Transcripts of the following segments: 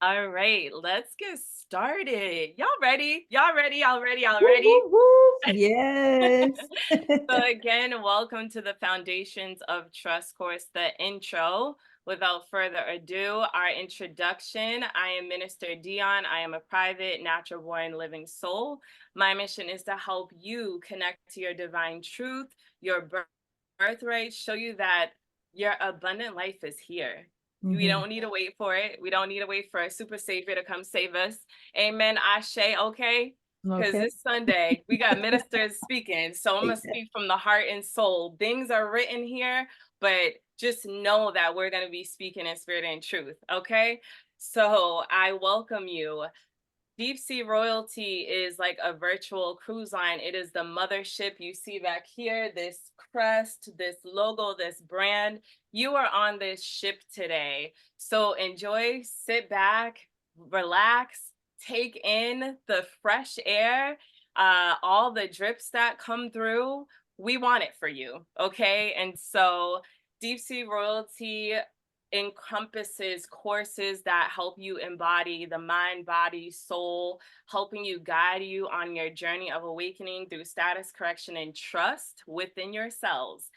All right, let's get started. Y'all ready? Y'all ready? Y'all ready? Y'all Woo, ready? woo, woo. Yes. So again, welcome to the Foundations of Trust course, the intro. Without further ado, our introduction. I am Minister Dion. I am a private, natural born living soul. My mission is to help you connect to your divine truth, your birthright, show you that your abundant life is here. We Hmm. don't need to wait for it. We don't need to wait for a super savior to come save us. Amen. Ashe. Okay. Because Okay. this Sunday we got ministers speaking. So I'm going to Yeah. speak from the heart and soul. Things are written here, but just know that we're going to be speaking in spirit and truth. Okay. So I welcome you. Deep Sea Royalty is like a virtual cruise line. It is the mothership you see back here, this crest, this logo, this brand. You are on this ship today. So enjoy, sit back, relax, take in the fresh air, all the drips that come through. We want it for you, okay? And so Deep Sea Royalty encompasses courses that help you embody the mind, body, soul, helping you guide you on your journey of awakening through status correction and trust within yourselves.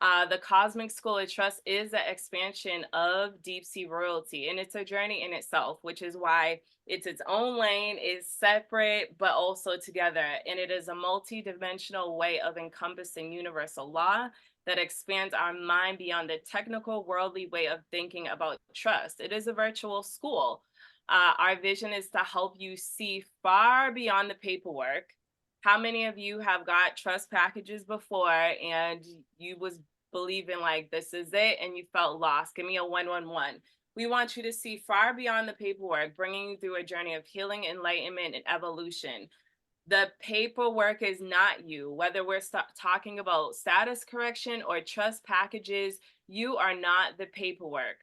The Cosmic School of Trust is the expansion of Deep Sea Royalty, and it's a journey in itself, which is why it's its own lane, is separate, but also together. And it is a multi-dimensional way of encompassing universal law that expands our mind beyond the technical, worldly way of thinking about trust. It is a virtual school. Our vision is to help you see far beyond the paperwork. How many of you have got trust packages before and you was believing like this is it and you felt lost? Give me a 111. We want you to see far beyond the paperwork, bringing you through a journey of healing, enlightenment, and evolution. The paperwork is not you. Whether we're talking about status correction or trust packages, you are not the paperwork.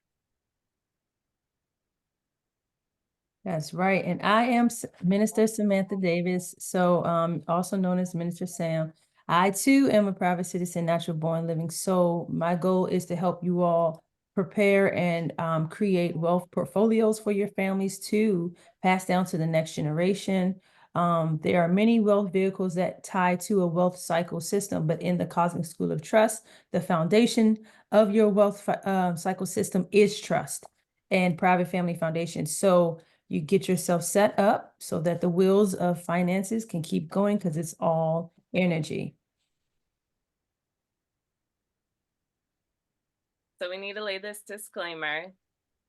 That's right. And I am Minister Samantha Davis, so also known as Minister Sam. I too am a private citizen, natural born living soul. My goal is to help you all prepare and create wealth portfolios for your families to pass down to the next generation. There are many wealth vehicles that tie to a wealth cycle system, but in the Cosmic School of Trust, the foundation of your wealth cycle system is trust and private family foundation. So you get yourself set up so that the wheels of finances can keep going because it's all energy. So we need to lay this disclaimer.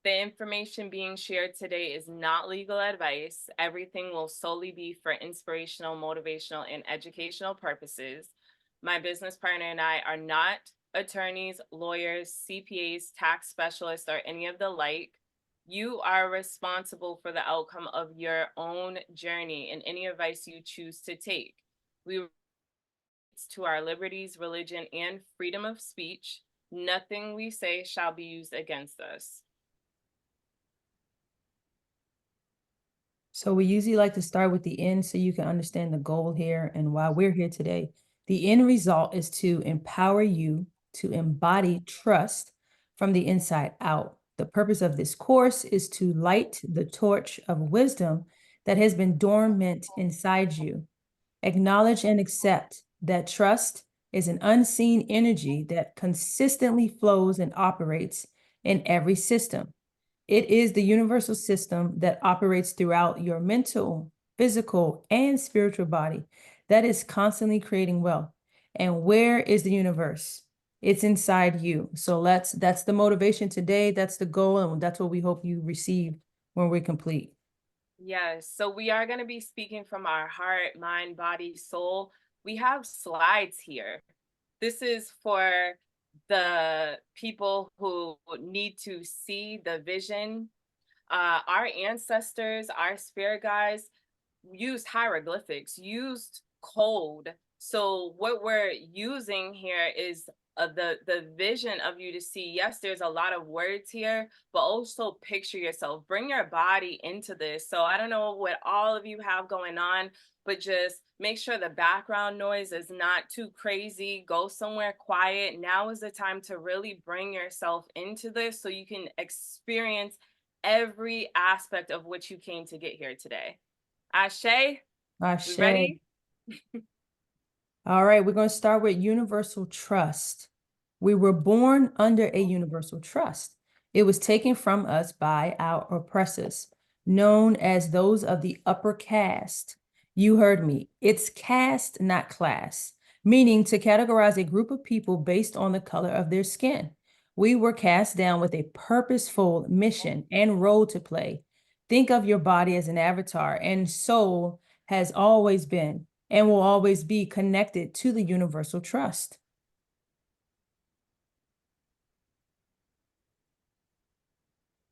The information being shared today is not legal advice. Everything will solely be for inspirational, motivational, and educational purposes. My business partner and I are not attorneys, lawyers, CPAs, tax specialists, or any of the like. You are responsible for the outcome of your own journey and any advice you choose to take. We to our liberties, religion, and freedom of speech. Nothing we say shall be used against us. So we usually like to start with the end so you can understand the goal here and why we're here today. The end result is to empower you to embody trust from the inside out. The purpose of this course is to light the torch of wisdom that has been dormant inside you. Acknowledge and accept that trust is an unseen energy that consistently flows and operates in every system. It is the universal system that operates throughout your mental, physical, and spiritual body that is constantly creating wealth. And where is the universe? It's inside you. So that's the motivation today. That's the goal, and that's what we hope you receive when we're complete. Yes. So we are going to be speaking from our heart, mind, body, soul. We have slides here. This is for the people who need to see the vision. Our ancestors, our spirit guides used hieroglyphics, used code. So what we're using here is the vision of you to see. Yes, there's a lot of words here, but also picture yourself. Bring your body into this. So I don't know what all of you have going on, but just make sure the background noise is not too crazy. Go somewhere quiet. Now is the time to really bring yourself into this so you can experience every aspect of what you came to get here today. Ashe, we Ashe. ready? All right, we're going to start with universal trust. We were born under a universal trust. It was taken from us by our oppressors, known as those of the upper caste. You heard me. It's caste, not class, meaning to categorize a group of people based on the color of their skin. We were cast down with a purposeful mission and role to play. Think of your body as an avatar, and soul has always been and will always be connected to the universal trust.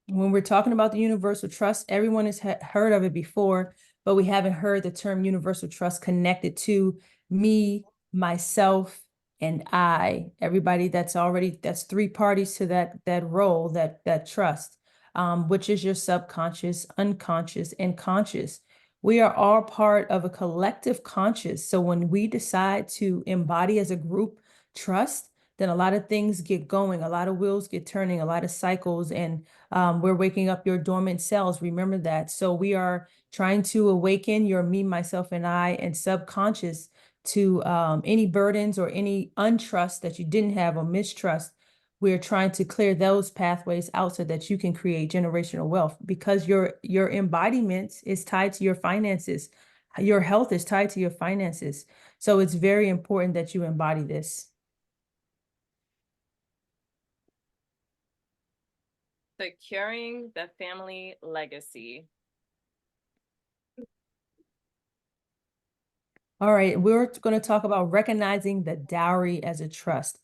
When we're talking about the universal trust, everyone has heard of it before, but we haven't heard the term universal trust connected to me, myself, and I. Everybody that's three parties to that role, that trust, which is your subconscious, unconscious, and conscious. We are all part of a collective conscious. So when we decide to embody as a group trust, then a lot of things get going, a lot of wheels get turning, a lot of cycles, and we're waking up your dormant cells. Remember that. So we are trying to awaken your me, myself, and I, and subconscious to any burdens or any untrust that you didn't have or mistrust. We're trying to clear those pathways out so that you can create generational wealth, because your embodiment is tied to your finances. Your health is tied to your finances. So it's very important that you embody this. Securing the family legacy. All right, we're going to talk about recognizing the dowry as a trust.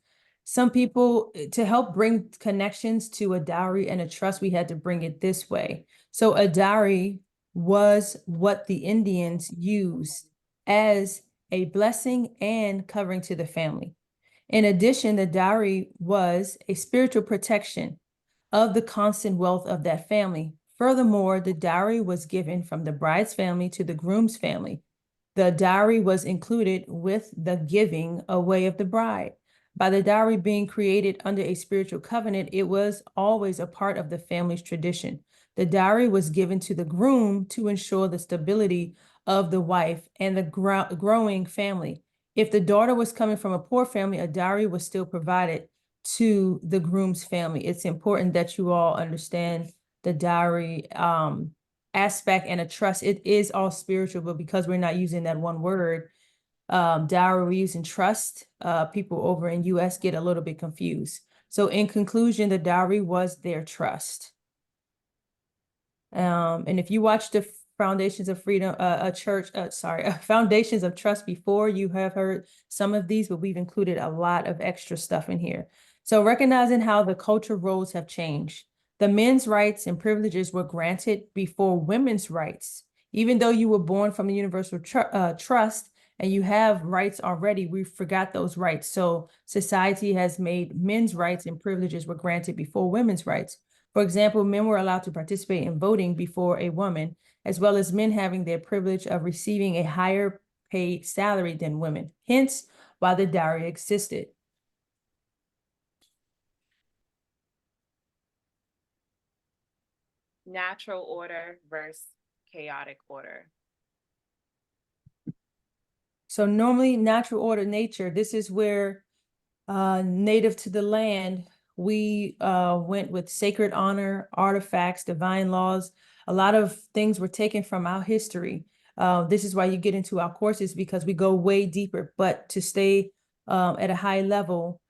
Some people, to help bring connections to a dowry and a trust, we had to bring it this way. So a dowry was what the Indians used as a blessing and covering to the family. In addition, the dowry was a spiritual protection of the constant wealth of that family. Furthermore, the dowry was given from the bride's family to the groom's family. The dowry was included with the giving away of the bride. By the dowry being created under a spiritual covenant, it was always a part of the family's tradition. The dowry was given to the groom to ensure the stability of the wife and the growing family. If the daughter was coming from a poor family, a dowry was still provided to the groom's family. It's important that you all understand the dowry aspect and a trust. It is all spiritual, but because we're not using that one word, dowry, we're using trust, people over in US get a little bit confused. So in conclusion, the dowry was their trust. And if you watch the Foundations of Freedom, Foundations of Trust before, you have heard some of these, but we've included a lot of extra stuff in here. So recognizing how the culture roles have changed. The men's rights and privileges were granted before women's rights. Even though you were born from the universal trust and you have rights already, we forgot those rights. So society has made men's rights and privileges were granted before women's rights. For example, men were allowed to participate in voting before a woman, as well as men having their privilege of receiving a higher paid salary than women. Hence, why the dowry existed. Natural order versus chaotic order. So normally natural order, nature, this is where native to the land, we went with sacred honor, artifacts, divine laws. A lot of things were taken from our history. This is why you get into our courses, because we go way deeper. But to stay at a high level,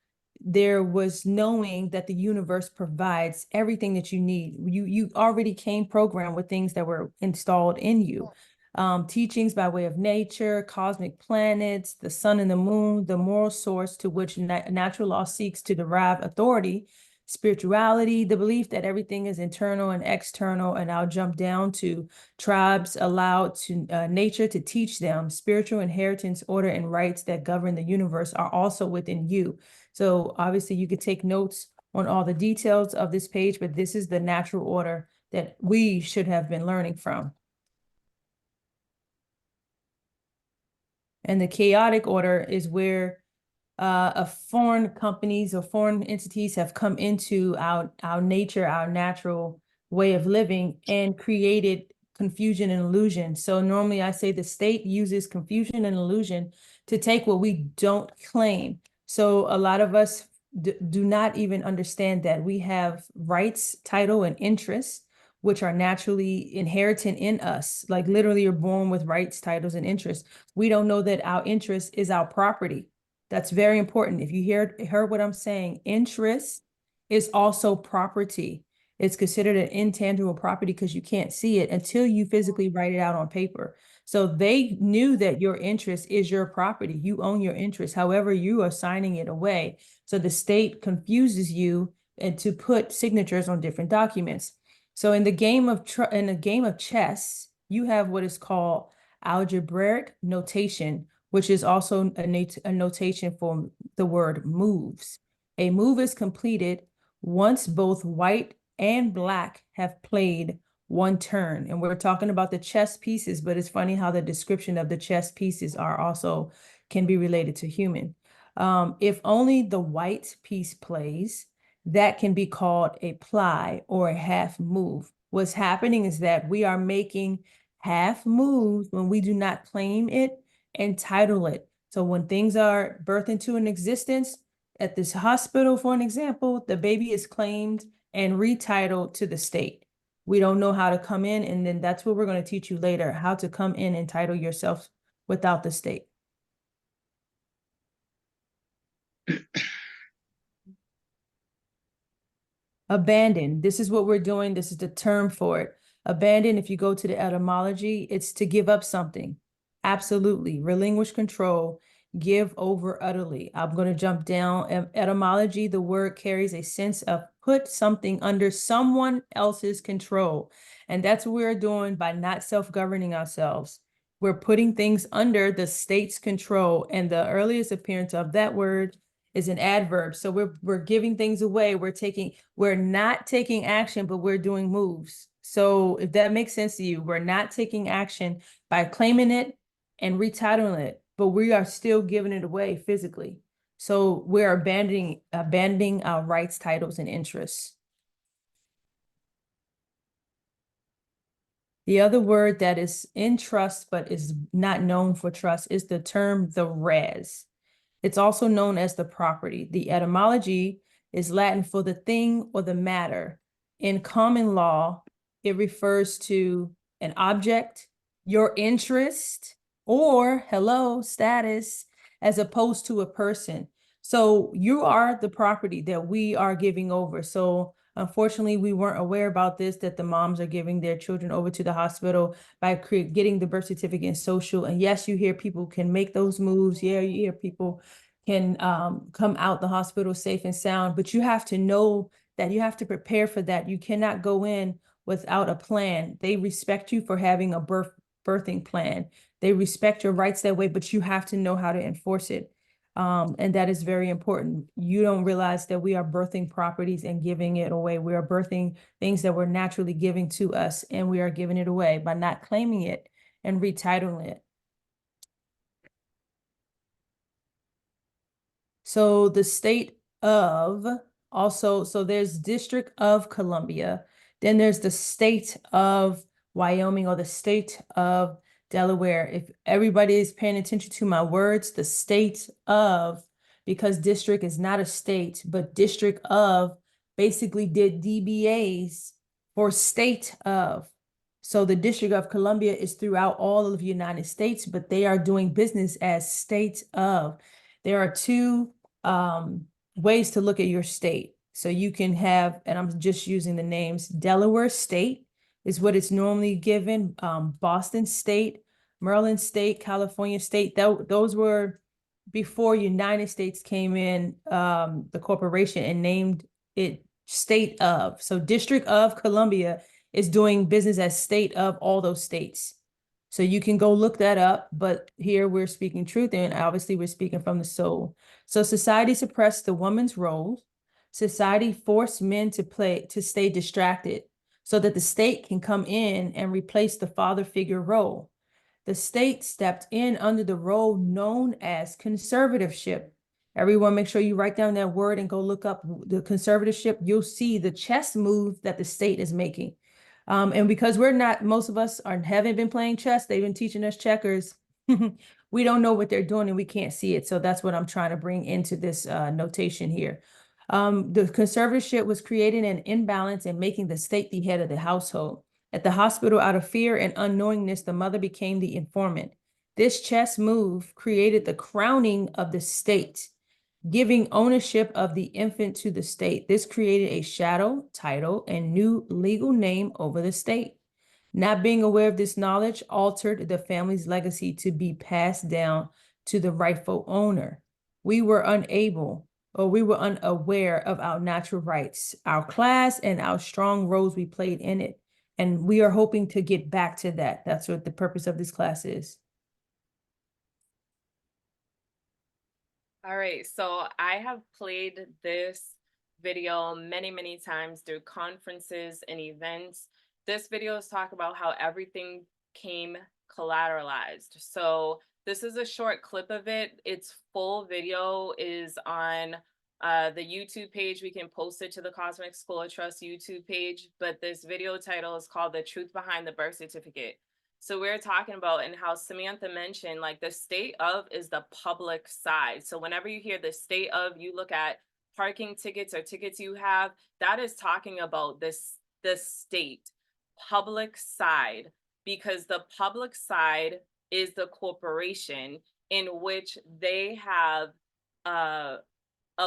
there was knowing that the universe provides everything that you need. You already came programmed with things that were installed in you. Teachings by way of nature, cosmic planets, the sun and the moon, the moral source to which natural law seeks to derive authority, spirituality, the belief that everything is internal and external. And I'll jump down to tribes allowed to nature to teach them spiritual inheritance, order, and rights that govern the universe are also within you. So obviously you could take notes on all the details of this page, but this is the natural order that we should have been learning from. And the chaotic order is where foreign companies or foreign entities have come into our nature, our natural way of living and created confusion and illusion. So normally I say the state uses confusion and illusion to take what we don't claim. So a lot of us do not even understand that we have rights, title, and interests, which are naturally inherited in us. Like literally you're born with rights, titles, and interests. We don't know that our interest is our property. That's very important. If you heard what I'm saying, interest is also property. It's considered an intangible property because you can't see it until you physically write it out on paper. So they knew that your interest is your property. You own your interest. However, you are signing it away. So the state confuses you and to put signatures on different documents. So in the game of chess, you have what is called algebraic notation, which is also a notation for the word moves. A move is completed once both white and black have played one turn. And we're talking about the chess pieces, but it's funny how the description of the chess pieces are also can be related to human. If only the white piece plays, that can be called a ply or a half move. What's happening is that we are making half moves when we do not claim it and title it. So when things are birthed into an existence, at this hospital, for an example, the baby is claimed and retitled to the state. We don't know how to come in, and then that's what we're going to teach you later, how to come in and title yourself without the state. Abandon. This is what we're doing. This is the term for it. Abandon, if you go to the etymology, it's to give up something. Absolutely. Relinquish control, give over utterly. I'm going to jump down. Etymology, the word carries a sense of put something under someone else's control. And that's what we're doing by not self-governing ourselves. We're putting things under the state's control. And the earliest appearance of that word is an adverb. So we're giving things away. We're not taking action, but we're doing moves. So if that makes sense to you, we're not taking action by claiming it and retitling it, but we are still giving it away physically. So we're abandoning our rights, titles, and interests. The other word that is in trust but is not known for trust is the term the res. It's also known as the property. The etymology is Latin for the thing or the matter. In common law, it refers to an object, your interest, or hello, status, as opposed to a person. So you are the property that we are giving over. So unfortunately, we weren't aware about this, that the moms are giving their children over to the hospital by getting the birth certificate and social. And yes, you hear people can make those moves. Yeah, you hear people can come out the hospital safe and sound, but you have to know that you have to prepare for that. You cannot go in without a plan. They respect you for having a birthing plan. They respect your rights that way, but you have to know how to enforce it. And that is very important. You don't realize that we are birthing properties and giving it away. We are birthing things that were naturally giving to us, and we are giving it away by not claiming it and retitling it. So the state of also, so there's District of Columbia, then there's the state of Wyoming or the state of Delaware. If everybody is paying attention to my words, the state of, because district is not a state, but District of basically did DBAs for state of. So the District of Columbia is throughout all of the United States, but they are doing business as state of. There are two ways to look at your state. So you can have, and I'm just using the names, Delaware State is what it's normally given, Boston State, Maryland State, California State. Those were before United States came in, the corporation, and named it state of. So District of Columbia is doing business as state of all those states. So you can go look that up, but here we're speaking truth, and obviously we're speaking from the soul. So society suppressed the woman's role. Society forced men to stay distracted so that the state can come in and replace the father figure role. The state stepped in under the role known as conservatorship. Everyone, make sure you write down that word and go look up the conservatorship. You'll see the chess move that the state is making. And because most of us haven't been playing chess, they've been teaching us checkers. We don't know what they're doing and we can't see it. So that's what I'm trying to bring into this notation here. The conservatorship was creating an imbalance and making the state the head of the household. At the hospital, out of fear and unknowingness, the mother became the informant. This chess move created the crowning of the state, giving ownership of the infant to the state. This created a shadow, title, and new legal name over the state. Not being aware of this knowledge altered the family's legacy to be passed down to the rightful owner. We were unaware of our natural rights, our class, and our strong roles we played in it. And we are hoping to get back to that. That's what the purpose of this class is. All right, so I have played this video many times through conferences and events. This video is talk about how everything came collateralized. So this is a short clip of it. Its full video is on the YouTube page. We can post it to the Cosmic School of Trust YouTube page, but this video title is called The Truth Behind the Birth Certificate. So we're talking about, and how Samantha mentioned, like the state of is the public side. So whenever you hear the state of, you look at parking tickets or tickets you have, that is talking about the state public side, because the public side is the corporation in which they have a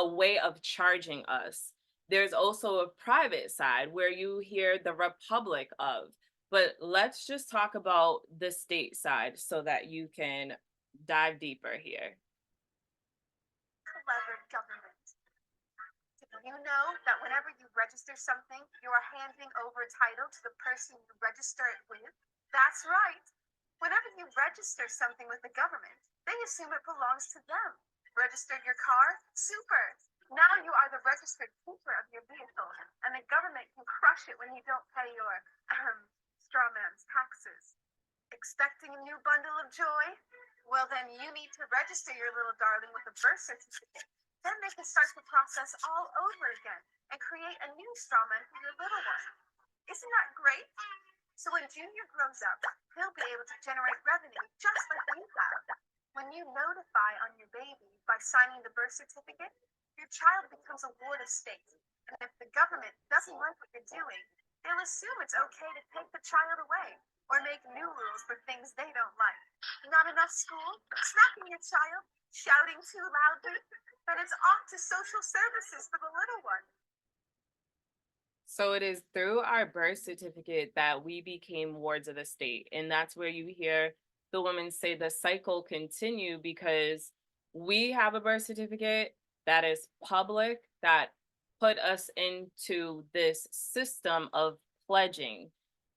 way of charging us. There's also a private side where you hear the republic of. But let's just talk about the state side so that you can dive deeper here. Clever government. Did you know that whenever you register something, you are handing over title to the person you register it with? That's right. Whenever you register something with the government, they assume it belongs to them. Registered your car? Super. Now you are the registered keeper of your vehicle, and the government can crush it when you don't pay your straw man's taxes. Expecting a new bundle of joy? Well, then you need to register your little darling with a birth certificate. Then they can start the process all over again and create a new straw man for your little one. Isn't that great? So when Junior grows up, he'll be able to generate revenue just like you have. When you notify on your baby by signing the birth certificate, your child becomes a ward of state. And if the government doesn't like what you're doing, they'll assume it's okay to take the child away or make new rules for things they don't like. Not enough school? Smacking your child? Shouting too loudly? Then it's off to social services for the little one. So it is through our birth certificate that we became wards of the state. And that's where you hear the women say the cycle continue, because we have a birth certificate that is public, that put us into this system of pledging.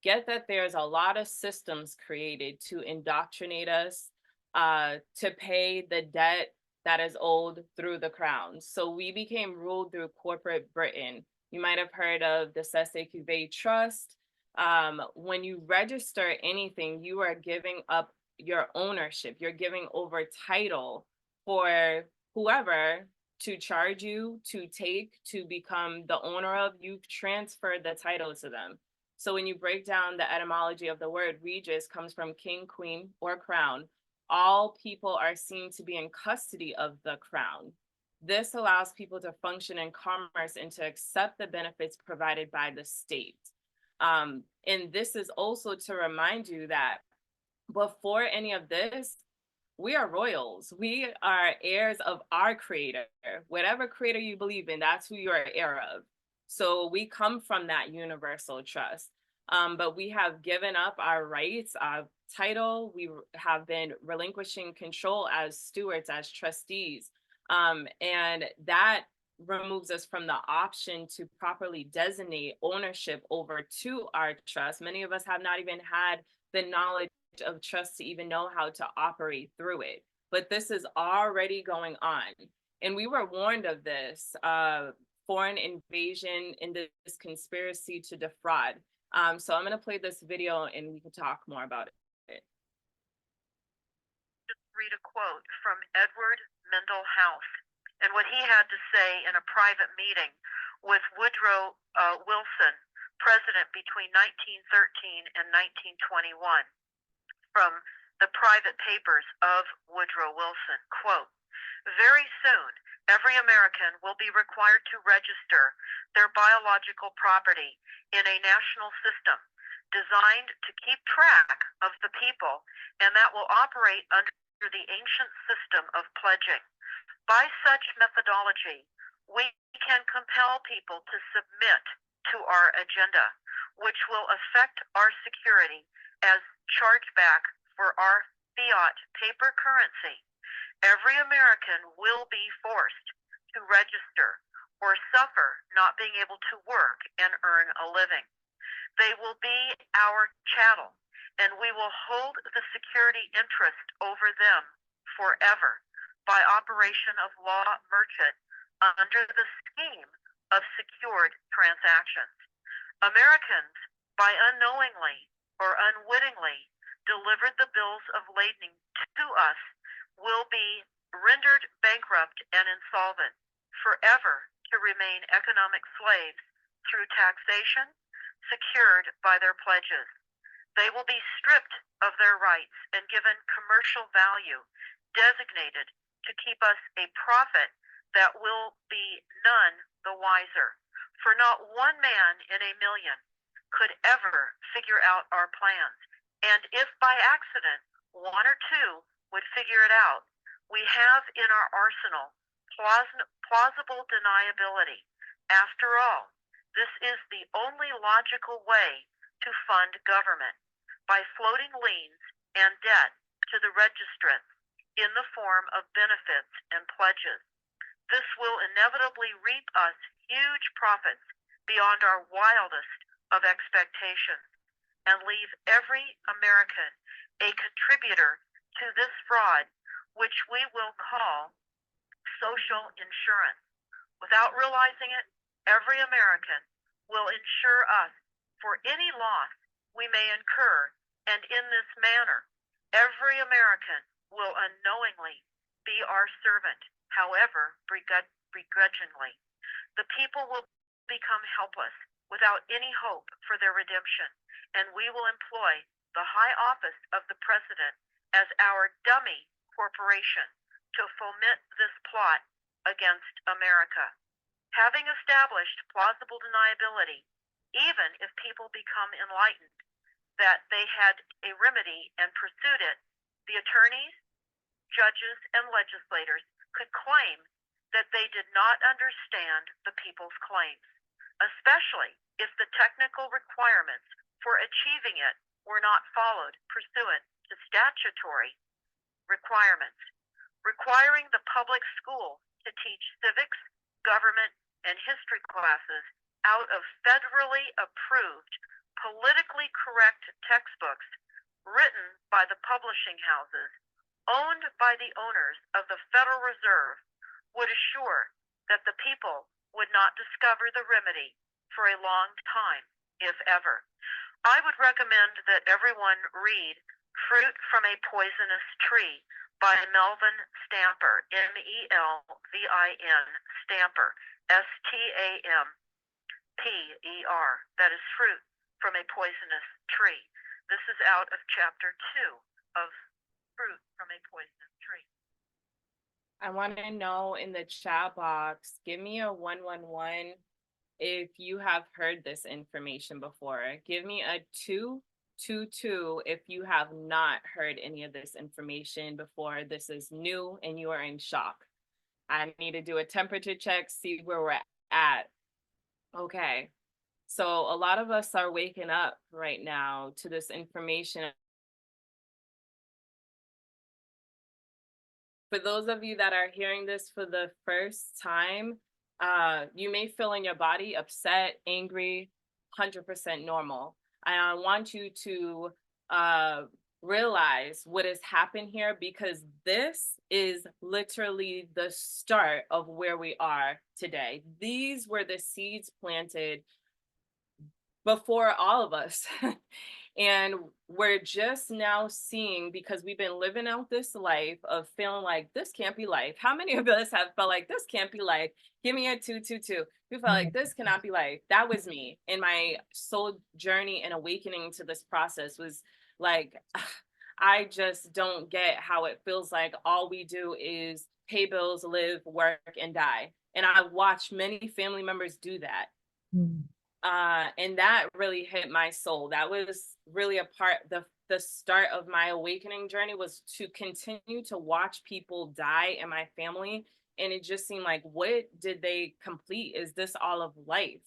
Get that there's a lot of systems created to indoctrinate us, to pay the debt that is owed through the crown. So we became ruled through corporate Britain. You might have heard of the Cesse Cuvée Trust. When you register anything, you are giving up your ownership. You're giving over title for whoever to charge you, to take, to become the owner of. You've transferred the title to them. So when you break down the etymology of the word, regis comes from king, queen, or crown. All people are seen to be in custody of the crown. This allows people to function in commerce and to accept the benefits provided by the state. And this is also to remind you that before any of this, we are royals. We are heirs of our creator. Whatever creator you believe in, that's who you're heir of. So we come from that universal trust. But we have given up our rights, our title. We have been relinquishing control as stewards, as trustees. And that removes us from the option to properly designate ownership over to our trust. Many of us have not even had the knowledge of trust to even know how to operate through it. But this is already going on. And we were warned of this foreign invasion and this conspiracy to defraud. So I'm going to play this video and we can talk more about it. Read a quote from Edward Mendell House and what he had to say in a private meeting with Woodrow Wilson president between 1913 and 1921, from the private papers of Woodrow Wilson. Quote, "Very soon, every American will be required to register their biological property in a national system designed to keep track of the people, and that will operate under the ancient system of pledging. By such methodology, we can compel people to submit to our agenda, which will affect our security as chargeback for our fiat paper currency. Every American will be forced to register or suffer not being able to work and earn a living. They will be our chattel, and we will hold the security interest over them forever by operation of law merchant under the scheme of secured transactions. Americans, by unknowingly or unwittingly delivered the bills of lading to us, will be rendered bankrupt and insolvent, forever to remain economic slaves through taxation secured by their pledges. They will be stripped of their rights and given commercial value designated to keep us a profit that will be none the wiser, for not one man in a million could ever figure out our plans, and if by accident one or two would figure it out, we have in our arsenal plausible deniability. After all, this is the only logical way to fund government, by floating liens and debt to the registrants in the form of benefits and pledges. This will inevitably reap us huge profits beyond our wildest of expectations, and leave every American a contributor to this fraud, which we will call social insurance. Without realizing it, every American will insure us for any loss we may incur, and in this manner, every American will unknowingly be our servant, however begrudgingly. The people will become helpless, without any hope for their redemption, and we will employ the high office of the president as our dummy corporation to foment this plot against America. Having established plausible deniability, even if people become enlightened that they had a remedy and pursued it, the attorneys, judges, and legislators could claim that they did not understand the people's claims, especially if the technical requirements for achieving it were not followed pursuant to statutory requirements. Requiring the public school to teach civics, government, and history classes out of federally approved, politically correct textbooks written by the publishing houses, owned by the owners of the Federal Reserve, would assure that the people would not discover the remedy for a long time, if ever. I would recommend that everyone read Fruit from a Poisonous Tree by Melvin Stamper, M-E-L-V-I-N, Stamper, S-T-A-M-P-E-R. That is Fruit from a Poisonous Tree. This is out of chapter 2 of Fruit from a Poisonous Tree. I want to know in the chat box, give me a 111 if you have heard this information before. Give me a 222 if you have not heard any of this information before. This is new and you are in shock. I need to do a temperature check, see where we're at. Okay. So a lot of us are waking up right now to this information. For those of you that are hearing this for the first time, you may feel in your body upset, angry, 100% normal. I want you to realize what has happened here, because this is literally the start of where we are today. These were the seeds planted before all of us. And we're just now seeing, because we've been living out this life of feeling like this can't be life. How many of us have felt like this can't be life? Give me a 222. You felt like this cannot be life. That was me. And my soul journey and awakening to this process was like, I just don't get how it feels like all we do is pay bills, live, work, and die. And I watched many family members do that. Mm. And that really hit my soul. That was really a part, the start of my awakening journey, was to continue to watch people die in my family. And it just seemed like, what did they complete? Is this all of life?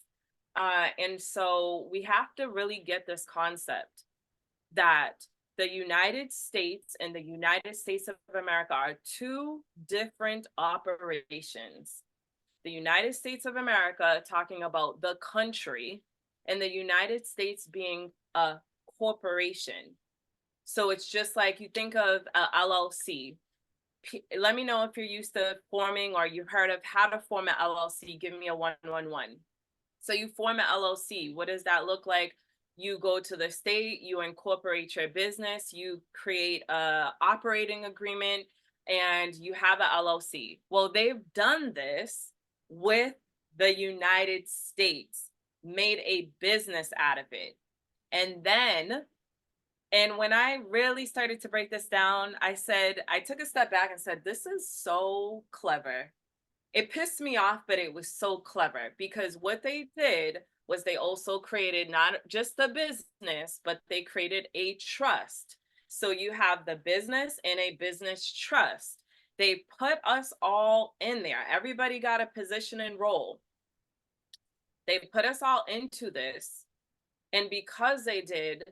And so we have to really get this concept that the United States and the United States of America are two different operations. The United States of America talking about the country, and the United States being a corporation. So it's just like you think of a LLC. Let me know if you're used to forming or you've heard of how to form an LLC. Give me a 111. So you form an LLC. What does that look like? You go to the state, you incorporate your business, you create a operating agreement, and you have an LLC. Well, they've done this with the United States, made a business out of it. And when I really started to break this down, I took a step back and said, this is so clever. It pissed me off, but it was so clever, because what they did was they also created not just the business, but they created a trust. So you have the business and a business trust. They put us all in there. Everybody got a position and role. They put us all into this. And because they did,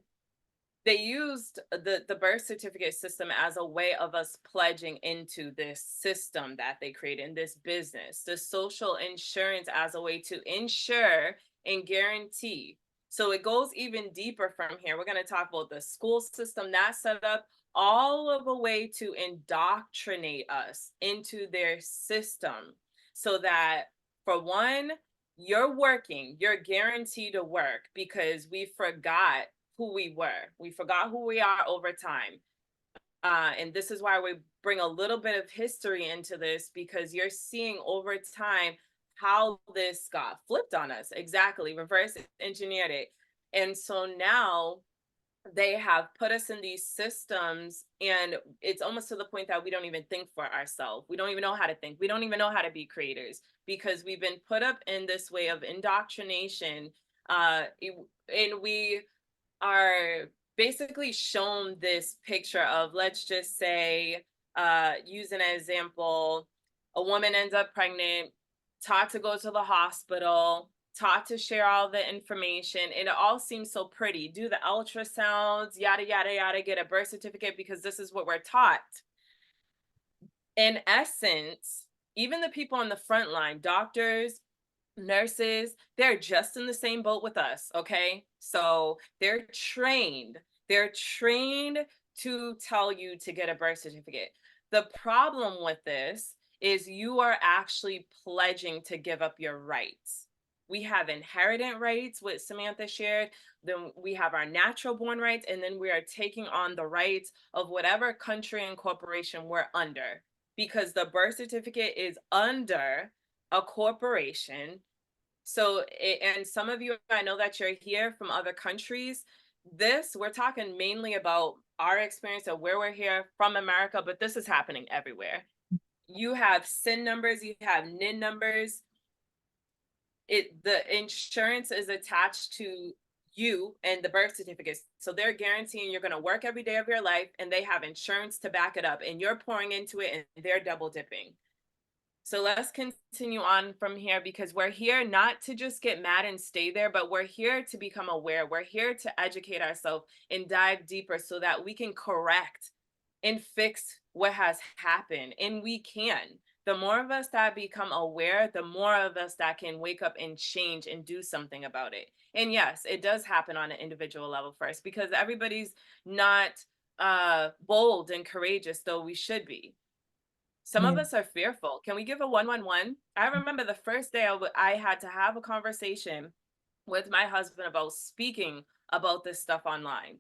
they used the birth certificate system as a way of us pledging into this system that they created in this business, the social insurance as a way to insure and guarantee. So it goes even deeper from here. We're going to talk about the school system that's set up, all of a way to indoctrinate us into their system, so that, for one, you're working, you're guaranteed to work, because we forgot who we were. We forgot who we are over time. And this is why we bring a little bit of history into this, because you're seeing over time how this got flipped on us. Exactly, reverse engineered it. And so now they have put us in these systems, and it's almost to the point that we don't even think for ourselves. We don't even know how to think. We don't even know how to be creators, because we've been put up in this way of indoctrination. And we are basically shown this picture of, let's just say, use an example, a woman ends up pregnant, taught to go to the hospital, taught to share all the information, and it all seems so pretty. Do the ultrasounds, yada, yada, yada, get a birth certificate, because this is what we're taught. In essence, even the people on the front line, doctors, nurses, they're just in the same boat with us, okay? So they're trained to tell you to get a birth certificate. The problem with this is you are actually pledging to give up your rights. We have inherent rights, what Samantha shared, then we have our natural born rights, and then we are taking on the rights of whatever country and corporation we're under, because the birth certificate is under a corporation. So, and some of you, I know that you're here from other countries. We're talking mainly about our experience of where we're here from America, but this is happening everywhere. You have SIN numbers, you have NIN numbers. The insurance is attached to you and the birth certificates. So they're guaranteeing you're going to work every day of your life, and they have insurance to back it up, and you're pouring into it, and they're double dipping. So let's continue on from here, because we're here not to just get mad and stay there, but we're here to become aware. We're here to educate ourselves and dive deeper so that we can correct and fix what has happened. And we can. The more of us that become aware, the more of us that can wake up and change and do something about it. And yes, it does happen on an individual level first, because everybody's not bold and courageous, though we should be. Some of us are fearful. Can we give a 111? I remember the first day I had to have a conversation with my husband about speaking about this stuff online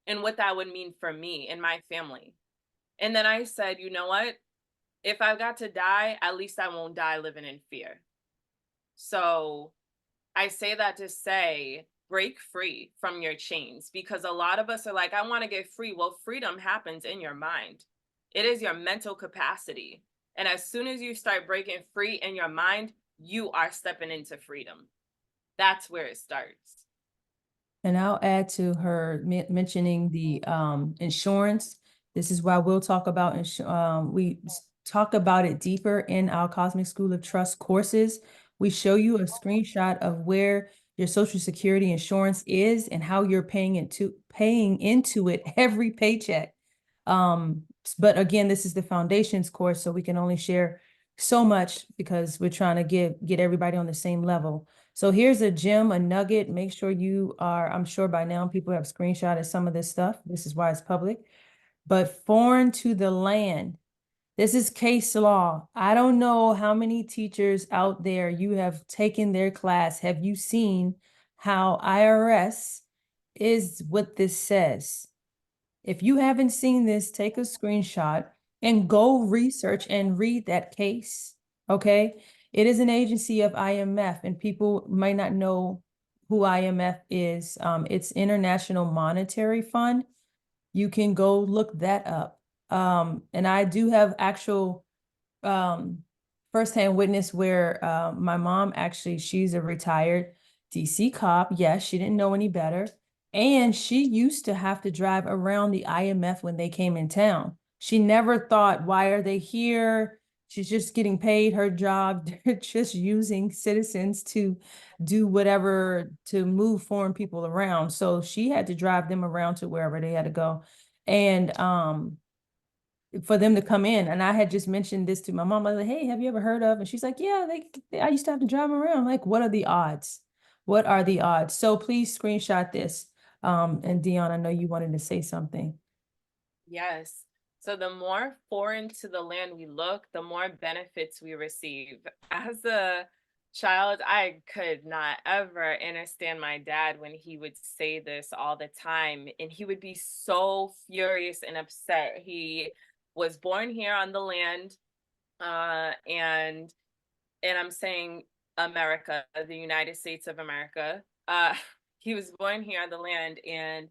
and what that would mean for me and my family. And then I said, you know what? If I got to die, at least I won't die living in fear. So I say that to say, break free from your chains, because a lot of us are like, I want to get free. Well, freedom happens in your mind. It is your mental capacity. And as soon as you start breaking free in your mind, you are stepping into freedom. That's where it starts. And I'll add to her mentioning the insurance. This is why we'll talk about talk about it deeper in our Cosmic School of Trust courses. We show you a screenshot of where your Social Security insurance is and how you're paying into it every paycheck. But again, this is the foundations course, so we can only share so much because we're trying to get everybody on the same level. So here's a gem, a nugget. Make sure you are, I'm sure by now people have screenshotted some of this stuff. This is why it's public. But foreign to the land. This is case law. I don't know how many teachers out there you have taken their class. Have you seen how IRS is what this says? If you haven't seen this, take a screenshot and go research and read that case, okay? It is an agency of IMF, and people might not know who IMF is. It's International Monetary Fund. You can go look that up. And I do have actual firsthand witness where my mom actually, she's a retired DC cop. Yes, she didn't know any better. And she used to have to drive around the IMF when they came in town. She never thought, why are they here? She's just getting paid her job. They're just using citizens to do whatever to move foreign people around. So she had to drive them around to wherever they had to go. And for them to come in. And I had just mentioned this to my mom. I was like, hey, have you ever heard of? And she's like, yeah, I used to have to drive them around. Like, what are the odds? What are the odds? So please screenshot this. And Dion, I know you wanted to say something. Yes. So the more foreign to the land we look, the more benefits we receive. As a child, I could not ever understand my dad when he would say this all the time, and he would be so furious and upset. He was born here on the land, and I'm saying America, the United States of America. He was born here on the land, and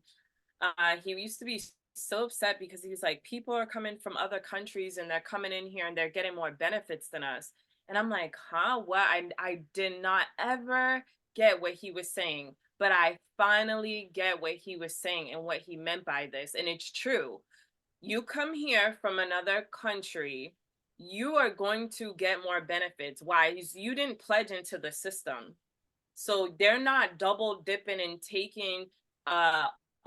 he used to be so upset because he was like, people are coming from other countries and they're coming in here and they're getting more benefits than us. And I'm like, huh? What? I did not ever get what he was saying, but I finally get what he was saying and what he meant by this. And it's true. You come here from another country, you are going to get more benefits. Why? You didn't pledge into the system. So they're not double dipping and taking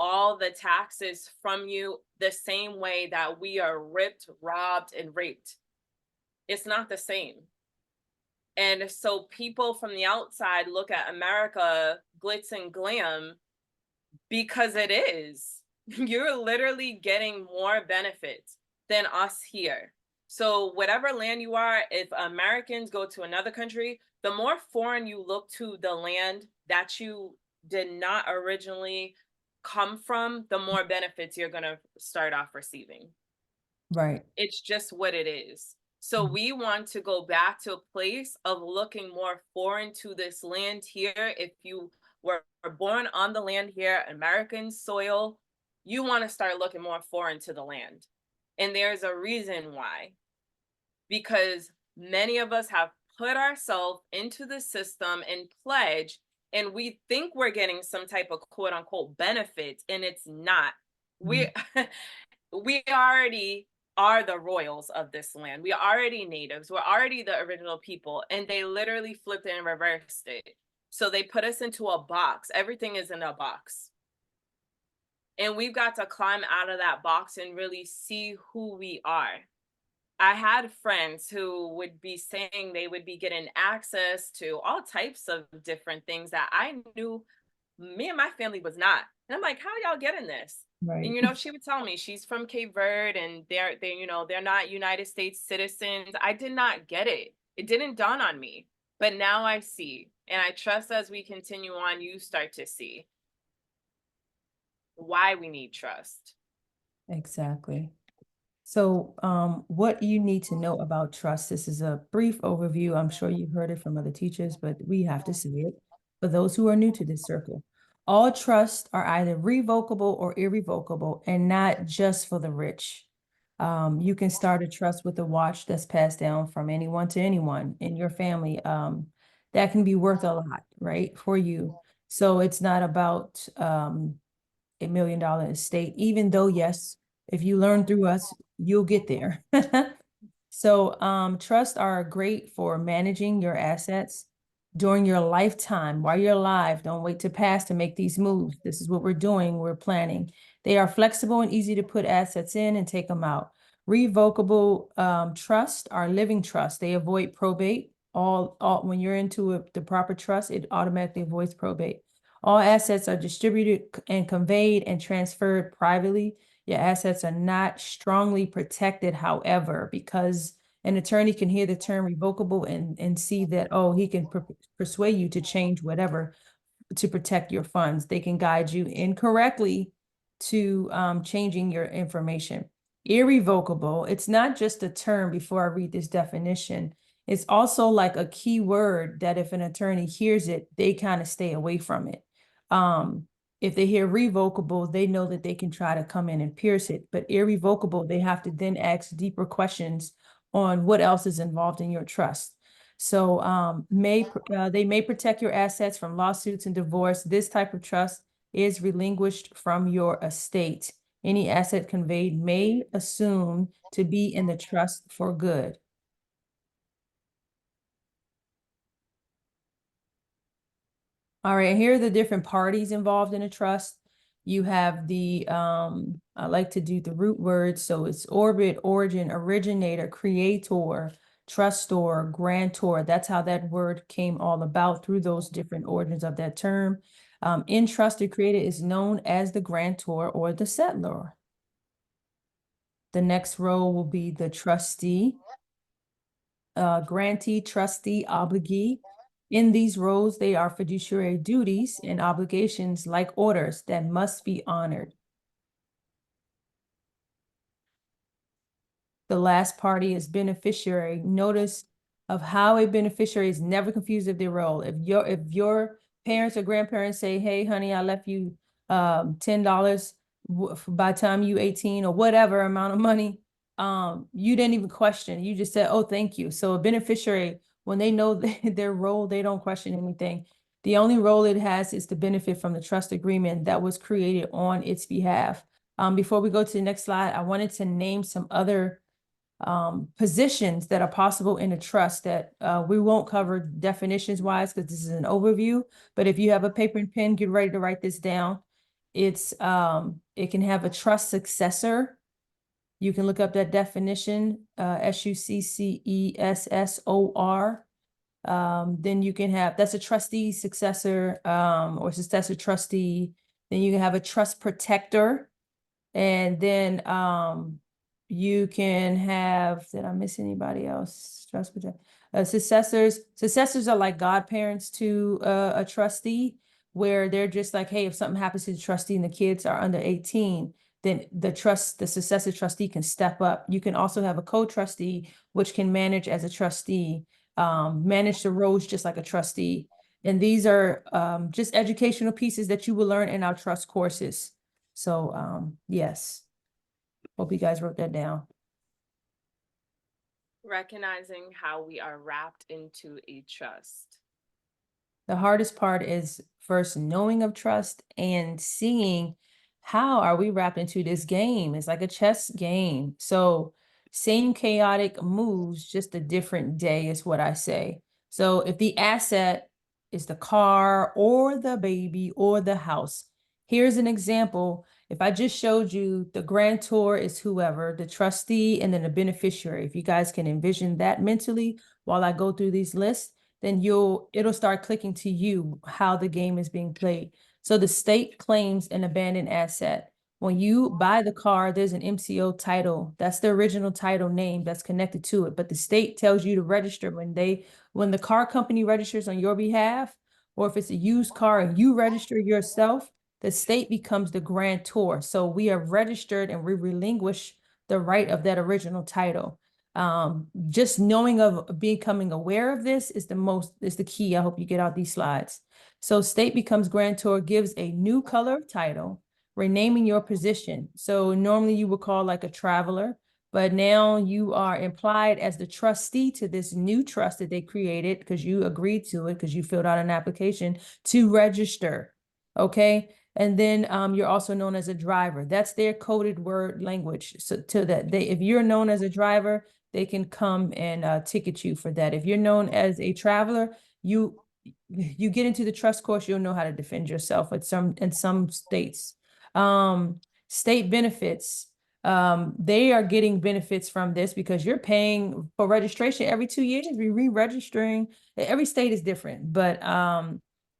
all the taxes from you the same way that we are ripped, robbed, and raped. It's not the same. And so people from the outside look at America glitz and glam because it is. You're literally getting more benefits than us here. So whatever land you are, if Americans go to another country, the more foreign you look to the land that you did not originally come from, the more benefits you're going to start off receiving. Right. It's just what it is. So we want to go back to a place of looking more foreign to this land here. If you were born on the land here, American soil, you want to start looking more foreign to the land. And there's a reason why. Because many of us have put ourselves into the system and pledge, and we think we're getting some type of quote unquote benefits, and it's not. We already are the royals of this land. We are already natives. We're already the original people, and they literally flipped it and reversed it. So they put us into a box. Everything is in a box. And we've got to climb out of that box and really see who we are. I had friends who would be saying they would be getting access to all types of different things that I knew me and my family was not. And I'm like, how are y'all getting this? Right. And, you know, she would tell me she's from Cape Verde and they're not United States citizens. I did not get it. It didn't dawn on me, but now I see. And I trust as we continue on, you start to see. why we need trust. Exactly. So what you need to know about trust, this is a brief overview. I'm sure you've heard it from other teachers, but we have to see it for those who are new to this circle. All trusts are either revocable or irrevocable, and not just for the rich. You can start a trust with a watch that's passed down from anyone to anyone in your family. That can be worth a lot, right, for you. So it's not about $1 million estate, even though, yes, if you learn through us, you'll get there. So trusts are great for managing your assets during your lifetime while you're alive. Don't wait to pass to make these moves. This is what we're doing. We're planning. They are flexible and easy to put assets in and take them out. Revocable trusts are living trusts. They avoid probate. All when you're into the proper trust, it automatically avoids probate. All assets are distributed and conveyed and transferred privately. Your assets are not strongly protected, however, because an attorney can hear the term revocable and see that, oh, he can persuade you to change whatever to protect your funds. They can guide you incorrectly to changing your information. Irrevocable, it's not just a term before I read this definition. It's also like a key word that if an attorney hears it, they kind of stay away from it. If they hear revocable, they know that they can try to come in and pierce it, but irrevocable, they have to then ask deeper questions on what else is involved in your trust. So they may protect your assets from lawsuits and divorce. This type of trust is relinquished from your estate. Any asset conveyed may assume to be in the trust for good. All right, here are the different parties involved in a trust. You have the, I like to do the root words. So it's orbit, origin, originator, creator, trustor, grantor. That's how that word came all about through those different origins of that term. Entrusted creator is known as the grantor or the settlor. The next row will be the trustee, grantee, trustee, obligee. In these roles, they are fiduciary duties and obligations like orders that must be honored. The last party is beneficiary. Notice of how a beneficiary is never confused of their role. If your parents or grandparents say, hey, honey, I left you $10 by the time you 18 or whatever amount of money, you didn't even question. You just said, oh, thank you. So a beneficiary, when they know their role, they don't question anything. The only role it has is to benefit from the trust agreement that was created on its behalf. Before we go to the next slide, I wanted to name some other positions that are possible in a trust that we won't cover definitions wise because this is an overview. But if you have a paper and pen, get ready to write this down. It can have a trust successor. You can look up that definition, successor. Then you can have, that's a trustee successor or successor trustee. Then you can have a trust protector. And then you can have, did I miss anybody else? Trust protector. Successors are like godparents to a trustee, where they're just like, hey, if something happens to the trustee and the kids are under 18, then the successor trustee can step up. You can also have a co-trustee, which can manage as a trustee, manage the roles just like a trustee. And these are just educational pieces that you will learn in our trust courses. So yes, hope you guys wrote that down. Recognizing how we are wrapped into a trust. The hardest part is first knowing of trust and seeing how are we wrapped into this game. It's like a chess game. So same chaotic moves, just a different day is what I say. So if the asset is the car or the baby or the house, here's an example. If I just showed you the grantor is whoever, the trustee, and then the beneficiary, if you guys can envision that mentally while I go through these lists, then it'll start clicking to you how the game is being played. So the state claims an abandoned asset. When you buy the car, there's an MCO title. That's the original title name that's connected to it. But the state tells you to register when the car company registers on your behalf, or if it's a used car and you register yourself, the state becomes the grantor. So we are registered and we relinquish the right of that original title. Just knowing of becoming aware of this is the key. I hope you get out these slides. So state becomes grantor, gives a new color of title, renaming your position. So normally you would call like a traveler, but now you are implied as the trustee to this new trust that they created because you agreed to it, because you filled out an application to register. Okay. And then you're also known as a driver. That's their coded word language. So to that, if you're known as a driver, they can come and ticket you for that. If you're known as a traveler, you get into the trust course, you'll know how to defend yourself in some states. State benefits. They are getting benefits from this because you're paying for registration every 2 years. We're re-registering. Every state is different, but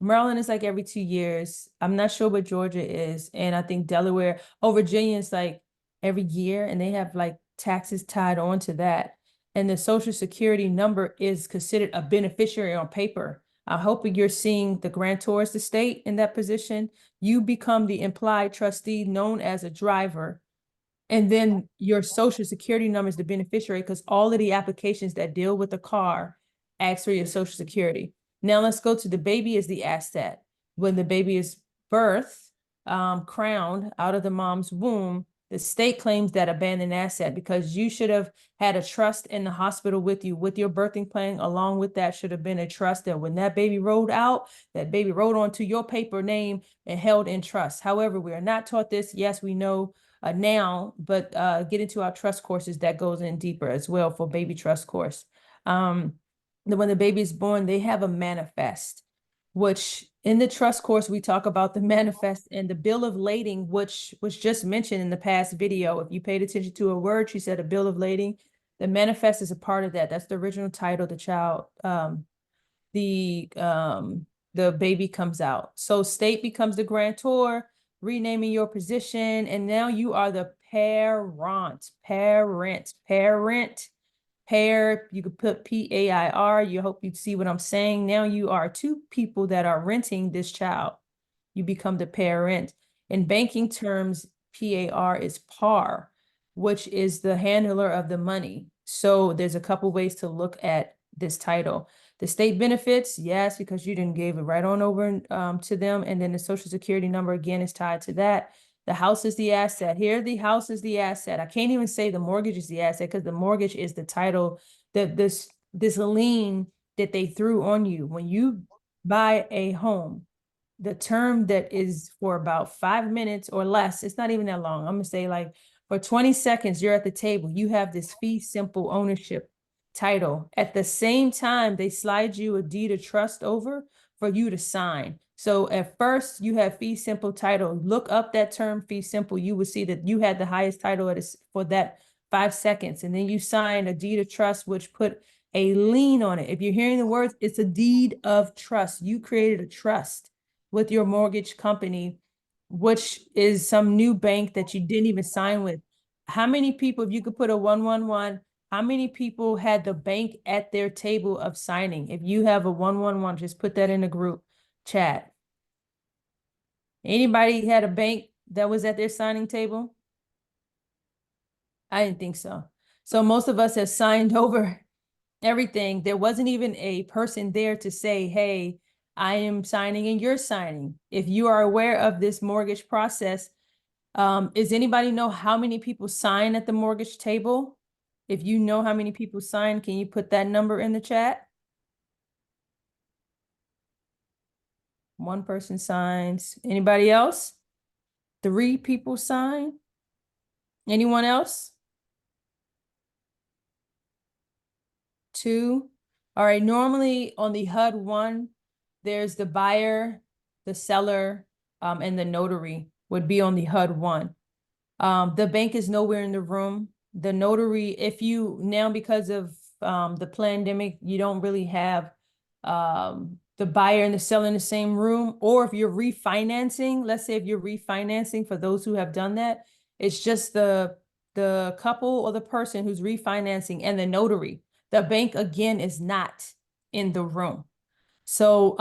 Maryland is like every 2 years. I'm not sure what Georgia is, and I think Delaware. Virginia is like every year, and they have like taxes tied on to that. And the Social Security number is considered a beneficiary on paper. I hope you're seeing the grantor as the state in that position. You become the implied trustee known as a driver. And then your Social Security number is the beneficiary because all of the applications that deal with the car ask for your Social Security. Now let's go to the baby as the asset. When the baby is birthed, crowned out of the mom's womb, the state claims that abandoned asset because you should have had a trust in the hospital with you with your birthing plan. Along with that should have been a trust that when that baby rolled out, that baby rolled onto your paper name and held in trust. However, we are not taught this. Yes, we know now, but get into our trust courses that goes in deeper as well for baby trust course. When the baby is born, they have a manifest, which in the trust course, we talk about the manifest and the bill of lading, which was just mentioned in the past video. If you paid attention to a word, she said a bill of lading. The manifest is a part of that. That's the original title, the child, the baby comes out. So state becomes the grantor, renaming your position, and now you are the parent. Pair, you could put PAIR. You hope you see what I'm saying. Now you are two people that are renting this child. You become the parent. In banking terms, PAR is par, which is the handler of the money. So there's a couple ways to look at this title. The state benefits, yes, because you didn't give it right on over to them. And then the Social Security number, again, is tied to that. The house is the asset. Here, the house is the asset. I can't even say the mortgage is the asset because the mortgage is the title, that this lien that they threw on you. When you buy a home, the term that is for about 5 minutes or less, it's not even that long. I'm gonna say like for 20 seconds, you're at the table. You have this fee simple ownership title. At the same time, they slide you a deed of trust over for you to sign. So at first you have fee simple title. Look up that term fee simple. You will see that you had the highest title for that 5 seconds. And then you sign a deed of trust, which put a lien on it. If you're hearing the words, it's a deed of trust. You created a trust with your mortgage company, which is some new bank that you didn't even sign with. How many people, if you could put a 111, how many people had the bank at their table of signing? If you have a 111, just put that in the group chat. Anybody had a bank that was at their signing table? I didn't think so. So most of us have signed over everything. There wasn't even a person there to say, hey, I am signing and you're signing. If you are aware of this mortgage process, does anybody know how many people sign at the mortgage table? If you know how many people sign, can you put that number in the chat? One person signs. Anybody else? 3 people sign. Anyone else? 2. All right. Normally on the HUD 1, there's the buyer, the seller, and the notary would be on the HUD 1. The bank is nowhere in the room. The notary, if you now, because of the pandemic, you don't really have the buyer and the seller in the same room, or if you're refinancing, let's say if you're refinancing, for those who have done that, it's just the couple or the person who's refinancing and the notary. The bank, again, is not in the room. So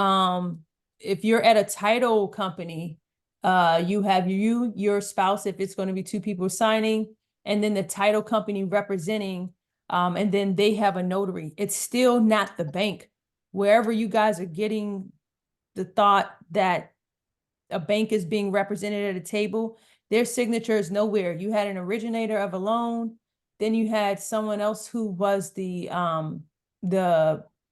if you're at a title company, You have your spouse, if it's going to be two people signing, and then the title company representing, and then they have a notary. It's still not the bank. Wherever you guys are getting the thought that a bank is being represented at a table, their signature is nowhere. You had an originator of a loan, then you had someone else who was the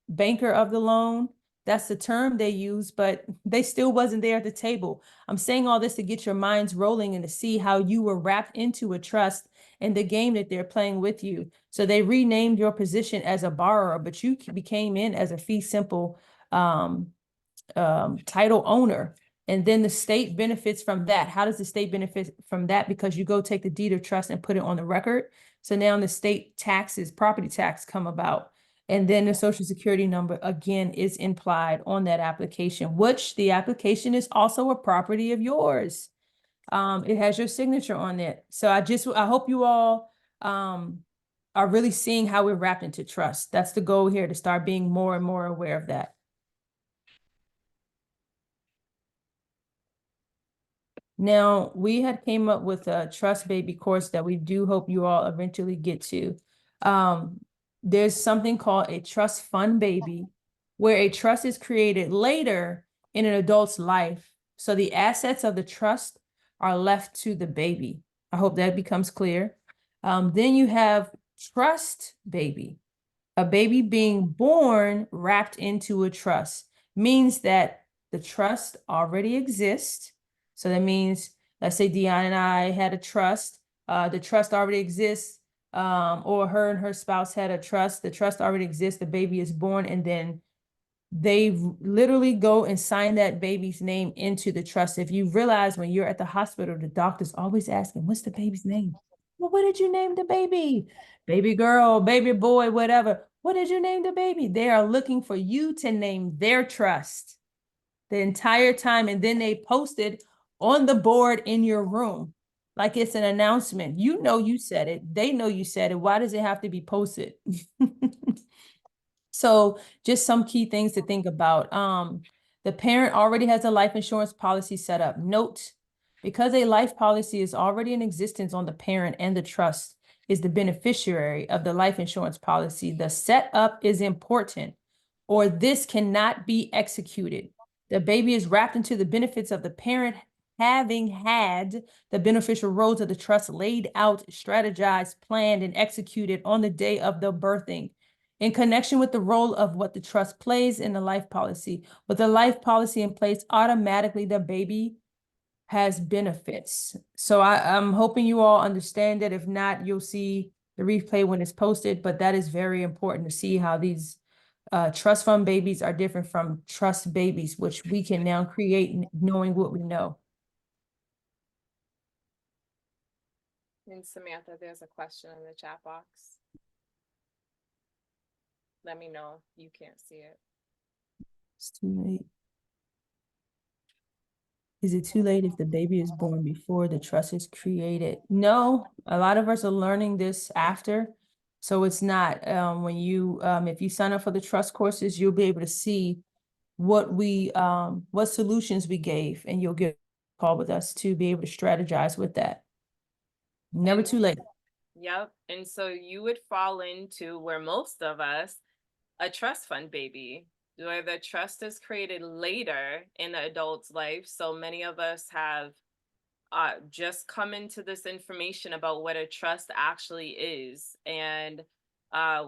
banker of the loan. That's the term they use, but they still wasn't there at the table. I'm saying all this to get your minds rolling and to see how you were wrapped into a trust and the game that they're playing with you. So they renamed your position as a borrower, but you became in as a fee simple title owner. And then the state benefits from that. How does the state benefit from that? Because you go take the deed of trust and put it on the record. So now the state taxes, property tax come about. And then the social security number again is implied on that application, which the application is also a property of yours. It has your signature on it. So I hope you all are really seeing how we're wrapped into trust. That's the goal here, to start being more and more aware of that. Now, we had came up with a Trust Baby course that we do hope you all eventually get to. There's something called a trust fund baby, where a trust is created later in an adult's life. So the assets of the trust are left to the baby. I hope that becomes clear. Then you have trust baby, a baby being born wrapped into a trust, means that the trust already exists. So that means, let's say Dion and I had a trust, the trust already exists, or her and her spouse had a trust, the trust already exists, the baby is born, and then they literally go and sign that baby's name into the trust. If you realize when you're at the hospital, the doctor's always asking, what's the baby's name? Well, what did you name the baby? Baby girl, baby boy, whatever. What did you name the baby? They are looking for you to name their trust the entire time. And then they post it on the board in your room like it's an announcement. You know you said it. They know you said it. Why does it have to be posted? So just some key things to think about. The parent already has a life insurance policy set up. Note, because a life policy is already in existence on the parent and the trust is the beneficiary of the life insurance policy, the setup is important, or this cannot be executed. The baby is wrapped into the benefits of the parent having had the beneficial roles of the trust laid out, strategized, planned, and executed on the day of the birthing. In connection with the role of what the trust plays in the life policy. With the life policy in place, automatically the baby has benefits. So I'm hoping you all understand that. If not, you'll see the replay when it's posted, but that is very important to see how these trust fund babies are different from trust babies, which we can now create knowing what we know. And Samantha, there's a question in the chat box. Let me know if you can't see it. It's too late. Is it too late if the baby is born before the trust is created? No, a lot of us are learning this after. So it's not, when you, if you sign up for the trust courses, you'll be able to see what solutions we gave, and you'll get a call with us to be able to strategize with that. Never too late. Yep. And so you would fall into, where most of us, a trust fund baby, where the trust is created later in the adult's life. So many of us have just come into this information about what a trust actually is, and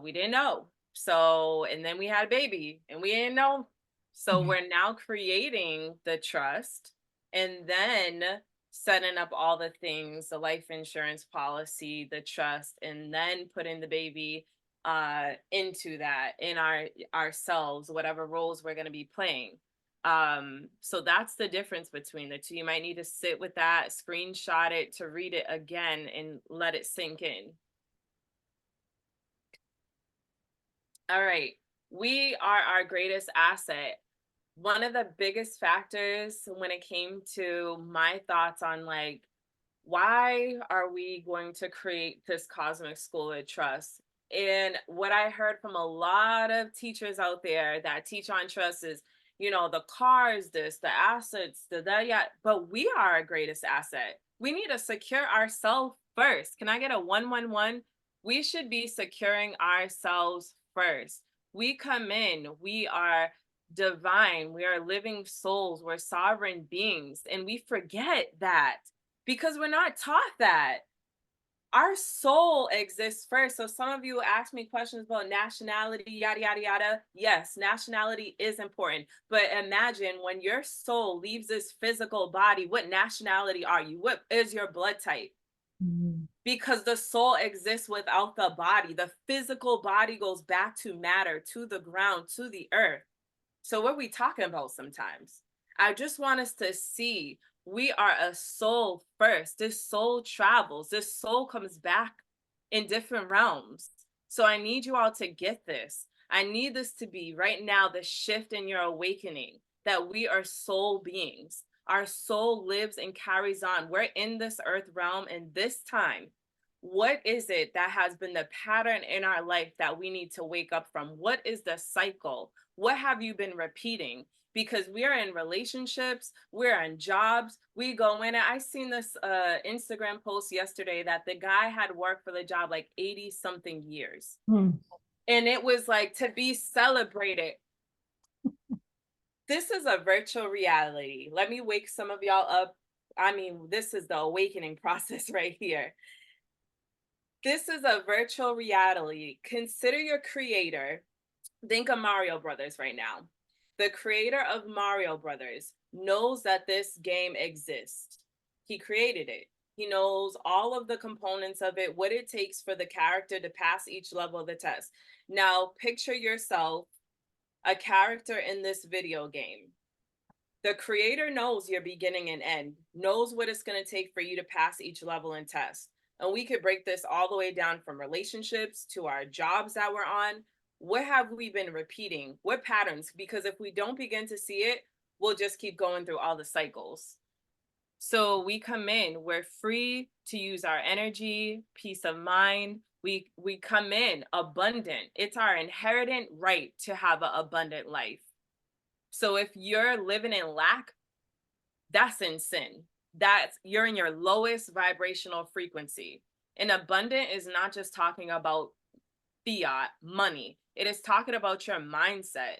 we didn't know. So, and then we had a baby and we didn't know. So we're now creating the trust and then setting up all the things, the life insurance policy, the trust, and then putting the baby into that, in ourselves, whatever roles we're going to be playing. So that's the difference between the two. You might need to sit with that, screenshot it to read it again and let it sink in. All right, we are our greatest asset. One of the biggest factors when it came to my thoughts on like, why are we going to create this cosmic school of trust? And what I heard from a lot of teachers out there that teach on trust is, you know, the cars, this, the assets, the that, yeah, but we are our greatest asset. We need to secure ourselves first. Can I get a 111? We should be securing ourselves first. We come in, we are divine, we are living souls, we're sovereign beings, and we forget that because we're not taught that. Our soul exists first. So some of you ask me questions about nationality, yada, yada, yada. Yes, nationality is important. But imagine when your soul leaves this physical body, what nationality are you? What is your blood type? Because the soul exists without the body. The physical body goes back to matter, to the ground, to the earth. So what are we talking about sometimes? I just want us to see we are a soul first. This soul travels. This soul comes back in different realms. So I need you all to get this. I need this to be right now the shift in your awakening that we are soul beings. Our soul lives and carries on. We're in this earth realm in this time. What is it that has been the pattern in our life that we need to wake up from? What is the cycle? What have you been repeating? Because we are in relationships, we're in jobs, we go in. I seen this Instagram post yesterday that the guy had worked for the job like 80 something years. And it was like to be celebrated. This is a virtual reality. Let me wake some of y'all up. I mean, this is the awakening process right here. This is a virtual reality. Consider your creator. Think of Mario Brothers right now. The creator of Mario Brothers knows that this game exists. He created it. He knows all of the components of it, what it takes for the character to pass each level of the test. Now, picture yourself a character in this video game. The creator knows your beginning and end, knows what it's going to take for you to pass each level and test. And we could break this all the way down from relationships to our jobs that we're on. What have we been repeating? What patterns? Because if we don't begin to see it, we'll just keep going through all the cycles. So we come in, we're free to use our energy, peace of mind. We come in abundant. It's our inherent right to have an abundant life. So if you're living in lack, that's in sin. You're in your lowest vibrational frequency. And abundant is not just talking about fiat money. It is talking about your mindset.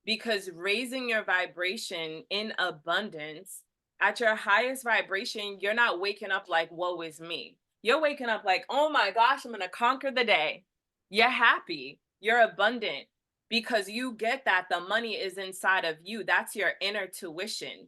Because raising your vibration in abundance, at your highest vibration, you're not waking up like, woe is me. You're waking up like, oh my gosh, I'm going to conquer the day. You're happy. You're abundant because you get that the money is inside of you. That's your inner tuition.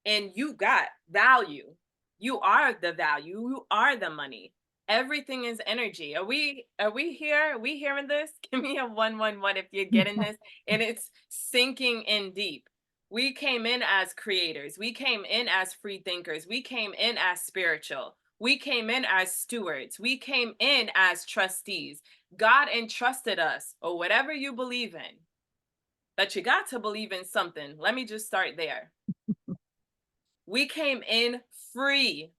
And you got value. You are the value. You are the money. Everything is energy. Are we here? Are we hearing this? Give me a 111 if you're getting this. And it's sinking in deep. We came in as creators. We came in as free thinkers. We came in as spiritual. We came in as stewards. We came in as trustees. God entrusted us, or whatever you believe in, but you got to believe in something. Let me just start there. We came in free.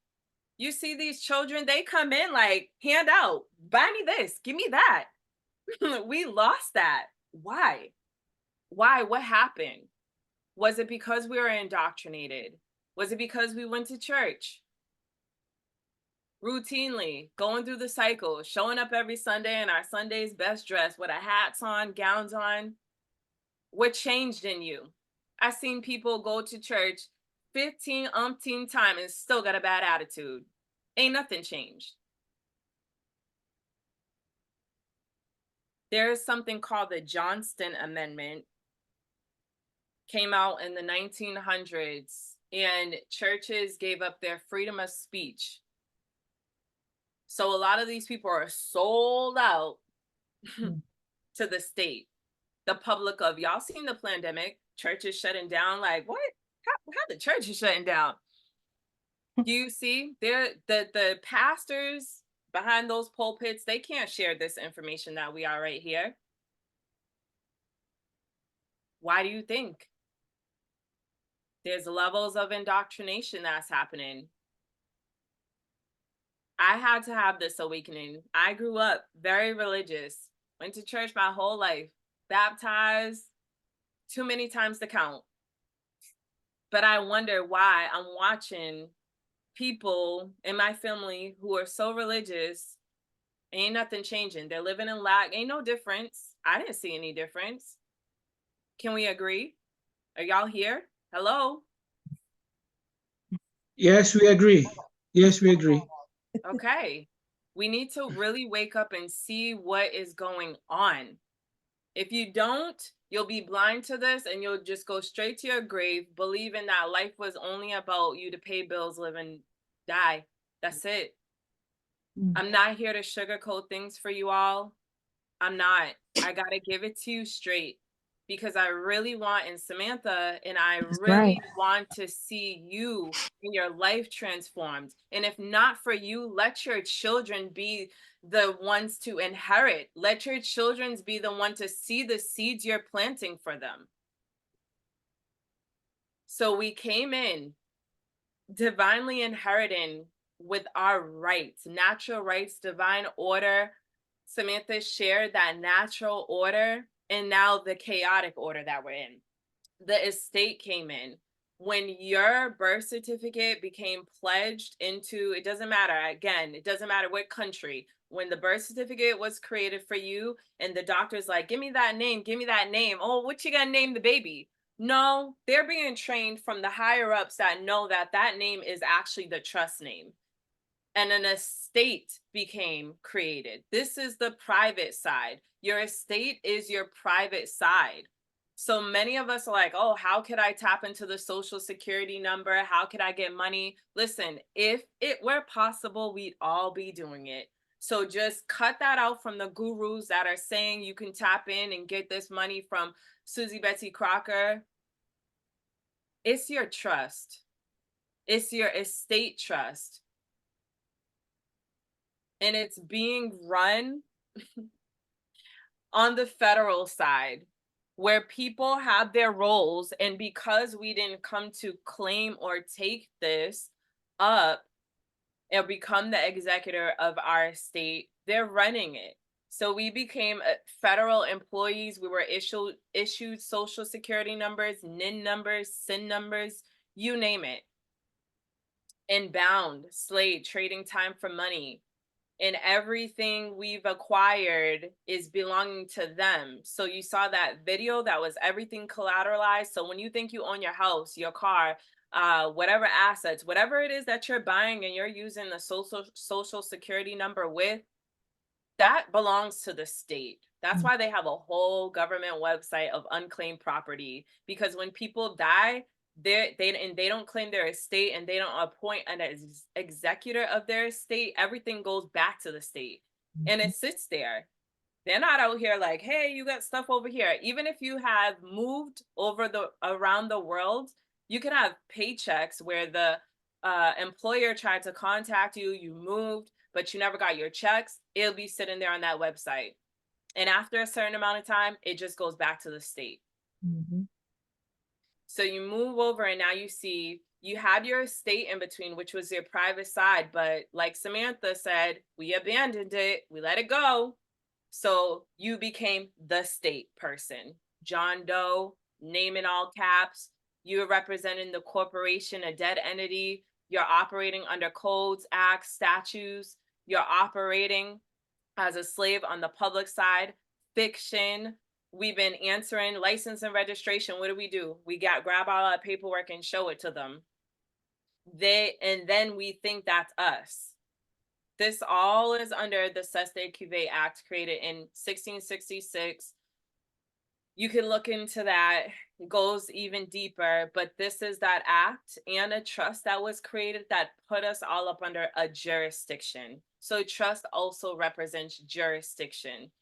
You see these children, they come in like, hand out, buy me this, give me that. We lost that. Why? Why? What happened? Was it because we were indoctrinated? Was it because we went to church routinely, going through the cycle, showing up every Sunday in our Sunday's best dress with our hats on, gowns on? What changed in you? I've seen people go to church 15 umpteen times and still got a bad attitude. Ain't nothing changed. There is something called the Johnston Amendment. Came out in the 1900s, and churches gave up their freedom of speech. So a lot of these people are sold out to the state, the public of, y'all seen the pandemic, churches shutting down, like what? How the church is shutting down? Do you see the pastors behind those pulpits, they can't share this information that we are right here. Why do you think? There's levels of indoctrination that's happening. I had to have this awakening. I grew up very religious, went to church my whole life, baptized, too many times to count. But I wonder why I'm watching people in my family who are so religious, ain't nothing changing. They're living in lack, ain't no difference. I didn't see any difference. Can we agree? Are y'all here? Hello? Yes, we agree. Yes, we agree. Okay. We need to really wake up and see what is going on. If you don't, you'll be blind to this and you'll just go straight to your grave, believing that life was only about you to pay bills, live, and die. That's it. I'm not here to sugarcoat things for you all. I'm not. I got to give it to you straight because I really want, and Samantha, and I really want to see you and your life transformed. And if not for you, let your children be the ones to inherit. Let your children be the one to see the seeds you're planting for them. So we came in divinely inheriting with our rights, natural rights, divine order. Samantha shared that natural order and now the chaotic order that we're in. The estate came in. When your birth certificate became pledged into, it doesn't matter, again, it doesn't matter what country, when the birth certificate was created for you and the doctor's like, give me that name, give me that name. Oh, what you gonna name the baby? No, they're being trained from the higher ups that know that that name is actually the trust name. And an estate became created. This is the private side. Your estate is your private side. So many of us are like, oh, how could I tap into the social security number? How could I get money? Listen, if it were possible, we'd all be doing it. So just cut that out from the gurus that are saying you can tap in and get this money from Susie Betsy Crocker. It's your trust. It's your estate trust. And it's being run on the federal side where people have their roles. And because we didn't come to claim or take this up and become the executor of our state, they're running it. So we became federal employees. We were issued social security numbers, NIN numbers, SIN numbers, you name it. And bound, slaved, trading time for money. And everything we've acquired is belonging to them. So you saw that video, that was everything collateralized. So when you think you own your house, your car, whatever assets, whatever it is that you're buying and you're using the social security number with, that belongs to the state. That's why they have a whole government website of unclaimed property, because when people die, they don't claim their estate and they don't appoint an executor of their estate, everything goes back to the state and it sits there. They're not out here like, hey, you got stuff over here. Even if you have moved around the world, you can have paychecks where the employer tried to contact you, you moved, but you never got your checks. It'll be sitting there on that website. And after a certain amount of time, it just goes back to the state. Mm-hmm. So you move over and now you see you had your estate in between, which was your private side. But like Samantha said, we abandoned it. We let it go. So you became the state person. John Doe, name in all caps. You're representing the corporation, a dead entity. You're operating under codes, acts, statutes. You're operating as a slave on the public side. Fiction. We've been answering license and registration. What do? We grab all that paperwork and show it to them. And then we think that's us. This all is under the Ceste Cuvée Act created in 1666. You can look into that. It goes even deeper, but this is that act and a trust that was created that put us all up under a jurisdiction. So trust also represents jurisdiction.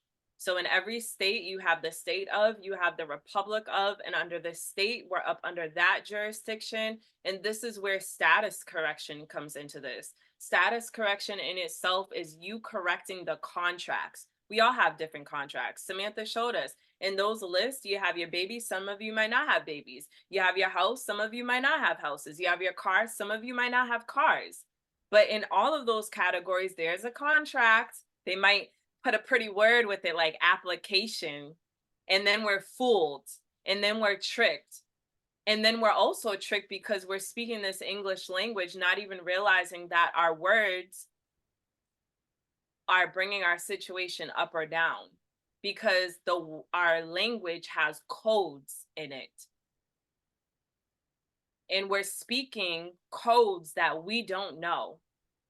So in every state, you have the state of, you have the republic of, and under the state, we're up under that jurisdiction. And this is where status correction comes into this. Status correction in itself is you correcting the contracts. We all have different contracts. Samantha showed us. In those lists, you have your babies. Some of you might not have babies. You have your house. Some of you might not have houses. You have your cars. Some of you might not have cars. But in all of those categories, there's a contract. They might put a pretty word with it like application. And then we're fooled. And then we're tricked. And then we're also tricked because we're speaking this English language, not even realizing that our words are bringing our situation up or down, because our language has codes in it. And we're speaking codes that we don't know,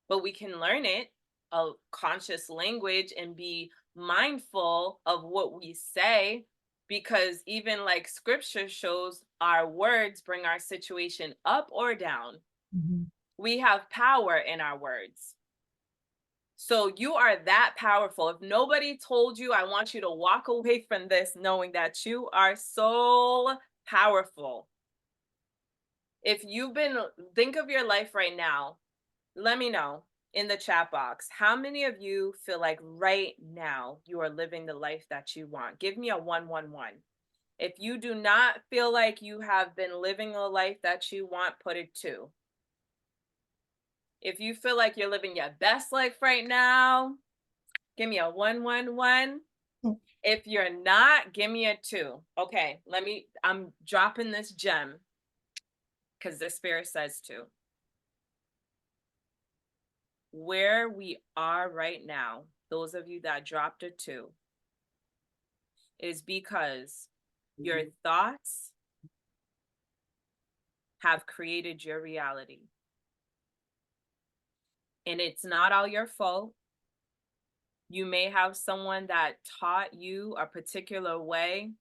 but we can learn it, a conscious language, and be mindful of what we say, because even like scripture shows, our words bring our situation up or down. Mhm. We have power in our words. So you are that powerful. If nobody told you, I want you to walk away from this knowing that you are so powerful. If you've been, think of your life right now. Let me know in the chat box. How many of you feel like right now you are living the life that you want? Give me a 111. If you do not feel like you have been living a life that you want, put it 2. If you feel like you're living your best life right now, give me a 111. If you're not, give me a 2. Okay, I'm dropping this gem because the spirit says to. Where we are right now, those of you that dropped a 2, is because your thoughts have created your reality. And it's not all your fault. You may have someone that taught you a particular way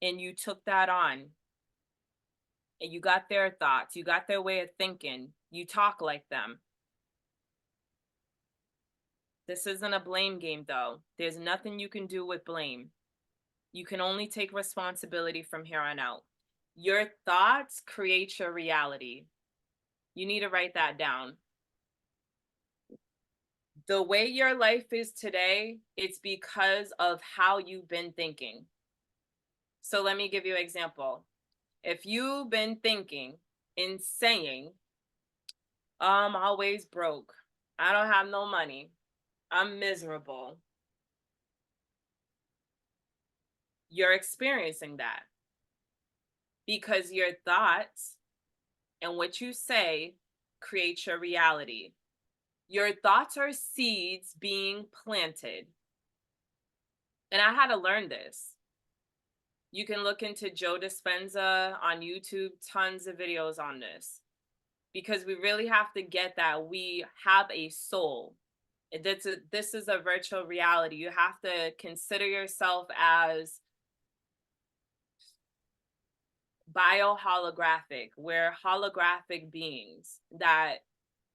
and you took that on. And you got their thoughts, you got their way of thinking, you talk like them. This isn't a blame game, though. There's nothing you can do with blame. You can only take responsibility from here on out. Your thoughts create your reality. You need to write that down. The way your life is today, it's because of how you've been thinking. So let me give you an example. If you've been thinking and saying, I'm always broke, I don't have no money, I'm miserable, you're experiencing that because your thoughts and what you say create your reality. Your thoughts are seeds being planted. And I had to learn this. You can look into Joe Dispenza on YouTube, tons of videos on this, because we really have to get that we have a soul. This is a virtual reality. You have to consider yourself as bioholographic. We're holographic beings, that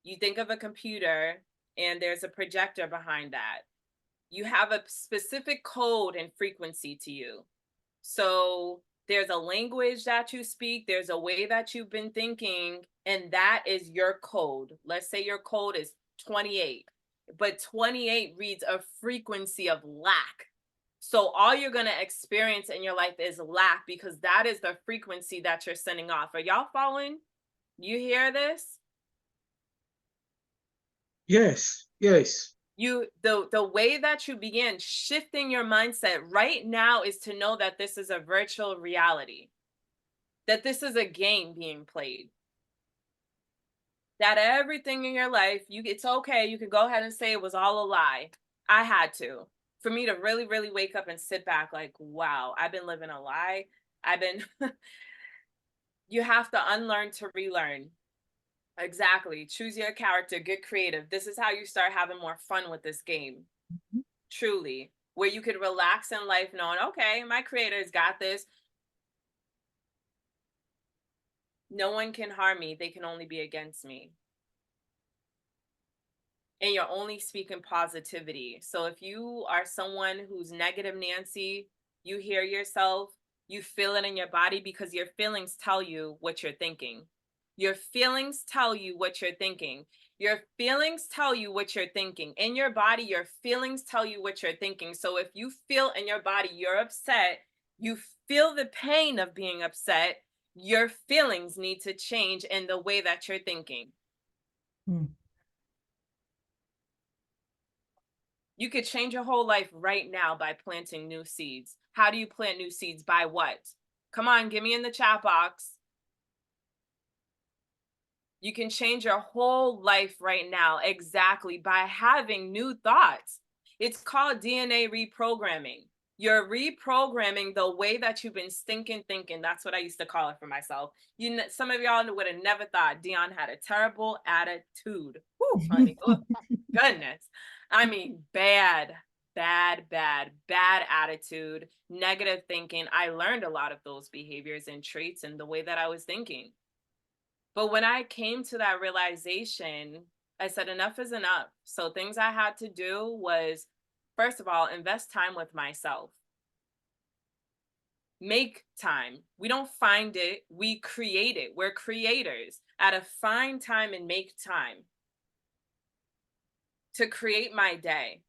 you think of a computer and there's a projector behind that. You have a specific code and frequency to you. So there's a language that you speak, there's a way that you've been thinking, and that is your code. Let's say your code is 28, but 28 reads a frequency of lack. So all you're going to experience in your life is lack, because that is the frequency that you're sending off. Are y'all following? You hear this? Yes, yes. The way that you begin shifting your mindset right now is to know that this is a virtual reality, that this is a game being played, that everything in your life, it's okay, you can go ahead and say it was all a lie. I had to, for me to really, really wake up and sit back like, wow, I've been living a lie. You have to unlearn to relearn. Exactly. Choose your character, get creative. This is how you start having more fun with this game. Truly, where you could relax in life knowing, okay, my creator's got this. No one can harm me. They can only be against me. And you're only speaking positivity. So if you are someone who's negative Nancy, you hear yourself, you feel it in your body, because your feelings tell you what you're thinking. Your feelings tell you what you're thinking. Your feelings tell you what you're thinking. In your body, your feelings tell you what you're thinking. So if you feel in your body you're upset, you feel the pain of being upset, your feelings need to change in the way that you're thinking. You could change your whole life right now by planting new seeds. How do you plant new seeds? By what? Come on, give me in the chat box. You can change your whole life right now exactly by having new thoughts. It's called DNA reprogramming. You're reprogramming the way that you've been thinking. That's what I used to call it for myself. Some of y'all would have never thought Dion had a terrible attitude. Woo, honey. Oh, goodness. I mean, bad attitude, negative thinking. I learned a lot of those behaviors and traits and the way that I was thinking. But when I came to that realization, I said, enough is enough. So things I had to do was, first of all, invest time with myself. Make time. We don't find it, we create it. We're creators. At find time and make time to create my day.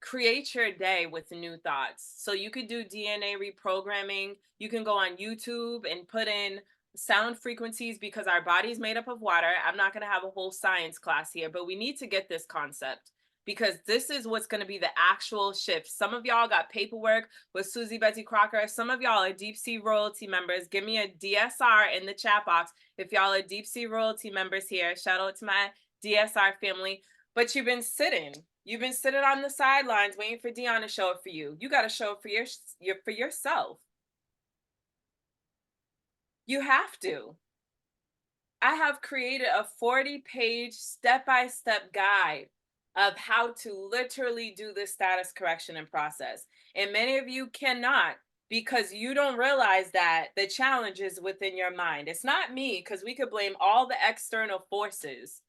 Create your day with new thoughts. So you could do DNA reprogramming. You can go on YouTube and put in sound frequencies because our body's made up of water. I'm not going to have a whole science class here, but we need to get this concept because this is what's going to be the actual shift. Some of y'all got paperwork with Susie Betty Crocker. Some of y'all are Deep Sea Royalty members. Give me a DSR in the chat box if y'all are Deep Sea Royalty members here. Shout out to my DSR family. But you've been sitting. You've been sitting on the sidelines waiting for Dion to show up for you. You got to show up for yourself. You have to. I have created a 40-page step-by-step guide of how to literally do this status correction and process. And many of you cannot because you don't realize that the challenge is within your mind. It's not me because we could blame all the external forces.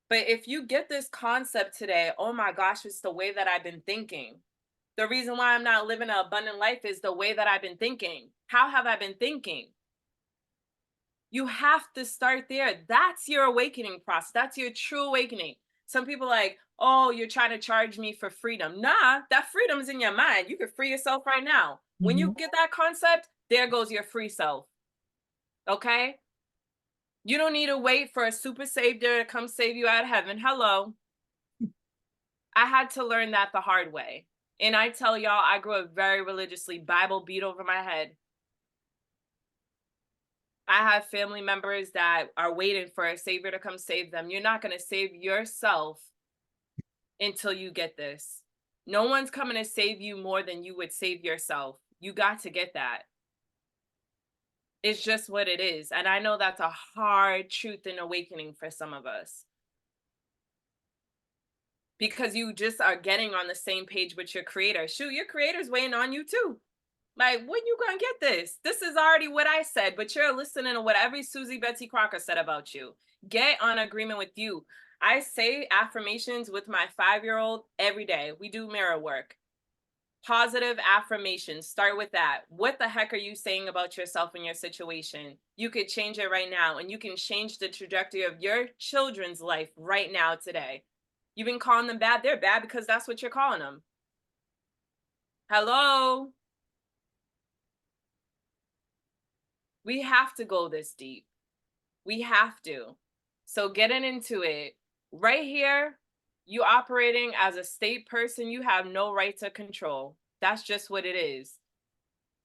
But if you get this concept today, oh my gosh, it's the way that I've been thinking. The reason why I'm not living an abundant life is the way that I've been thinking. How have I been thinking? You have to start there. That's your awakening process. That's your true awakening. Some people are like, oh, you're trying to charge me for freedom. Nah, that freedom is in your mind. You can free yourself right now. When you get that concept, there goes your free self. Okay? You don't need to wait for a super savior to come save you out of heaven. Hello. I had to learn that the hard way. And I tell y'all, I grew up very religiously, Bible beat over my head. I have family members that are waiting for a savior to come save them. You're not going to save yourself until you get this. No one's coming to save you more than you would save yourself. You got to get that. It's just what it is. And I know that's a hard truth and awakening for some of us. Because you just are getting on the same page with your creator. Shoot, your creator's waiting on you too. Like, when you gonna get this? This is already what I said, but you're listening to what every Susie Betsy Crocker said about you. Get on agreement with you. I say affirmations with my 5-year-old every day. We do mirror work. Positive affirmations. Start with that. What the heck are you saying about yourself and your situation? You could change it right now, and you can change the trajectory of your children's life right now today. You've been calling them bad. They're bad because that's what you're calling them. Hello? We have to go this deep. We have to. So getting into it, right here, you operating as a state person, you have no right to control. That's just what it is.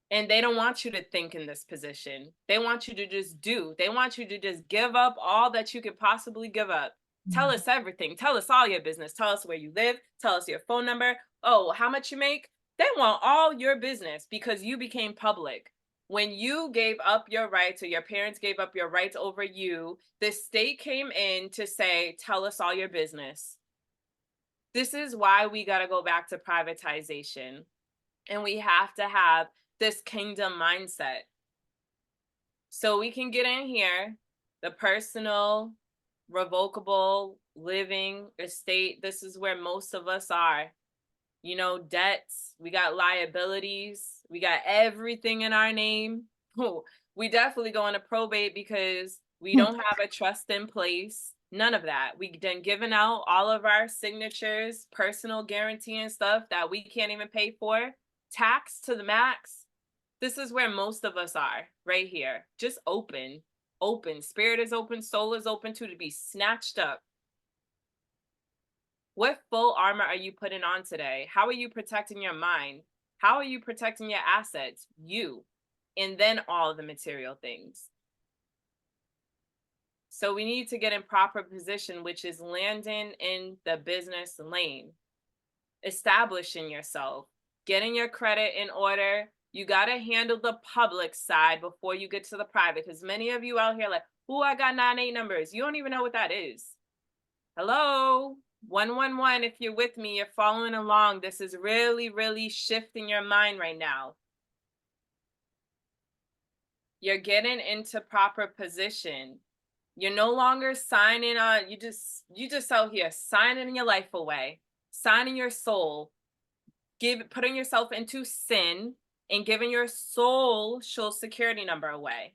And they don't want you to think in this position. They want you to just do. They want you to just give up all that you could possibly give up. Tell us everything. Tell us all your business. Tell us where you live. Tell us your phone number. Oh, how much you make? They want all your business because you became public. When you gave up your rights or your parents gave up your rights over you, the state came in to say, tell us all your business. This is why we got to go back to privatization. And we have to have this kingdom mindset. So we can get in here, the personal, revocable, living estate. This is where most of us are. You know, debts, we got liabilities, we got everything in our name. We definitely go into probate because we don't have a trust in place. None of that. We done given out all of our signatures, personal guarantee and stuff that we can't even pay for. Tax to the max. This is where most of us are, right here. Just open. Spirit is open, soul is open too, to be snatched up. What full armor are you putting on today? How are you protecting your mind? How are you protecting your assets? You, and then all the material things. So we need to get in proper position, which is landing in the business lane, establishing yourself, getting your credit in order. You got to handle the public side before you get to the private, because many of you out here like, oh, I got 9-8 numbers. You don't even know what that is. Hello, 111. If you're with me, you're following along. This is really, really shifting your mind right now. You're getting into proper position. You're no longer signing on. You just out here signing your life away, signing your soul, putting yourself into sin and giving your social security number away.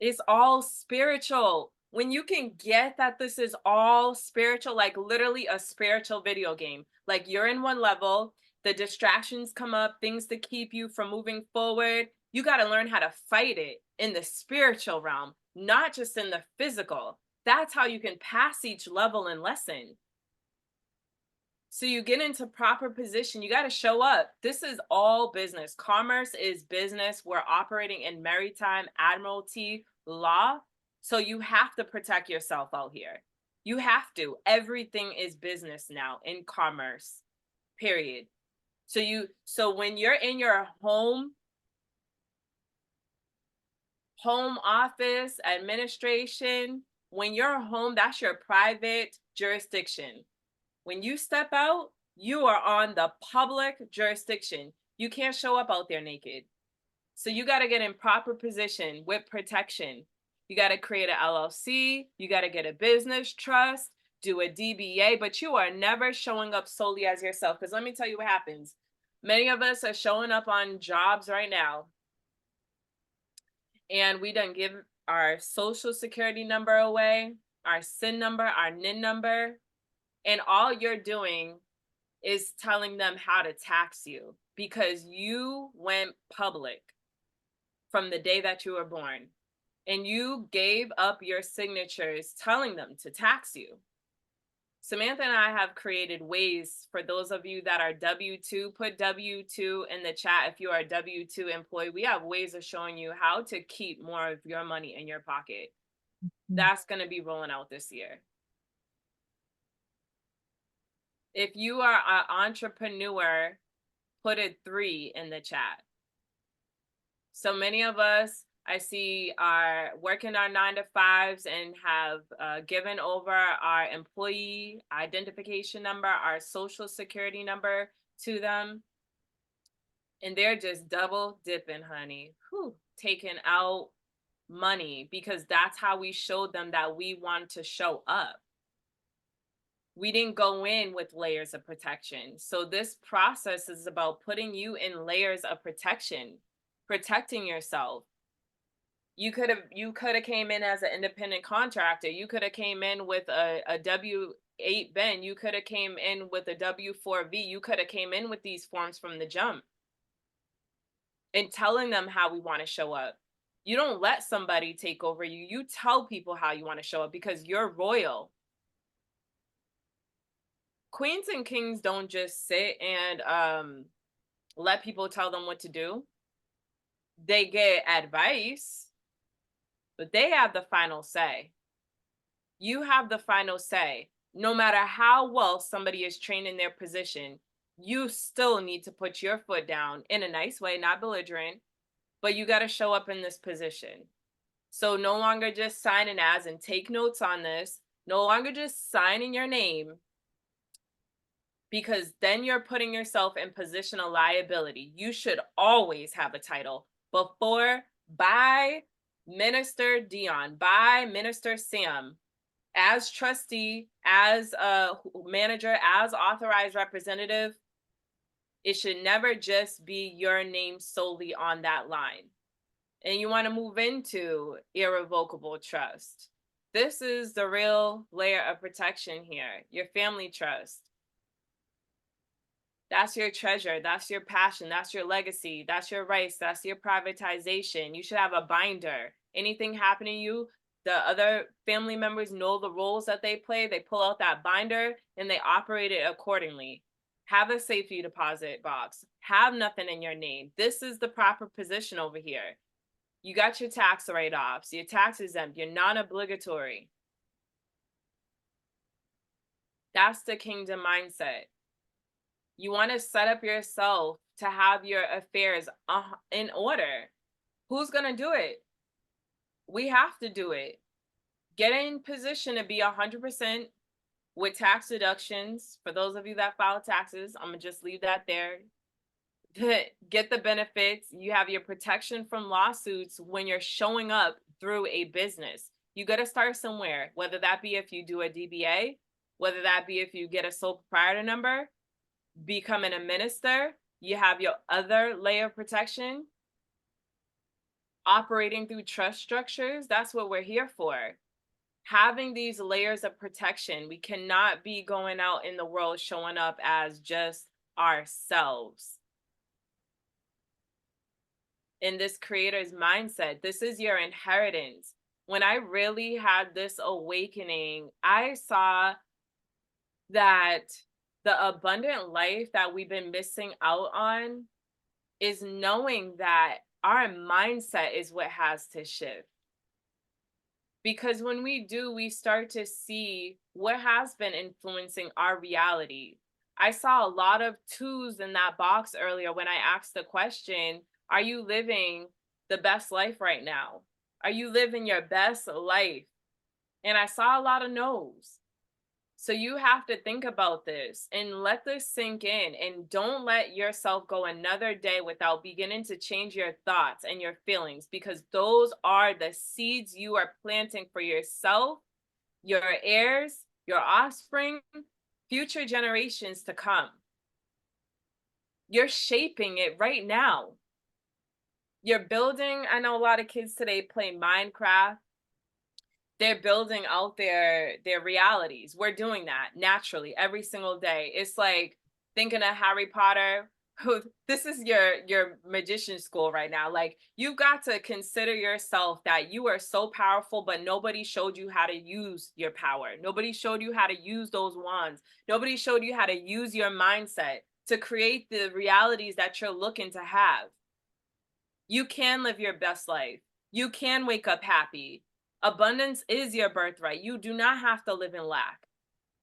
It's all spiritual. When you can get that this is all spiritual, like literally a spiritual video game, like you're in one level, the distractions come up, things to keep you from moving forward. You got to learn how to fight it in the spiritual realm, not just in the physical. That's how you can pass each level and lesson. So you get into proper position. You got to show up. This is all business. Commerce is business. We're operating in maritime admiralty law. So you have to protect yourself out here. You have to. Everything is business now in commerce, period. So when you're in your home office, administration, when you're home, that's your private jurisdiction. When you step out, you are on the public jurisdiction. You can't show up out there naked. So you got to get in proper position with protection. You got to create an LLC. You got to get a business trust, do a DBA, but you are never showing up solely as yourself. Because let me tell you what happens. Many of us are showing up on jobs right now, and we done give our social security number away, our SIN number, our NIN number, and all you're doing is telling them how to tax you because you went public from the day that you were born and you gave up your signatures telling them to tax you. Samantha and I have created ways for those of you that are W-2, put W-2 in the chat if you are a W-2 employee. We have ways of showing you how to keep more of your money in your pocket. That's going to be rolling out this year. If you are an entrepreneur, put a 3 in the chat. So many of us, I see, are working our 9-to-5s and have given over our employee identification number, our social security number to them. And they're just double dipping, honey. Whew, taking out money because that's how we showed them that we want to show up. We didn't go in with layers of protection. So this process is about putting you in layers of protection, protecting yourself. You could have came in as an independent contractor. You could have came in with a W-8 Ben. You could have came in with a W-4V. You could have came in with these forms from the jump and telling them how we want to show up. You don't let somebody take over you. You tell people how you want to show up because you're royal. Queens and kings don't just sit and let people tell them what to do. They get advice, but they have the final say. You have the final say. No matter how well somebody is trained in their position, you still need to put your foot down in a nice way, not belligerent, but you got to show up in this position. So no longer just signing as, and take notes on this, no longer just signing your name, because then you're putting yourself in position of liability. You should always have a title by Minister Dion, by Minister Sam, as trustee, as a manager, as authorized representative. It should never just be your name solely on that line. And you want to move into irrevocable trust. This is the real layer of protection here, your family trust. That's your treasure. That's your passion. That's your legacy. That's your rights. That's your privatization. You should have a binder. Anything happening to you, The other family members know the roles that they play. They pull out that binder and they operate it accordingly. Have a safety deposit box. Have nothing in your name. This is the proper position over here. You got your tax write-offs, your tax exempt, you're non-obligatory. That's the kingdom mindset. You want to set up yourself to have your affairs in order. Who's going to do it? We have to do it. Get in position to be 100% with tax deductions. For those of you that file taxes, I'm going to just leave that there. Get the benefits. You have your protection from lawsuits when you're showing up through a business. You got to start somewhere, whether that be if you do a DBA, whether that be if you get a sole proprietor number, becoming a minister, you have your other layer of protection. Operating through trust structures, that's what we're here for. Having these layers of protection, we cannot be going out in the world showing up as just ourselves. In this creator's mindset, this is your inheritance. When I really had this awakening, I saw that the abundant life that we've been missing out on is knowing that our mindset is what has to shift. Because when we do, we start to see what has been influencing our reality. I saw a lot of twos in that box earlier when I asked the question, are you living the best life right now? Are you living your best life? And I saw a lot of no's. So you have to think about this and let this sink in, and don't let yourself go another day without beginning to change your thoughts and your feelings, because those are the seeds you are planting for yourself, your heirs, your offspring, future generations to come. You're shaping it right now. You're building, I know a lot of kids today play Minecraft. They're building out their realities. We're doing that naturally every single day. It's like thinking of Harry Potter. This is your magician school right now. Like, you've got to consider yourself that you are so powerful, but nobody showed you how to use your power. Nobody showed you how to use those wands. Nobody showed you how to use your mindset to create the realities that you're looking to have. You can live your best life. You can wake up happy. Abundance is your birthright. You do not have to live in lack.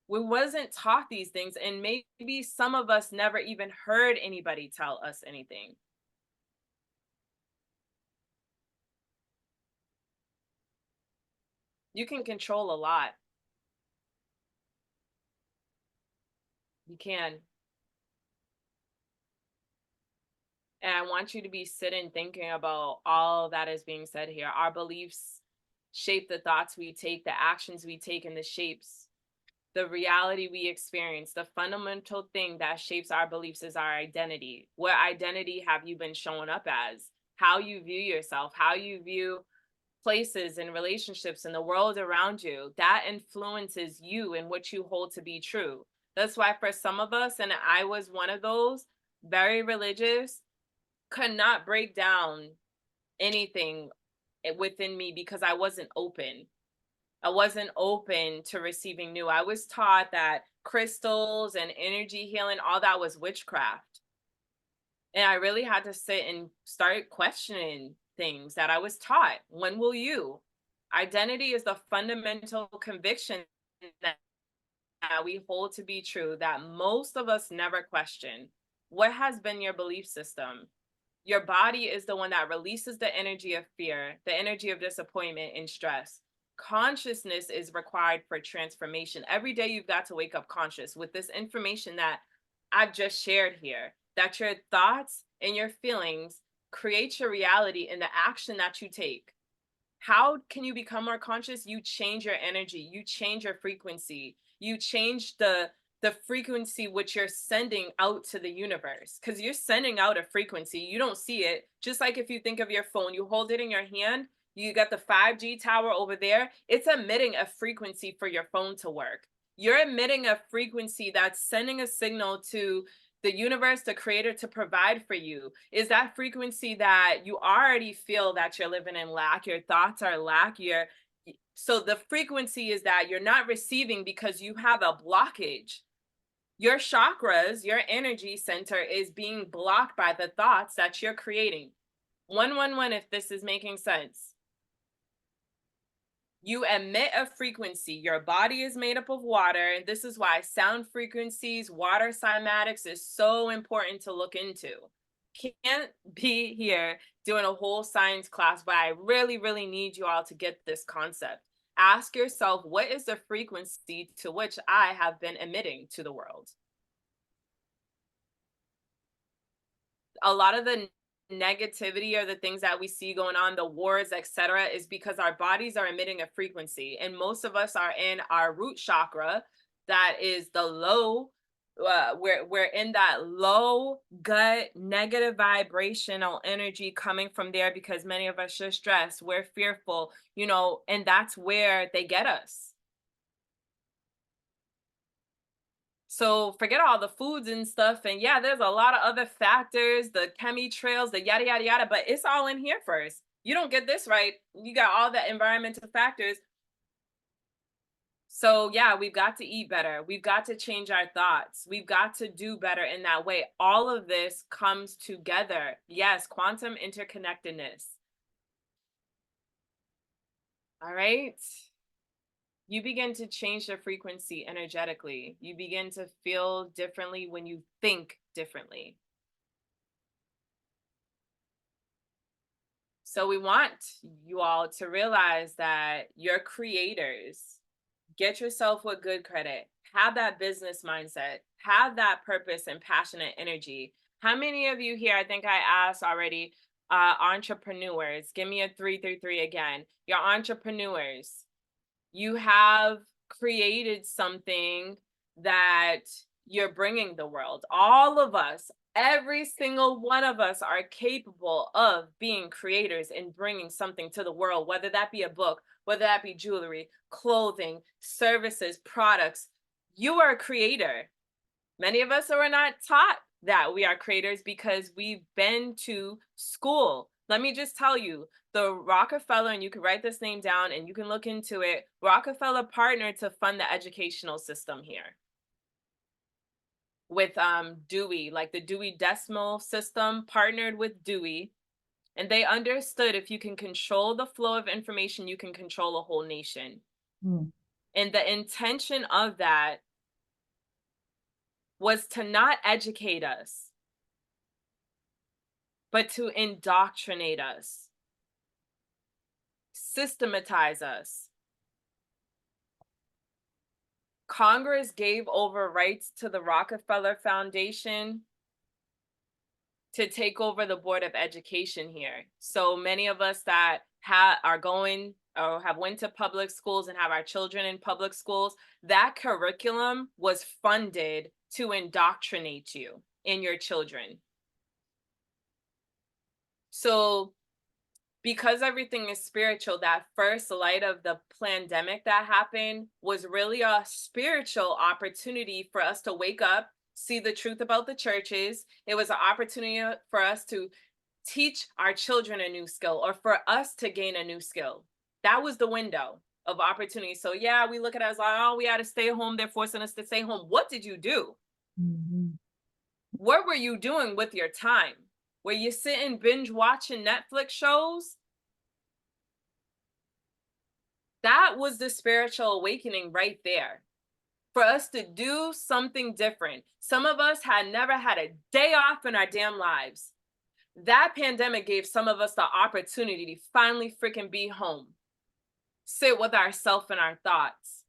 We wasn't taught these things, and maybe some of us never even heard anybody tell us anything. You can control a lot. You can. And I want you to be sitting thinking about all that is being said here. Our beliefs shape the thoughts we take, the actions we take, and the shapes, the reality we experience. The fundamental thing that shapes our beliefs is our identity. What identity have you been showing up as? How you view yourself, how you view places and relationships in the world around you. That influences you and what you hold to be true. That's why for some of us, and I was one of those, very religious, could not break down anything within me because I wasn't open. I wasn't open to receiving new. I was taught that crystals and energy healing, all that was witchcraft. And I really had to sit and start questioning things that I was taught. When will you? Identity is the fundamental conviction that we hold to be true that most of us never question. What has been your belief system? Your body is the one that releases the energy of fear, the energy of disappointment and stress. Consciousness is required for transformation. Every day you've got to wake up conscious with this information that I've just shared here, that your thoughts and your feelings create your reality in the action that you take. How can you become more conscious? You change your energy, you change your frequency, you change the frequency which you're sending out to the universe, because you're sending out a frequency. You don't see it. Just like if you think of your phone, you hold it in your hand, you got the 5G tower over there. It's emitting a frequency for your phone to work. You're emitting a frequency that's sending a signal to the universe, the creator, to provide for you. Is that frequency that you already feel that you're living in lack, your thoughts are lack, So the frequency is that you're not receiving because you have a blockage. Your chakras, your energy center is being blocked by the thoughts that you're creating. 111, if this is making sense. You emit a frequency. Your body is made up of water. And this is why sound frequencies, water cymatics is so important to look into. Can't be here doing a whole science class, but I really, really need you all to get this concept. Ask yourself, what is the frequency to which I have been emitting to the world? A lot of the negativity or the things that we see going on, the wars, etc., is because our bodies are emitting a frequency, and most of us are in our root chakra, that is the low. We're in that low gut negative vibrational energy coming from there because many of us are stressed, we're fearful, and that's where they get us. So forget all the foods and stuff. And yeah, there's a lot of other factors, the chemtrails, the yada, yada, yada, but it's all in here first. You don't get this right, you got all the environmental factors. So yeah, we've got to eat better. We've got to change our thoughts. We've got to do better in that way. All of this comes together. Yes, quantum interconnectedness. All right. You begin to change the frequency energetically. You begin to feel differently when you think differently. So we want you all to realize that you're creators. Get yourself with good credit. Have that business mindset. Have that purpose and passionate energy. How many of you here, I think I asked already, entrepreneurs? Give me a 333 again. You're entrepreneurs. You have created something that you're bringing the world. All of us, every single one of us are capable of being creators and bringing something to the world, whether that be a book, whether that be jewelry, clothing, services, products. You are a creator. Many of us are not taught that we are creators because we've been to school. Let me just tell you, the Rockefeller, and you can write this name down and you can look into it, Rockefeller partnered to fund the educational system here with Dewey, like the Dewey Decimal System partnered with Dewey. And they understood if you can control the flow of information, you can control a whole nation. And the intention of that was to not educate us, but to indoctrinate us, systematize us. Congress gave over rights to the Rockefeller Foundation to take over the Board of Education here. So many of us that are going or have went to public schools and have our children in public schools, that curriculum was funded to indoctrinate you and your children. So because everything is spiritual, that first light of the pandemic that happened was really a spiritual opportunity for us to wake up, see the truth about the churches. It was an opportunity for us to teach our children a new skill or for us to gain a new skill. That was the window of opportunity. So yeah, we look at it as like, oh, we had to stay home. They're forcing us to stay home. What did you do? What were you doing with your time? Were you sitting binge watching Netflix shows? That was the spiritual awakening right there. For us to do something different. Some of us had never had a day off in our damn lives. That pandemic gave some of us the opportunity to finally freaking be home. Sit with ourselves and our thoughts.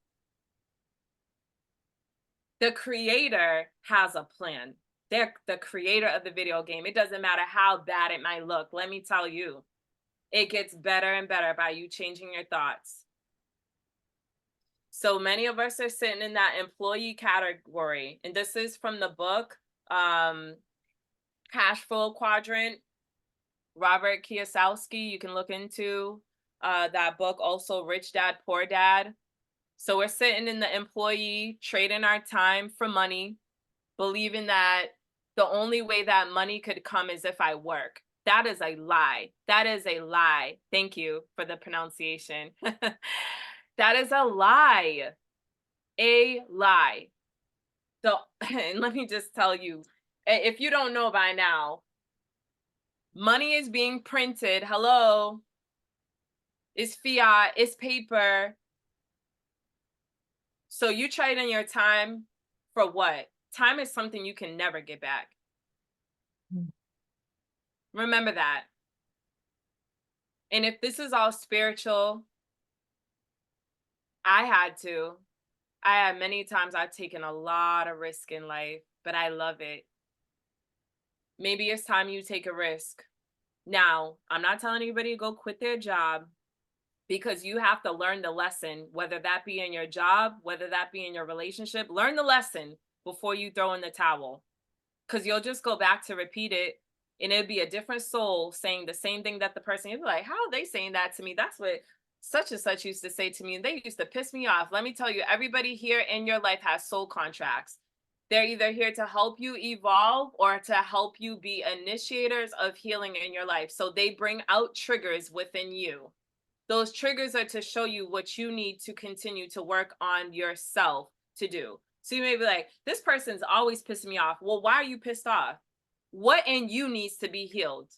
The creator has a plan. They're the creator of the video game. It doesn't matter how bad it might look. Let me tell you, it gets better and better by you changing your thoughts. So many of us are sitting in that employee category. And this is from the book, Cash Flow Quadrant, Robert Kiyosaki. You can look into that book, also Rich Dad, Poor Dad. So we're sitting in the employee, trading our time for money, believing that the only way that money could come is if I work. That is a lie. That is a lie. Thank you for the pronunciation. That is a lie. A lie. So, and let me just tell you, if you don't know by now, money is being printed. Hello. It's fiat, it's paper. So you trading your time for what? Time is something you can never get back. Remember that. And if this is all spiritual, I had many times I've taken a lot of risk in life, but I love it. Maybe it's time you take a risk. Now, I'm not telling anybody to go quit their job, because you have to learn the lesson, whether that be in your job, whether that be in your relationship. Learn the lesson before you throw in the towel, because you'll just go back to repeat it, and it'll be a different soul saying the same thing that the person, you'll be like, how are they saying that to me? That's what such and such used to say to me, and they used to piss me off. Let me tell you, everybody here in your life has soul contracts. They're either here to help you evolve or to help you be initiators of healing in your life. So they bring out triggers within you. Those triggers are to show you what you need to continue to work on yourself to do. So you may be like, this person's always pissing me off. Well, why are you pissed off? What in you needs to be healed?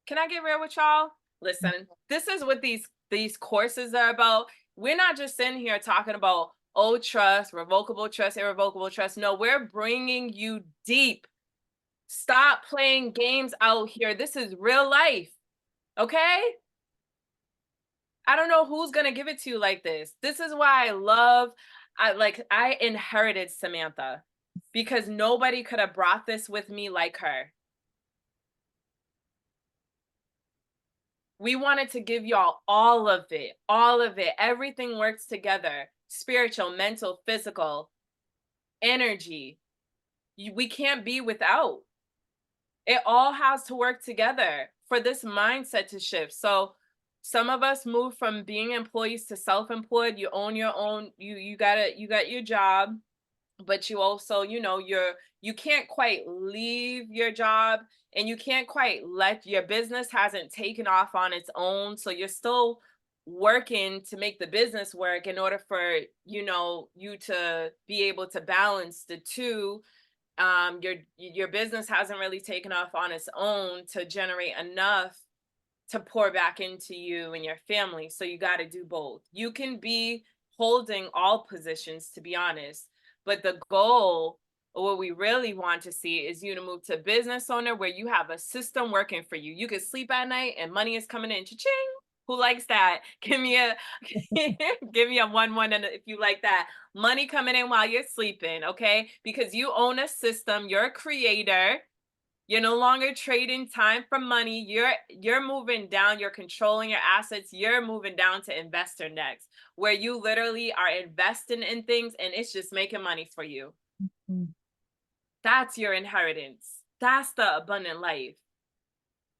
Can I get real with y'all? Listen, this is what these courses are about. We're not just sitting here talking about, oh, trust, revocable trust, irrevocable trust. No, we're bringing you deep. Stop playing games out here. This is real life. Okay? I don't know who's going to give it to you like this. This is why I inherited Samantha, because nobody could have brought this with me like her. We wanted to give y'all all of it, all of it. Everything works together. Spiritual, mental, physical, energy. We can't be without. It all has to work together for this mindset to shift. So some of us move from being employees to self-employed. You own your own, you got your job, but you also, you can't quite leave your job, and you can't quite let your business hasn't taken off on its own. So you're still working to make the business work in order for, you to be able to balance the two. Your business hasn't really taken off on its own to generate enough to pour back into you and your family. So you got to do both. You can be holding all positions, to be honest, but the goal, or what we really want to see, is you to move to business owner, where you have a system working for you. You can sleep at night and money is coming in. Cha-ching. Who likes that? Give me a give me a 1-1, and if you like that. Money coming in while you're sleeping, okay? Because you own a system, you're a creator. You're no longer trading time for money. You're moving down, you're controlling your assets. You're moving down to investor next, where you literally are investing in things and it's just making money for you. Mm-hmm. That's your inheritance. That's the abundant life.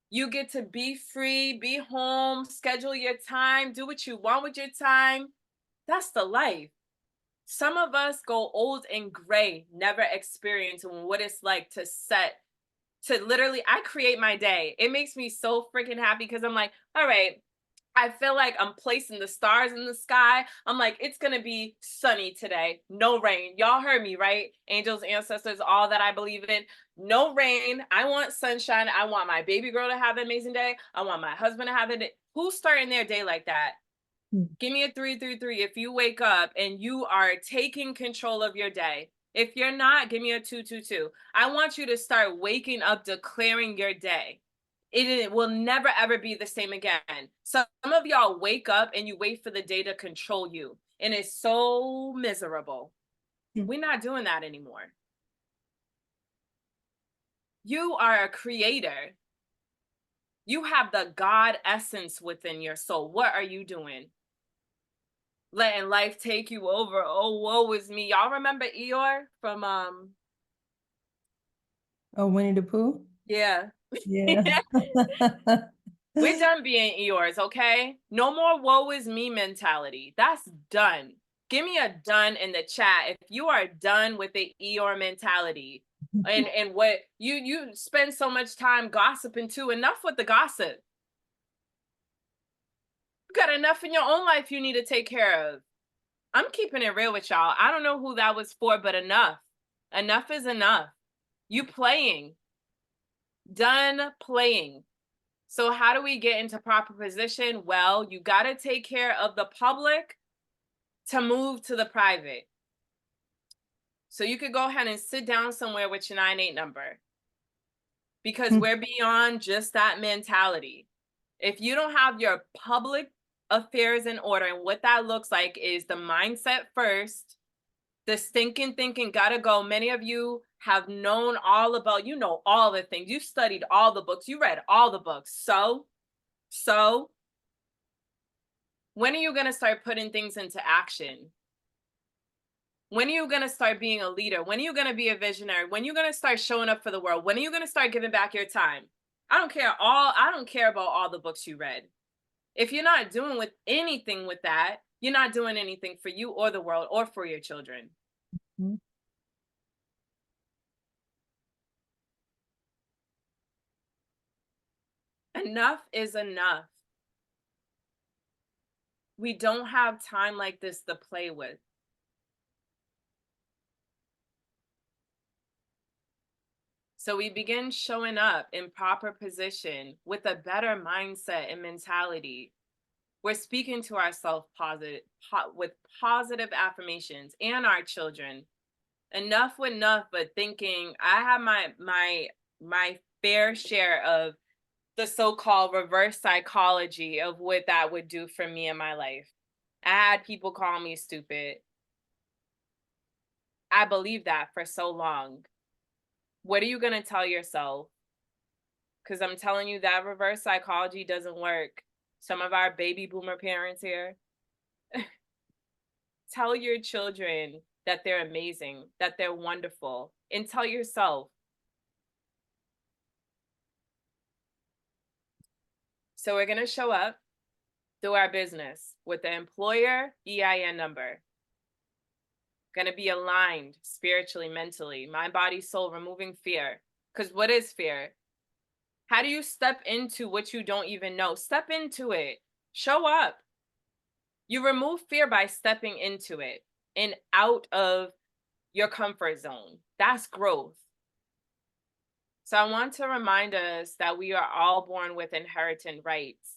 You get to be free, be home, schedule your time, do what you want with your time. That's the life. Some of us go old and gray, never experiencing what it's like to literally, I create my day. It makes me so freaking happy, because I'm like, all right, I feel like I'm placing the stars in the sky. I'm like, it's going to be sunny today. No rain. Y'all heard me, right? Angels, ancestors, all that I believe in. No rain. I want sunshine. I want my baby girl to have an amazing day. I want my husband to have it. Who's starting their day like that? Give me a 333 if you wake up and you are taking control of your day. If you're not, give me a 222. I want you to start waking up, declaring your day. It will never, ever be the same again. Some of y'all wake up and you wait for the day to control you, and it's so miserable. We're not doing that anymore. You are a creator. You have the God essence within your soul. What are you doing? Letting life take you over. Oh, woe is me. Y'all remember Eeyore from Oh, Winnie the Pooh? Yeah. Yeah. We're done being Eeyores, okay? No more woe is me mentality. That's done. Give me a done in the chat if you are done with the Eeyore mentality. and what you spend so much time gossiping too. Enough with the gossip. You got enough in your own life you need to take care of. I'm keeping it real with y'all. I don't know who that was for, but enough. Enough is enough. You playing. Done playing. So how do we get into proper position? Well, you got to take care of the public to move to the private. So you could go ahead and sit down somewhere with your 9-8 number, because we're beyond just that mentality. If you don't have your public affairs in order, and what that looks like is the mindset first, the stinking thinking gotta go. Many of you have known all about, you know, all the things. You studied all the books. You read all the books. So when are you going to start putting things into action? When are you going to start being a leader? When are you going to be a visionary? When are you going to start showing up for the world? When are you going to start giving back your time? I don't care about all the books you read. If you're not doing with anything with that, you're not doing anything for you or the world or for your children. Mhm. Enough is enough. We don't have time like this to play with. So we begin showing up in proper position with a better mindset and mentality. We're speaking to ourselves with positive affirmations, and our children. Enough with enough, but thinking I have my fair share of the so-called reverse psychology of what that would do for me in my life. I had people call me stupid. I believed that for so long. What are you going to tell yourself? Because I'm telling you that reverse psychology doesn't work. Some of our baby boomer parents here, tell your children that they're amazing, that they're wonderful, and tell yourself. So we're going to show up through our business with the employer EIN number. Going to be aligned spiritually, mentally, mind, body, soul, removing fear. Because what is fear? How do you step into what you don't even know? Step into it. Show up. You remove fear by stepping into it and out of your comfort zone. That's growth. So I want to remind us that we are all born with inherited rights.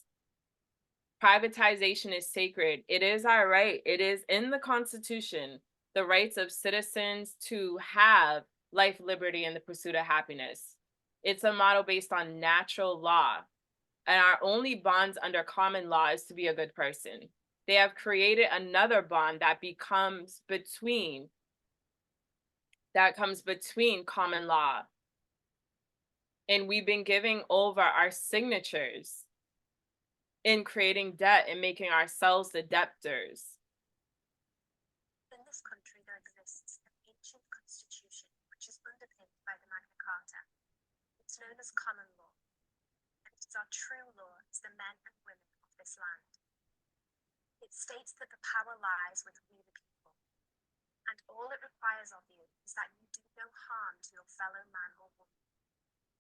Privatization is sacred. It is our right. It is in the Constitution, the rights of citizens to have life, liberty, and the pursuit of happiness. It's a model based on natural law. And our only bonds under common law is to be a good person. They have created another bond that comes between common law. And we've been giving over our signatures in creating debt and making ourselves the debtors. In this country, there exists an ancient constitution which is underpinned by the Magna Carta. It's known as common law, and it is our true law as the men and women of this land. It states that the power lies with we the people, and all it requires of you is that you do no harm to your fellow man or woman,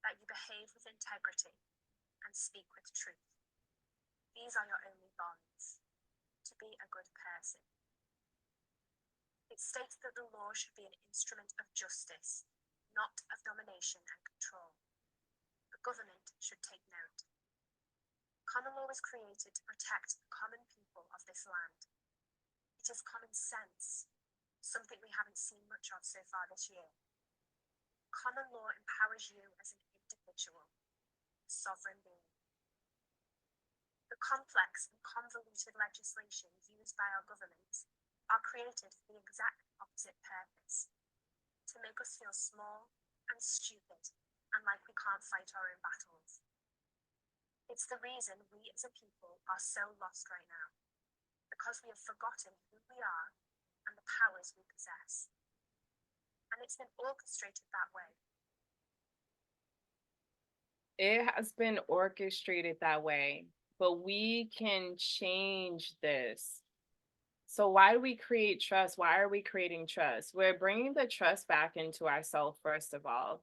that you behave with integrity and speak with truth. These are your only bonds, to be a good person. It states that the law should be an instrument of justice, not of domination and control. The government should take note. Common law was created to protect the common people of this land. It is common sense, something we haven't seen much of so far this year. Common law empowers you as an individual, a sovereign being. The complex and convoluted legislation used by our governments are created for the exact opposite purpose, to make us feel small and stupid and like we can't fight our own battles. It's the reason we as a people are so lost right now, because we have forgotten who we are and the powers we possess. And it's been orchestrated that way. It has been orchestrated that way, but we can change this. So why do we create trust? Why are we creating trust? We're bringing the trust back into ourselves, first of all,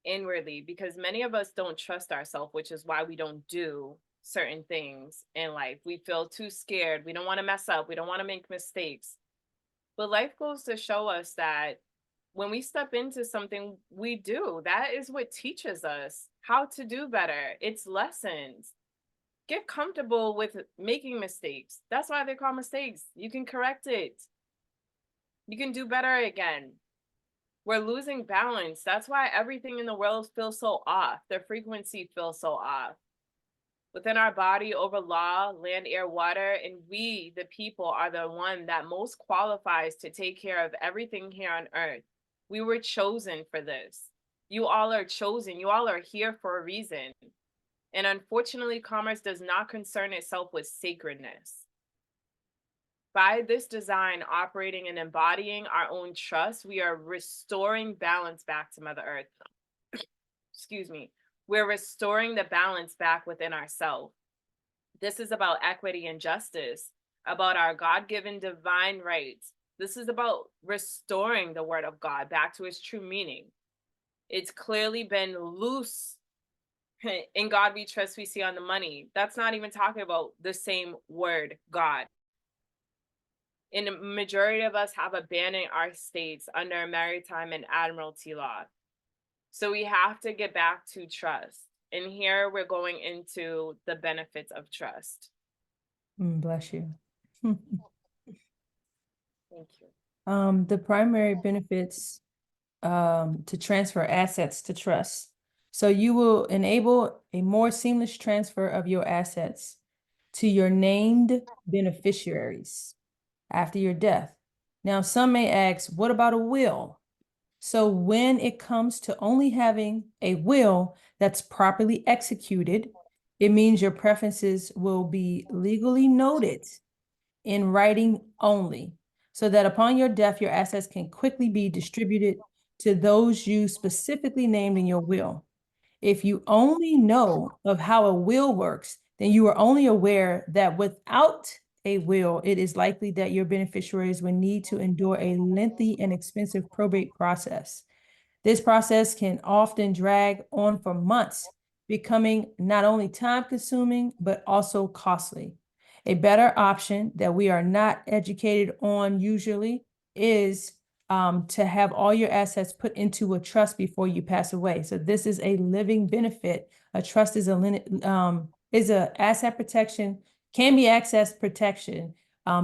inwardly, because many of us don't trust ourselves, which is why we don't do certain things in life. We feel too scared. We don't want to mess up. We don't want to make mistakes. But life goes to show us that when we step into something, we do. That is what teaches us how to do better. It's lessons. Get comfortable with making mistakes. That's why they're called mistakes. You can correct it. You can do better again. We're losing balance. That's why everything in the world feels so off. The frequency feels so off. Within our body, over law, land, air, water, and we, the people, are the one that most qualifies to take care of everything here on earth. We were chosen for this. You all are chosen. You all are here for a reason. And unfortunately, commerce does not concern itself with sacredness. By this design, operating and embodying our own trust, we are restoring balance back to Mother Earth. Excuse me. We're restoring the balance back within ourselves. This is about equity and justice, about our God-given divine rights. This is about restoring the word of God back to its true meaning. It's clearly been loose. In God we trust, we see on the money. That's not even talking about the same word, God. And the majority of us have abandoned our states under maritime and admiralty law. So we have to get back to trust. And here we're going into the benefits of trust. Bless you. Thank you. The primary benefits to transfer assets to trust. So you will enable a more seamless transfer of your assets to your named beneficiaries after your death. Now, some may ask, what about a will? So when it comes to only having a will that's properly executed, it means your preferences will be legally noted in writing only, so that upon your death, your assets can quickly be distributed to those you specifically named in your will. If you only know of how a will works, then you are only aware that without a will, it is likely that your beneficiaries will need to endure a lengthy and expensive probate process. This process can often drag on for months, becoming not only time-consuming, but also costly. A better option that we are not educated on usually is to have all your assets put into a trust before you pass away. So this is a living benefit. A trust is a asset protection, can be access protection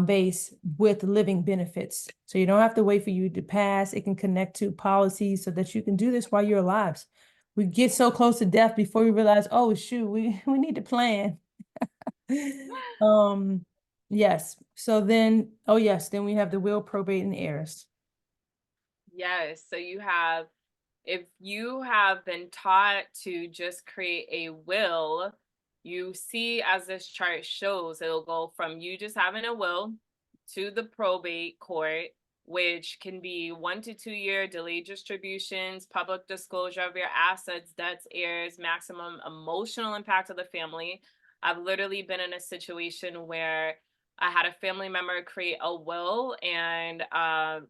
base with living benefits. So you don't have to wait for you to pass. It can connect to policies so that you can do this while you're alive. We get so close to death before we realize, oh shoot, we need to plan. Yes. So then, oh yes, then we have the will, probate, and heirs. Yes. So you have, if you have been taught to just create a will, you see, as this chart shows, it'll go from you just having a will to the probate court, which can be 1 to 2 year delayed distributions, public disclosure of your assets, debts, heirs, maximum emotional impact of the family. I've literally been in a situation where I had a family member create a will, and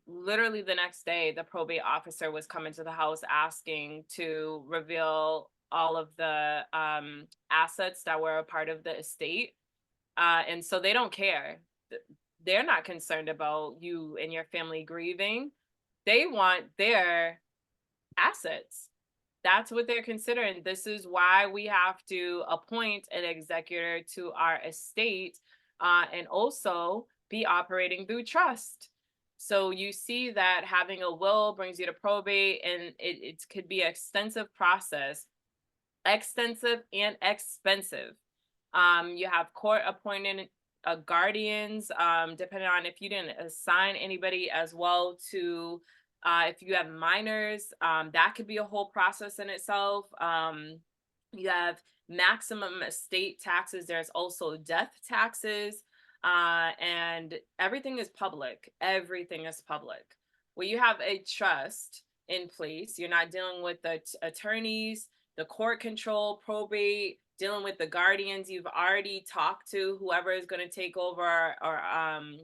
literally the next day, the probate officer was coming to the house asking to reveal all of the assets that were a part of the estate. And so they don't care. They're not concerned about you and your family grieving. They want their assets. That's what they're considering. This is why we have to appoint an executor to our estate, and also be operating through trust. So you see that having a will brings you to probate, and it could be an extensive process, extensive and expensive. You have court appointed guardians, depending on if you didn't assign anybody as well to, if you have minors, that could be a whole process in itself. You have maximum estate taxes. There's also death taxes, and everything is public. Everything is public. When you have a trust in place, you're not dealing with the attorneys, the court control, probate, dealing with the guardians. You've already talked to whoever is going to take over or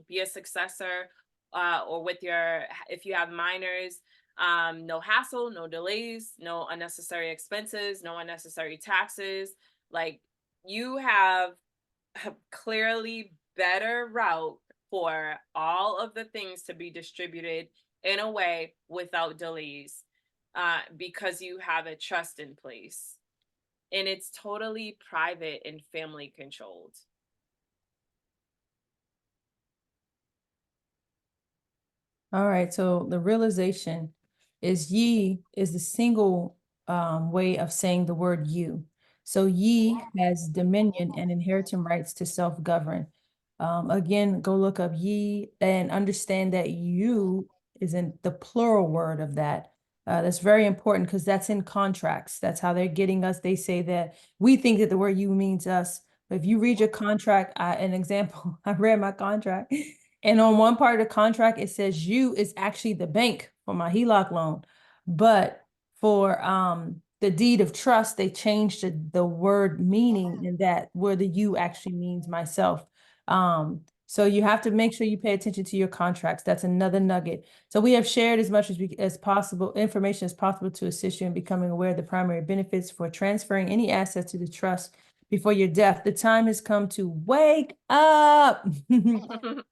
be a successor, or with your, if you have minors, no hassle, no delays, no unnecessary expenses, no unnecessary taxes. Like, you have a clearly better route for all of the things to be distributed in a way without delays, because you have a trust in place, and it's totally private and family controlled. All right, so the realization is ye is the single way of saying the word you. So ye has dominion and inheriting rights to self-govern. Again, go look up ye and understand that you is in the plural word of that. That's very important because that's in contracts. That's how they're getting us. They say that we think that the word you means us. But if you read your contract, an example, I read my contract. And on one part of the contract, it says you is actually the bank for my HELOC loan. But for the deed of trust, they changed the word meaning in that where the you actually means myself. So you have to make sure you pay attention to your contracts. That's another nugget. So we have shared as much as possible information as possible to assist you in becoming aware of the primary benefits for transferring any assets to the trust before your death. The time has come to wake up.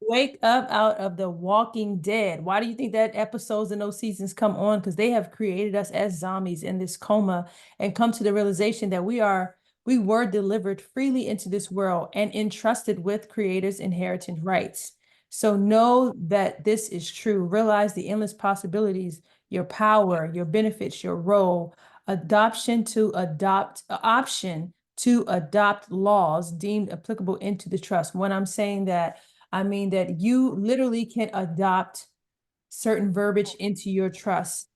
Wake up out of the Walking Dead. Why do you think that episodes and those seasons come on? Because they have created us as zombies in this coma and come to the realization that we were delivered freely into this world and entrusted with creators' inheritance rights. So know that this is true. Realize the endless possibilities, your power, your benefits, your role, option to adopt laws deemed applicable into the trust. When I'm saying that, I mean that you literally can adopt certain verbiage into your trust.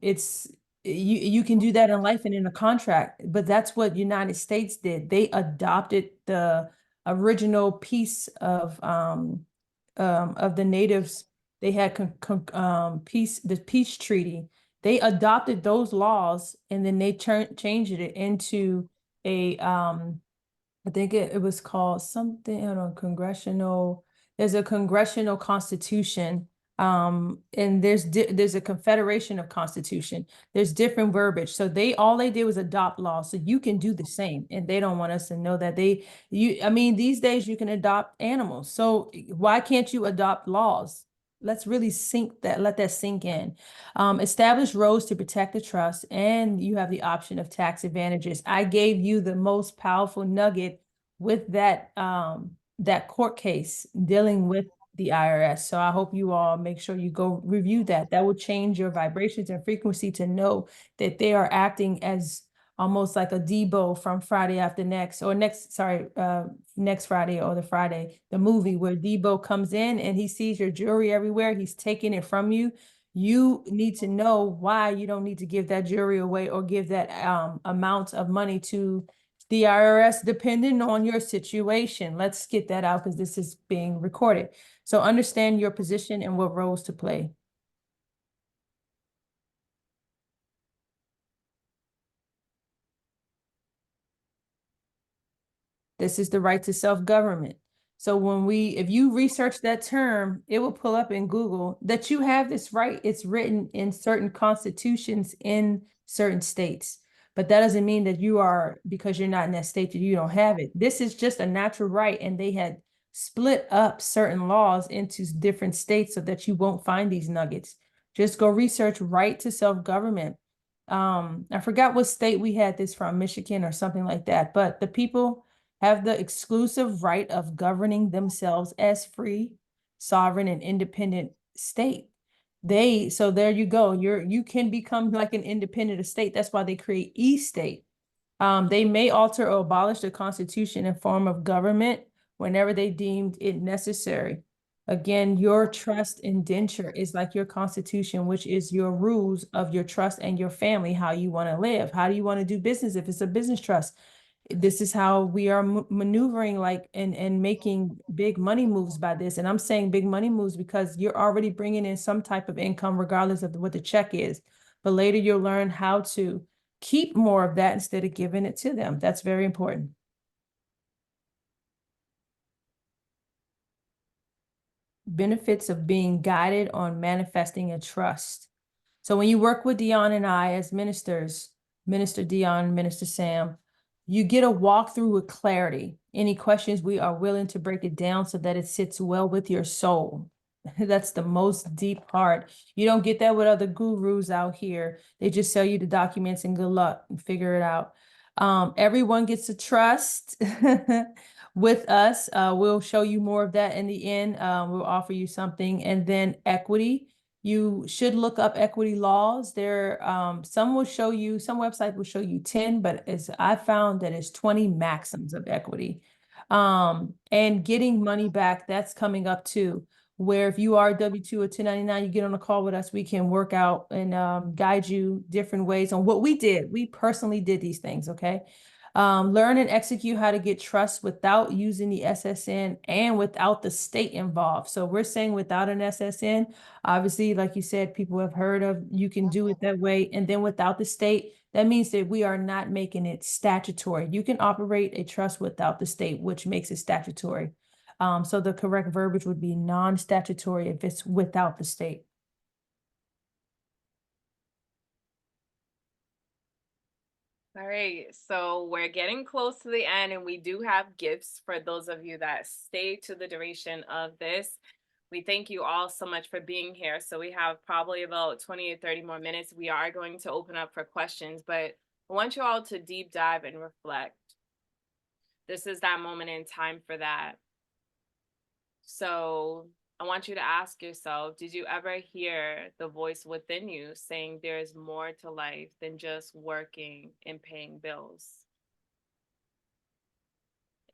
It's you can do that in life and in a contract, but that's what United States did. They adopted the original piece of the natives. They had the peace treaty. They adopted those laws and then they changed it into a I think it was called something, I don't know, there's a congressional constitution. And there's a confederation of constitution. There's different verbiage. So all they did was adopt laws. So you can do the same. And they don't want us to know that I mean, these days you can adopt animals. So why can't you adopt laws? Let's really let that sink in. Establish roles to protect the trust, and you have the option of tax advantages. I gave you the most powerful nugget with that court case dealing with the IRS. So I hope you all make sure you go review that. That will change your vibrations and frequency to know that they are acting as almost like a Debo from Friday After Next, or next Friday, or the movie where Debo comes in and he sees your jewelry everywhere. He's taking it from you. You need to know why you don't need to give that jewelry away or give that amount of money to the IRS, depending on your situation. Let's get that out because this is being recorded. So understand your position and what roles to play. This is the right to self-government. So if you research that term, it will pull up in Google that you have this right. It's written in certain constitutions in certain states. But that doesn't mean that because you're not in that state, that you don't have it. This is just a natural right. And they had split up certain laws into different states so that you won't find these nuggets. Just go research right to self-government. I forgot what state we had this from, Michigan or something like that. But the people have the exclusive right of governing themselves as free, sovereign, and independent state. So there you go. You can become like an independent state. That's why they create e-state. They may alter or abolish the Constitution and form of government whenever they deemed it necessary. Again, your trust indenture is like your Constitution, which is your rules of your trust and your family, how you want to live. How do you want to do business if it's a business trust? This is how we are maneuvering and making big money moves by this. And I'm saying big money moves because you're already bringing in some type of income regardless of what the check is. But later you'll learn how to keep more of that instead of giving it to them. That's very important. Benefits of being guided on manifesting a trust. So when you work with Dion and I as ministers, Minister Dion, Minister Sam, you get a walkthrough with clarity. Any questions, we are willing to break it down so that it sits well with your soul. That's the most deep part. You don't get that with other gurus out here. They just sell you the documents and good luck and figure it out. Everyone gets a trust with us. We'll show you more of that in the end. We'll offer you something. And then equity. You should look up equity laws. There, some will show you, some websites will show you 10, but as I found that it's 20 maxims of equity. And getting money back, that's coming up too, where if you are a W-2 or 1099, you get on a call with us, we can work out and guide you different ways on what we did. We personally did these things, okay? Learn and execute how to get trust without using the SSN and without the state involved. So we're saying without an SSN, obviously, like you said, people have heard of, you can do it that way. And then without the state, that means that we are not making it statutory. You can operate a trust without the state, which makes it statutory. So the correct verbiage would be non-statutory if it's without the state. All right, so we're getting close to the end, and we do have gifts for those of you that stay to the duration of this. We thank you all so much for being here. So we have probably about 20 or 30 more minutes. We are going to open up for questions, but I want you all to deep dive and reflect. This is that moment in time for that. So I want you to ask yourself, did you ever hear the voice within you saying there is more to life than just working and paying bills?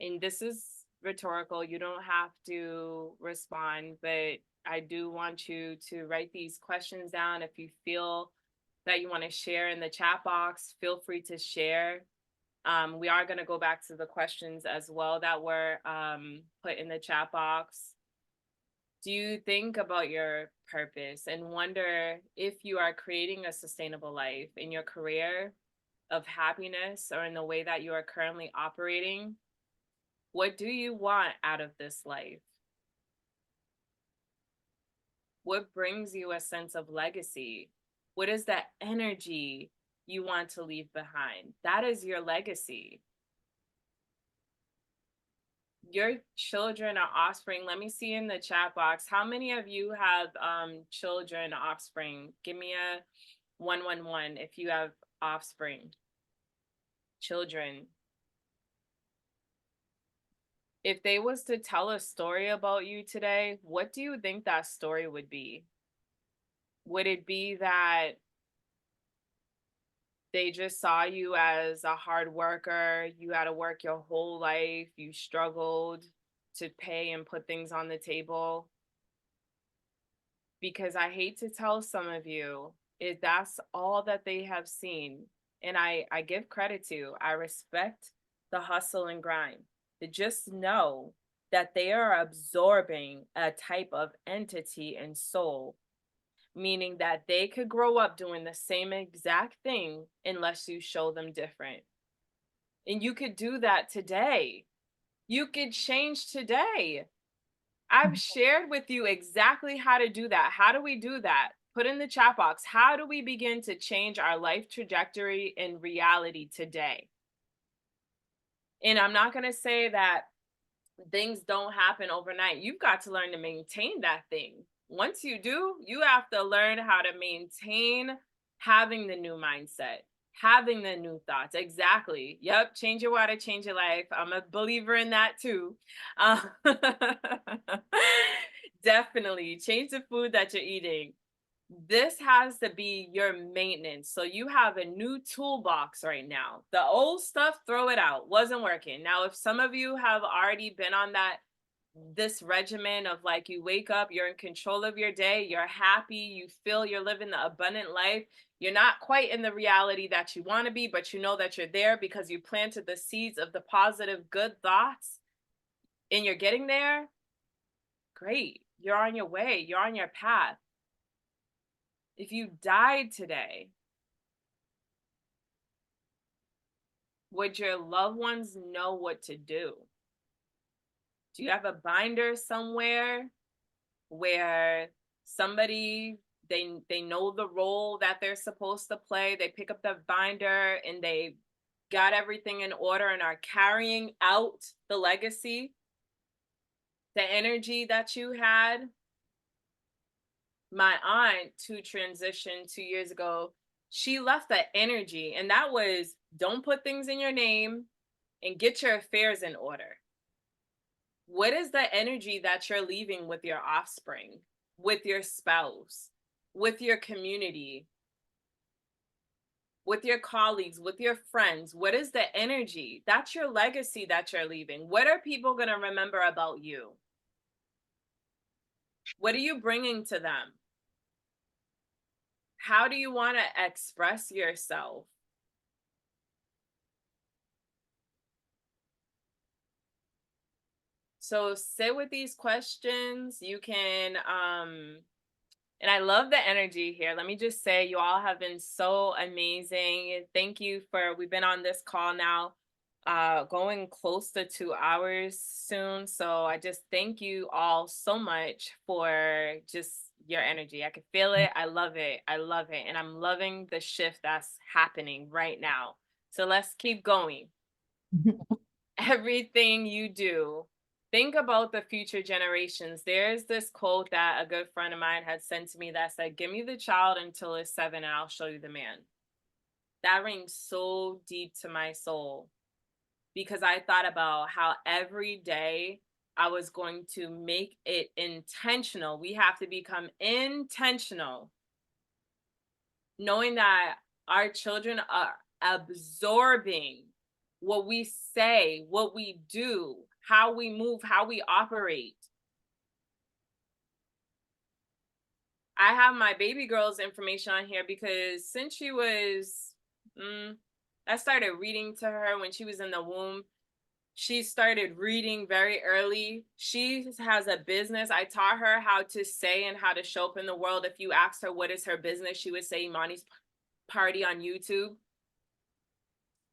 And this is rhetorical. You don't have to respond, but I do want you to write these questions down. If you feel that you want to share in the chat box, feel free to share. We are going to go back to the questions as well that were put in the chat box. Do you think about your purpose and wonder if you are creating a sustainable life in your career of happiness or in the way that you are currently operating? What do you want out of this life? What brings you a sense of legacy? What is that energy you want to leave behind? That is your legacy. Your children or offspring, let me see in the chat box, how many of you have children, offspring? Give me a 111 if you have offspring, children. If they was to tell a story about you today, what do you think that story would be? Would it be that they just saw you as a hard worker, you had to work your whole life, you struggled to pay and put things on the table? Because I hate to tell some of you, that's all that they have seen. And I give credit to, I respect the hustle and grind. To just know that they are absorbing a type of entity and soul, meaning that they could grow up doing the same exact thing unless you show them different. And you could do that today. You could change today. I've shared with you exactly how to do that. How do we do that? Put in the chat box. How do we begin to change our life trajectory and reality today? And I'm not going to say that things don't happen overnight. You've got to learn to maintain that thing. Once you do, you have to learn how to maintain having the new mindset, having the new thoughts. Exactly. Yep. Change your water, change your life. I'm a believer in that too. Definitely change the food that you're eating. This has to be your maintenance. So you have a new toolbox right now. The old stuff, throw it out. Wasn't working. Now, if some of you have already been on this regimen of like, you wake up, you're in control of your day, you're happy, you feel you're living the abundant life, you're not quite in the reality that you want to be, but you know that you're there because you planted the seeds of the positive, good thoughts, and you're getting there. Great. You're on your way. You're on your path. If you died today, Would your loved ones know what to do? Do you have a binder somewhere where somebody, they know the role that they're supposed to play? They pick up the binder and they got everything in order and are carrying out the legacy, the energy that you had. My aunt, who transitioned 2 years ago, she left that energy, and that was, don't put things in your name and get your affairs in order. What is the energy that you're leaving with your offspring, with your spouse, with your community, with your colleagues, with your friends? What is the energy? That's your legacy that you're leaving. What are people going to remember about you? What are you bringing to them? How do you want to express yourself? So sit with these questions. You can, and I love the energy here. Let me just say, you all have been so amazing. Thank you we've been on this call now, going close to 2 hours soon. So I just thank you all so much for just your energy. I can feel it. I love it. I love it. And I'm loving the shift that's happening right now. So let's keep going. Everything you do, think about the future generations. There's this quote that a good friend of mine had sent to me that said, give me the child until it's 7 and I'll show you the man. That rings so deep to my soul, because I thought about how every day I was going to make it intentional. We have to become intentional, knowing that our children are absorbing what we say, what we do, how we move, how we operate. I have my baby girl's information on here because since she was, I started reading to her when she was in the womb. She started reading very early. She has a business. I taught her how to say and how to show up in the world. If you asked her what is her business, she would say Imani's Party on YouTube.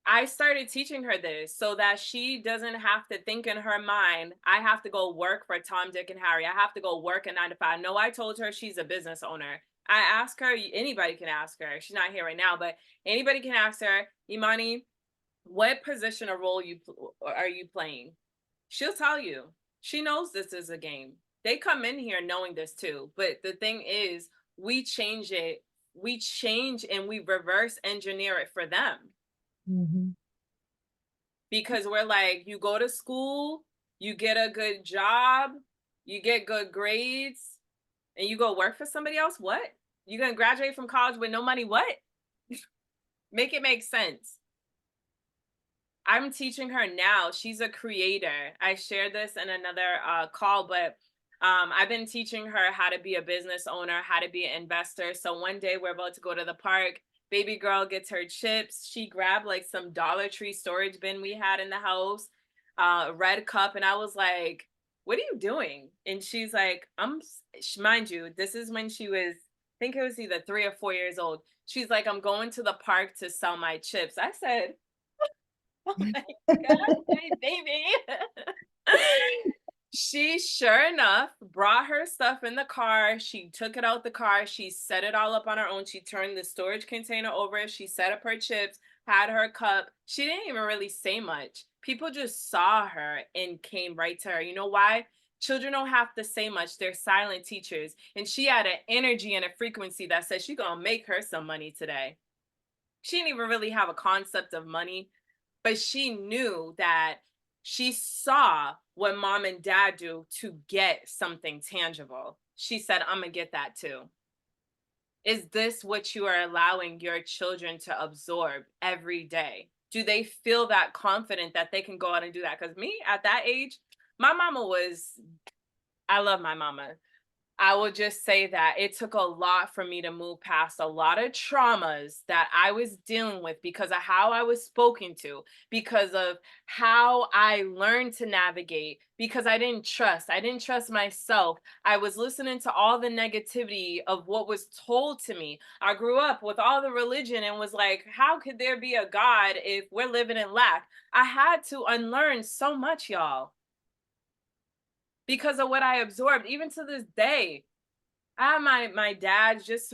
I started teaching her this so that she doesn't have to think in her mind, I have to go work for Tom, Dick, and Harry. I have to go work a 9 to 5. No, I told her she's a business owner. I asked her, anybody can ask her. She's not here right now, but anybody can ask her, Imani, what position or role are you playing? She'll tell you. She knows this is a game. They come in here knowing this too. But the thing is, we change it. We change and we reverse engineer it for them. Mm-hmm. Because we're like, you go to school, you get a good job, you get good grades, and you go work for somebody else. What? You're going to graduate from college with no money? What? Make it make sense. I'm teaching her now. She's a creator. I shared this in another call, but I've been teaching her how to be a business owner, how to be an investor. So one day we're about to go to the park. Baby girl gets her chips. She grabbed like some Dollar Tree storage bin we had in the house, red cup. And I was like, what are you doing? And she's like, mind you, this is when she was, I think it was either 3 or 4 years old. She's like, I'm going to the park to sell my chips. I said, oh my God, my baby. She, sure enough, brought her stuff in the car. She took it out the car. She set it all up on her own. She turned the storage container over. She set up her chips, had her cup. She didn't even really say much. People just saw her and came right to her. You know why? Children don't have to say much. They're silent teachers. And she had an energy and a frequency that said she's going to make her some money today. She didn't even really have a concept of money, but she knew that she saw what mom and dad do to get something tangible. She said, I'm going to get that too. Is this what you are allowing your children to absorb every day? Do they feel that confident that they can go out and do that? Because me, at that age, my mama was, I love my mama. I will just say that it took a lot for me to move past a lot of traumas that I was dealing with because of how I was spoken to, because of how I learned to navigate, because I didn't trust. I didn't trust myself. I was listening to all the negativity of what was told to me. I grew up with all the religion and was like, how could there be a God if we're living in lack? I had to unlearn so much, y'all, because of what I absorbed, even to this day. I have my dad just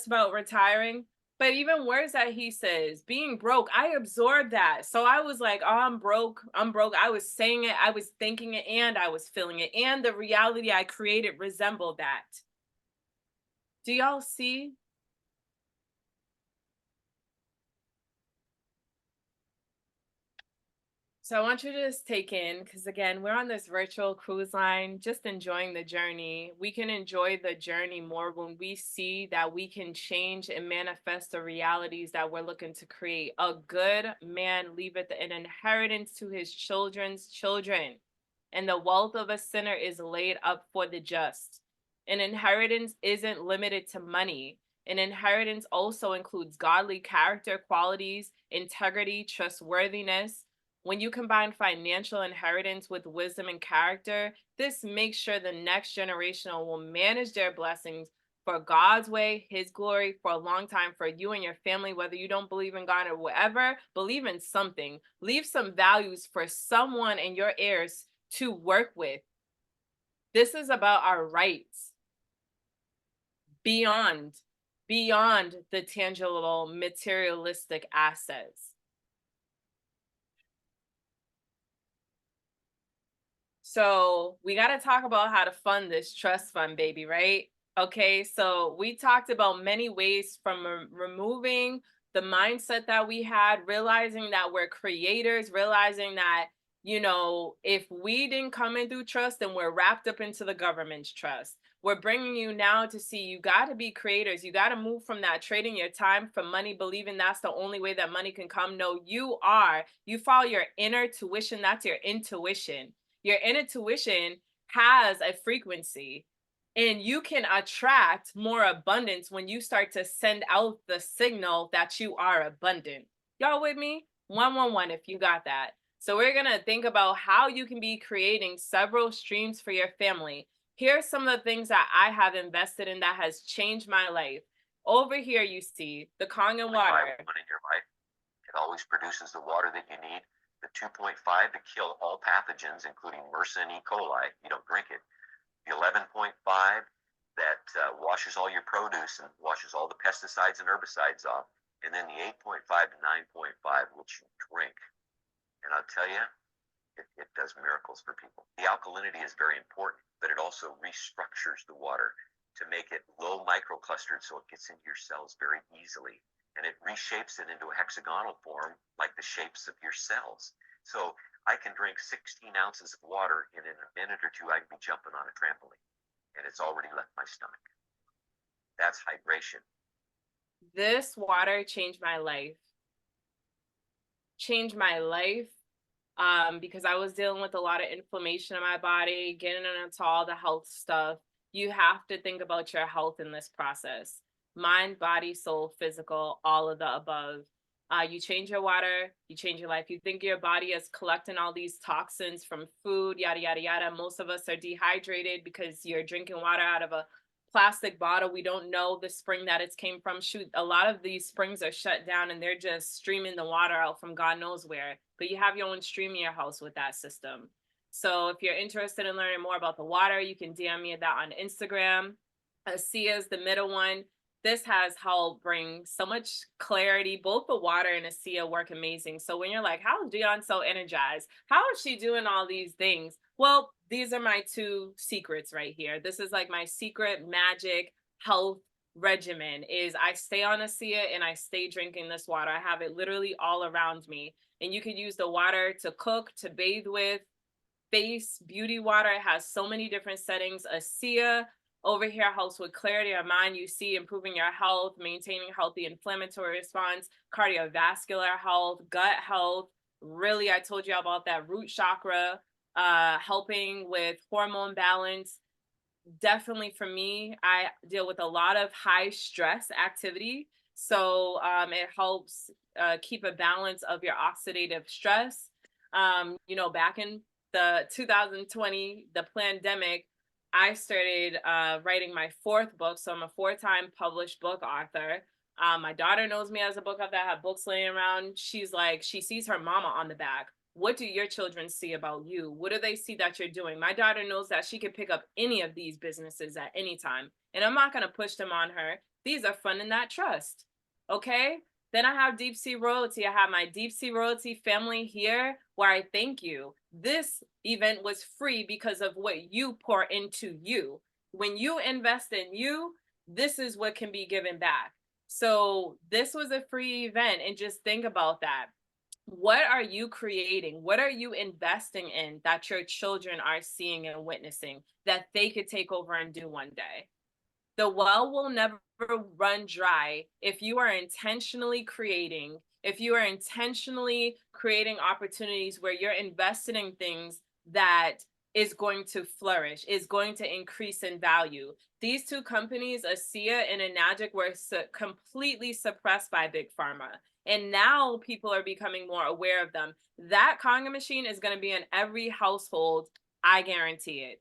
about retiring, but even words that he says, being broke, I absorbed that. So I was like, oh, I'm broke. I'm broke. I was saying it, I was thinking it, and I was feeling it. And the reality I created resembled that. Do y'all see? So I want you to just take in, because again, we're on this virtual cruise line, just enjoying the journey. We can enjoy the journey more when we see that we can change and manifest the realities that we're looking to create. A good man leaveth an inheritance to his children's children, and the wealth of a sinner is laid up for the just. An inheritance isn't limited to money. An inheritance also includes godly character qualities, integrity, trustworthiness. When you combine financial inheritance with wisdom and character, this makes sure the next generation will manage their blessings for God's way, His glory, for a long time for you and your family, whether you don't believe in God or whatever, believe in something. Leave some values for someone in your heirs to work with. This is about our rights beyond the tangible materialistic assets. So we got to talk about how to fund this trust fund, baby, right? Okay, so we talked about many ways from removing the mindset that we had, realizing that we're creators, realizing that, if we didn't come in through trust, then we're wrapped up into the government's trust. We're bringing you now to see you got to be creators. You got to move from that trading your time for money, believing that's the only way that money can come. No, you follow your inner tuition. That's your intuition. Your intuition has a frequency, and you can attract more abundance when you start to send out the signal that you are abundant. Y'all with me? 111 if you got that. So we're going to think about how you can be creating several streams for your family. Here's some of the things that I have invested in that has changed my life. Over here, you see the Kangen water. In your life, it always produces the water that you need. The 2.5 to kill all pathogens, including MRSA and E. coli. You don't drink it. The 11.5 that washes all your produce and washes all the pesticides and herbicides off. And then the 8.5 to 9.5, which you drink. And I'll tell you, it does miracles for people. The alkalinity is very important, but it also restructures the water to make it low microclustered so it gets into your cells very easily. And it reshapes it into a hexagonal form like the shapes of your cells. So I can drink 16 ounces of water, and in a minute or two, I can be jumping on a trampoline, and it's already left my stomach. That's hydration. This water changed my life. Because I was dealing with a lot of inflammation in my body, getting into all the health stuff. You have to think about your health in this process. Mind, body, soul, physical, all of the above. You change your water, you change your life. You think your body is collecting all these toxins from food, yada, yada, yada. Most of us are dehydrated because you're drinking water out of a plastic bottle. We don't know the spring that it came from. Shoot, a lot of these springs are shut down and they're just streaming the water out from God knows where. But you have your own stream in your house with that system. So if you're interested in learning more about the water, you can DM me that on Instagram. ASEA is the middle one. This has helped bring so much clarity. Both the water and ASEA work amazing. So when you're like, how is Dion so energized? How is she doing all these things? Well, these are my two secrets right here. This is like my secret magic health regimen is I stay on ASEA and I stay drinking this water. I have it literally all around me. And you can use the water to cook, to bathe with, face, beauty water. It has so many different settings. ASEA over here helps with clarity of mind. You see, improving your health, maintaining healthy inflammatory response, cardiovascular health, gut health. Really, I told you about that root chakra, helping with hormone balance. definitely for me, I deal with a lot of high stress activity. So it helps keep a balance of your oxidative stress. Back in the 2020, the pandemic, I started writing my fourth book. So I'm a four-time published book author. My daughter knows me as a book author. I have books laying around. She's like, she sees her mama on the back. What do your children see about you? What do they see that you're doing? My daughter knows that she could pick up any of these businesses at any time, and I'm not going to push them on her. These are funding that trust. Okay. Then I have Deep Sea Royalty. I have my Deep Sea Royalty family here where I thank you. This event was free because of what you pour into you. When you invest in you, this is what can be given back. So this was a free event, and just think about that. What are you creating? What are you investing in that your children are seeing and witnessing that they could take over and do one day? The well will never run dry if you are intentionally creating, if you are intentionally creating opportunities where you're invested in things that is going to flourish, is going to increase in value. These two companies, ASEA and Enagic, were completely suppressed by Big Pharma. And now people are becoming more aware of them. That Conga machine is going to be in every household. I guarantee it.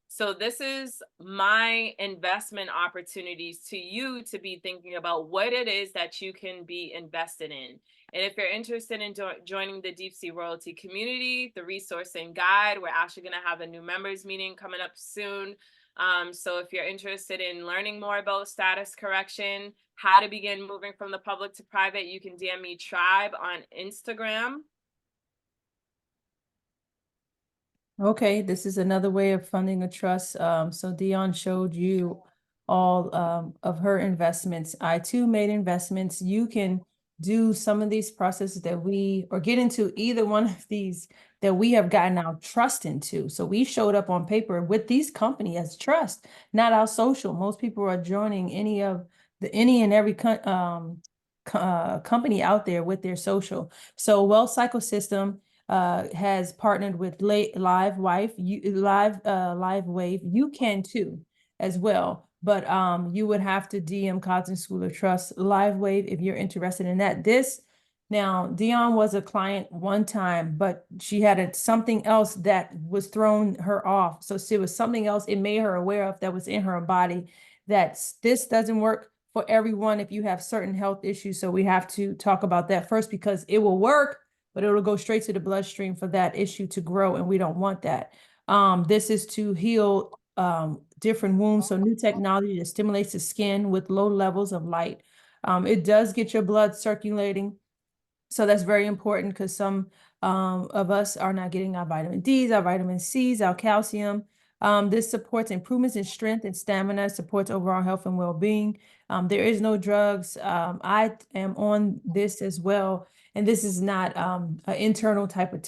So this is my investment opportunities to you to be thinking about what it is that you can be invested in. And if you're interested in joining the Deep Sea Royalty community, the resourcing guide, we're actually going to have a new members meeting coming up soon. So if you're interested in learning more about status correction, how to begin moving from the public to private, you can DM me Tribe on Instagram. Okay, this is another way of funding a trust. So Dion showed you all of her investments. I too made investments. You can do some of these processes that or get into either one of these that we have gotten our trust into. So we showed up on paper with these companies as trust, not our social. Most people are joining any and every company out there with their social. So Wealth Cycle System has partnered with Live Wave. You can too as well, but you would have to DM Cosden School of Trust Live Wave if you're interested in that. Now Dion was a client one time, but she had something else that was thrown her off. So it was something else it made her aware of that was in her body that this doesn't work for everyone if you have certain health issues. So we have to talk about that first because it will work, but it'll go straight to the bloodstream for that issue to grow, and we don't want that. This is to heal different wounds, so new technology that stimulates the skin with low levels of light. It does get your blood circulating, so that's very important because some of us are not getting our vitamin Ds, our vitamin Cs, our calcium. This supports improvements in strength and stamina, supports overall health and well-being. There is no drugs. I am on this as well. And this is not an internal type of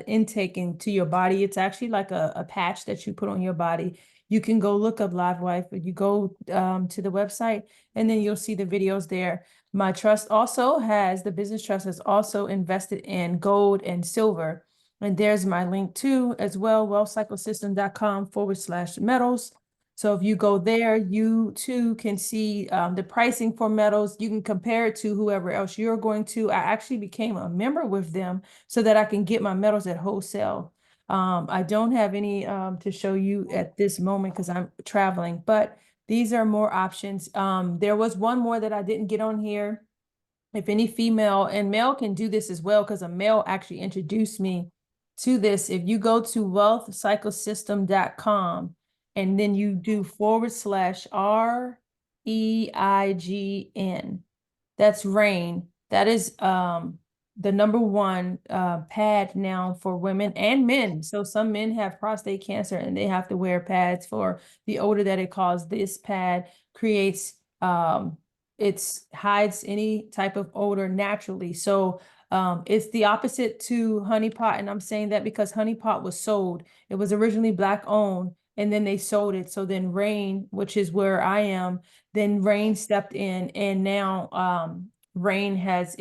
intake into your body. It's actually like a patch that you put on your body. You can go look up LiveWife, but you go to the website and then you'll see the videos there. My trust the business trust has also invested in gold and silver. And there's my link too as well, wealthcyclesystem.com/metals. So if you go there, you too can see the pricing for metals. You can compare it to whoever else you're going to. I actually became a member with them so that I can get my metals at wholesale. I don't have any to show you at this moment because I'm traveling, but these are more options. There was one more that I didn't get on here. If any female and male can do this as well, because a male actually introduced me to this. If you go to wealthcyclesystem.com and then you do /REIGN, that's RAIN. That is the #1 pad now for women and men. So some men have prostate cancer and they have to wear pads for the odor that it causes. This pad creates it hides any type of odor naturally. So it's the opposite to Honey Pot. And I'm saying that because Honey Pot was sold. It was originally Black owned and then they sold it. So then Rain, which is where I am, then Rain stepped in and now Rain has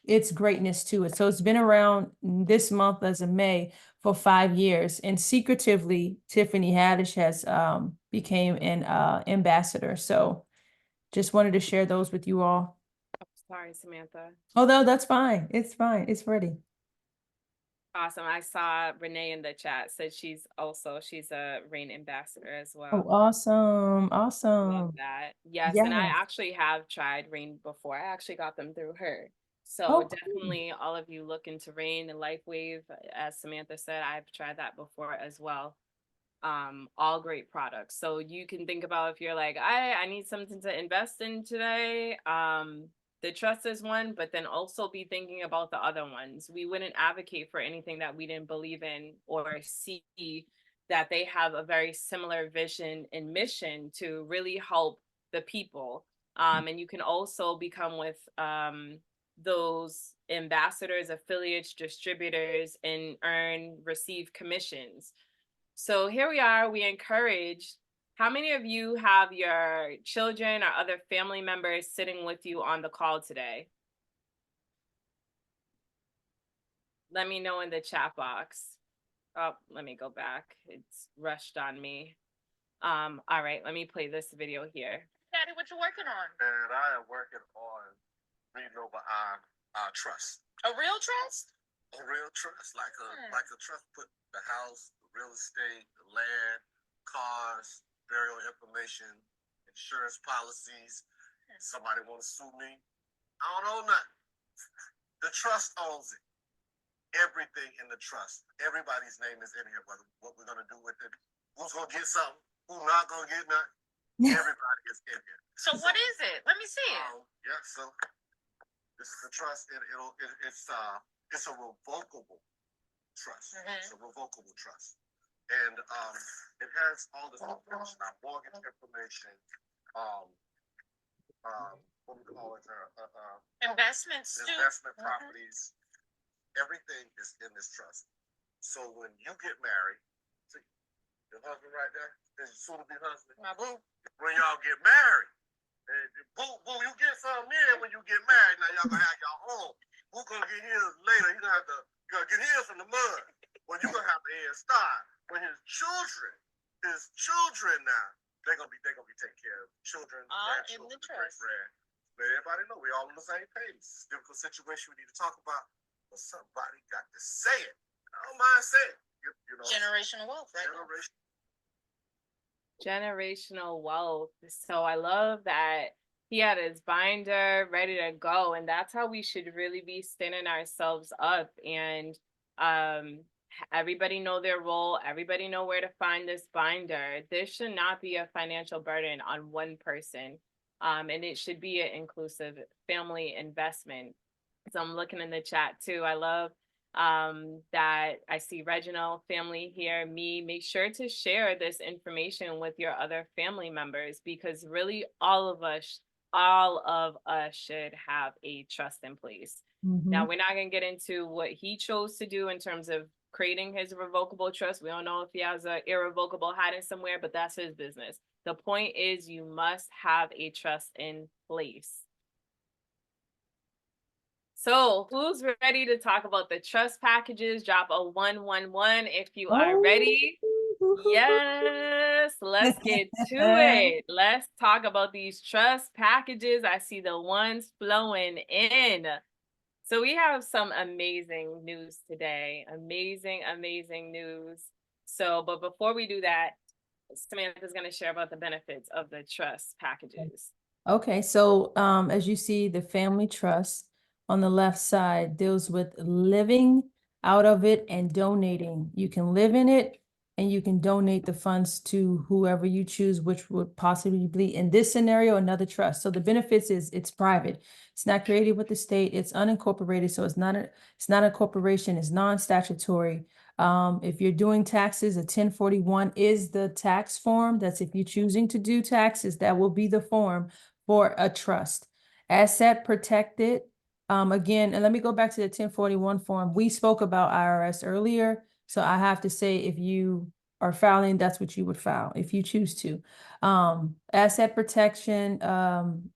its greatness to it. So it's been around this month as of May for 5 years. And secretively, Tiffany Haddish has became an ambassador. So just wanted to share those with you all. Sorry, Samantha. Oh, no, that's fine. It's fine. It's ready. Awesome. I saw Renee in the chat said she's a Rain ambassador as Oh, well. awesome. Love Awesome. that. Yes, and I Yes. actually have tried Rain before. I actually got them through her. So Oh, cool. definitely all of you look into Rain and LifeWave. As Samantha said, I've tried that before as well. All great products. So you can think about if you're like, I need something to invest in today. The trust is one, but then also be thinking about the other ones. We wouldn't advocate for anything that we didn't believe in or see that they have a very similar vision and mission to really help the people. And you can also become with those ambassadors, affiliates, distributors, and receive commissions. So here we are, we encourage. How many of you have your children or other family members sitting with you on the call today? Let me know in the chat box. Oh, let me go back. It's rushed on me. All right, let me play this video here. Daddy, what you working on? And I am working on reading over our trust. A real trust? A real trust, like a trust put the house, the real estate, the land, cars, burial information, insurance policies. Somebody want to sue me? I don't know nothing. The trust owns it. Everything in the trust. Everybody's name is in here. Whether what we're gonna do with it, who's gonna get something, who's not gonna get nothing. Everybody is in here. So what is it? Let me see it. Yeah. So this is a trust. It's a revocable trust. It's a revocable trust, and it has all this information: our mortgage information, what do we call it? Investments too. Investment properties. Everything is in this trust. So when you get married, see your husband right there, his soon-to-be husband. My boo. When y'all get married, and boo, you get something in when you get married. Now y'all gonna have your own. Who gonna get his later? You gonna get his from the mud. Well, you gonna have to head start. When his children now, they're gonna be taking care of children, grandchildren, in the trust. great-grand. Let everybody know we all on the same page. It's a difficult situation we need to talk about. But somebody got to say it. I don't mind saying it. You know, Generational wealth, right? Generational wealth. So I love that he had his binder ready to go, and that's how we should really be standing ourselves up. And everybody know their role. Everybody know where to find this binder. This should not be a financial burden on one person, and it should be an inclusive family investment. So I'm looking in the chat too. I love that I see Reginald family here. Make sure to share this information with your other family members, because really all of us should have a trust in place. Now, we're not going to get into what he chose to do in terms of creating his revocable trust. We don't know if he has an irrevocable hiding somewhere, but that's his business. The point is, you must have a trust in place. So who's ready to talk about the trust packages? Drop a 111 if you are ready. Yes, let's get to it. Let's talk about these trust packages. I see the ones flowing in. So we have some amazing news today. Amazing news. So, but before we do that, Samantha's going to share about the benefits of the trust packages. Okay, so as you see, the family trust on the left side deals with living out of it and donating. You can live in it and you can donate the funds to whoever you choose, which would possibly be, in this scenario, another trust. So the benefits is it's private. It's not created with the state. It's unincorporated. So it's not a corporation. It's non-statutory. If you're doing taxes, a 1041 is the tax form. That's if you're choosing to do taxes, that will be the form for a trust. Asset protected. Again, and let me go back to the 1041 form. We spoke about IRS earlier. So I have to say, if you are filing, that's what you would file if you choose to. Asset protection,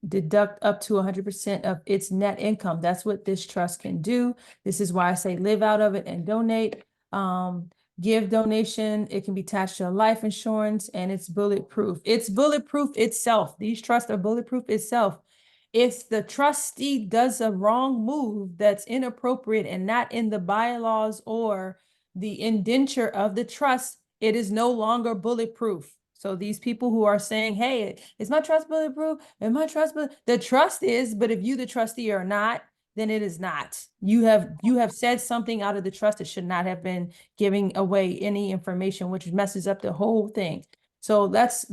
deduct up to 100% of its net income. That's what this trust can do. This is why I say live out of it and donate. Give donation, it can be attached to a life insurance, and it's bulletproof. It's bulletproof itself. These trusts are bulletproof itself. If the trustee does a wrong move that's inappropriate and not in the bylaws or the indenture of the trust, it is no longer bulletproof. So these people who are saying, hey, is my trust bulletproof? Is my trust bulletproof? The trust is, but if you, the trustee, are not, then it is not. You have said something out of the trust that should not have been giving away any information, which messes up the whole thing. So let's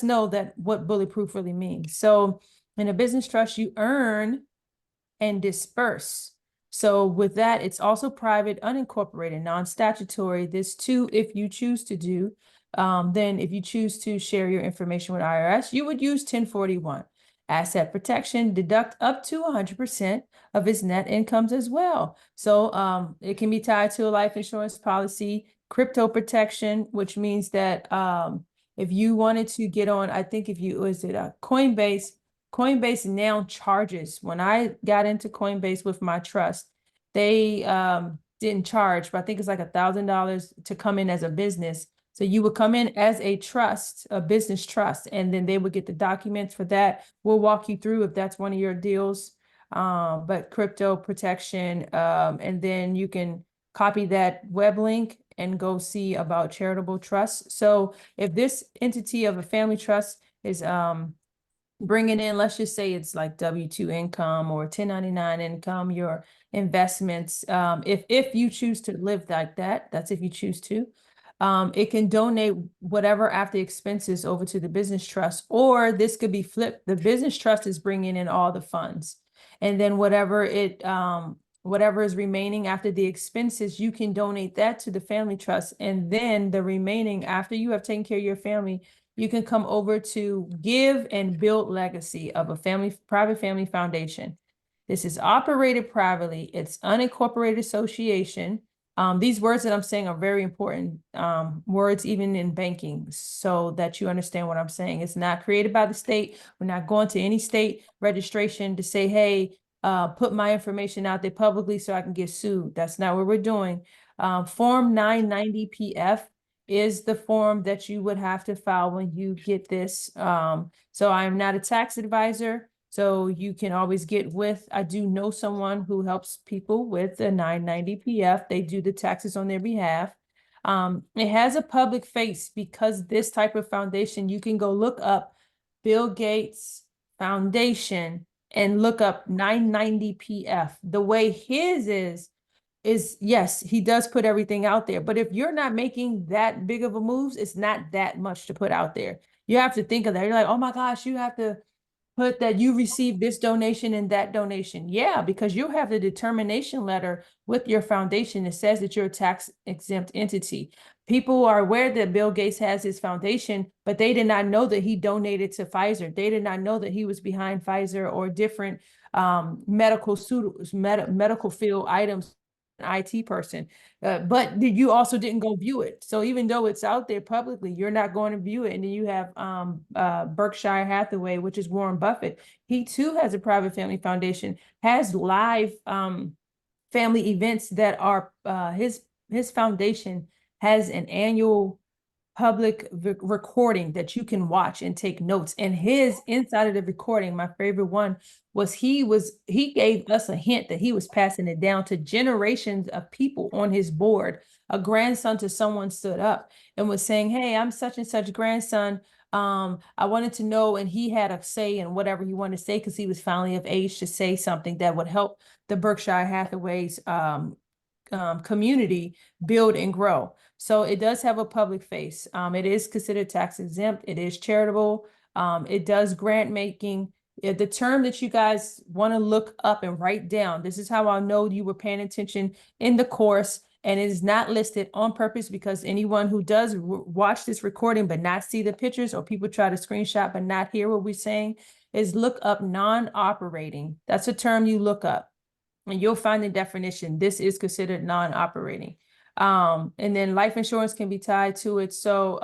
know that what bulletproof really means. So in a business trust, you earn and disperse. So with that, it's also private, unincorporated, non-statutory. This too, if you choose to do, then if you choose to share your information with IRS, you would use 1041. Asset protection, deduct up to 100% of its net incomes as well. So it can be tied to a life insurance policy. Crypto protection, which means that if you wanted to get on, I think if you, was it Coinbase now charges. When I got into Coinbase with my trust, they didn't charge, but I think it's like $1,000 to come in as a business. So you would come in as a trust, a business trust, and then they would get the documents for that. We'll walk you through if that's one of your deals. But crypto protection, and then you can copy that web link and go see about charitable trusts. So if this entity of a family trust is bringing in, let's just say it's like W-2 income or 1099 income, your investments, if you choose to live like that, that's if you choose to, it can donate whatever after expenses over to the business trust, or this could be flipped. The business trust is bringing in all the funds, and then whatever is remaining after the expenses, you can donate that to the family trust, and then the remaining, after you have taken care of your family, you can come over to Give and Build Legacy of a private family foundation. This is operated privately. It's unincorporated association. These words that I'm saying are very important words, even in banking, so that you understand what I'm saying. It's not created by the state. We're not going to any state registration to say, hey, put my information out there publicly so I can get sued. That's not what we're doing. Form 990-PF is the form that you would have to file when you get this. So I'm not a tax advisor, so you can always get with, I do know someone who helps people with the 990-PF. They do the taxes on their behalf. It has a public face because this type of foundation, you can go look up Bill Gates Foundation and look up 990-PF. The way his is yes, he does put everything out there, but if you're not making that big of a moves, it's not that much to put out there. You have to think of that. You're like, oh my gosh, you have to put that you received this donation and that donation. Yeah, because you have the determination letter with your foundation that says that you're a tax exempt entity. People are aware that Bill Gates has his foundation, but they did not know that he donated to Pfizer. They did not know that he was behind Pfizer or different medical field items. IT person, but you also didn't go view it. So even though it's out there publicly, you're not going to view it. And then you have Berkshire Hathaway, which is Warren Buffett. He too has a private family foundation, has live family events that are his foundation has an annual public recording that you can watch and take notes. And his inside of the recording, my favorite one was he gave us a hint that he was passing it down to generations of people on his board. A grandson to someone stood up and was saying, hey, I'm such and such grandson. I wanted to know, and he had a say in whatever he wanted to say because he was finally of age to say something that would help the Berkshire Hathaway's community build and grow. So it does have a public face. It is considered tax exempt. It is charitable. It does grant making. The term that you guys want to look up and write down, this is how I know you were paying attention in the course, and it is not listed on purpose because anyone who does watch this recording but not see the pictures, or people try to screenshot but not hear what we're saying, is look up non-operating. That's a term you look up. And you'll find the definition. This is considered non-operating. And then life insurance can be tied to it. So,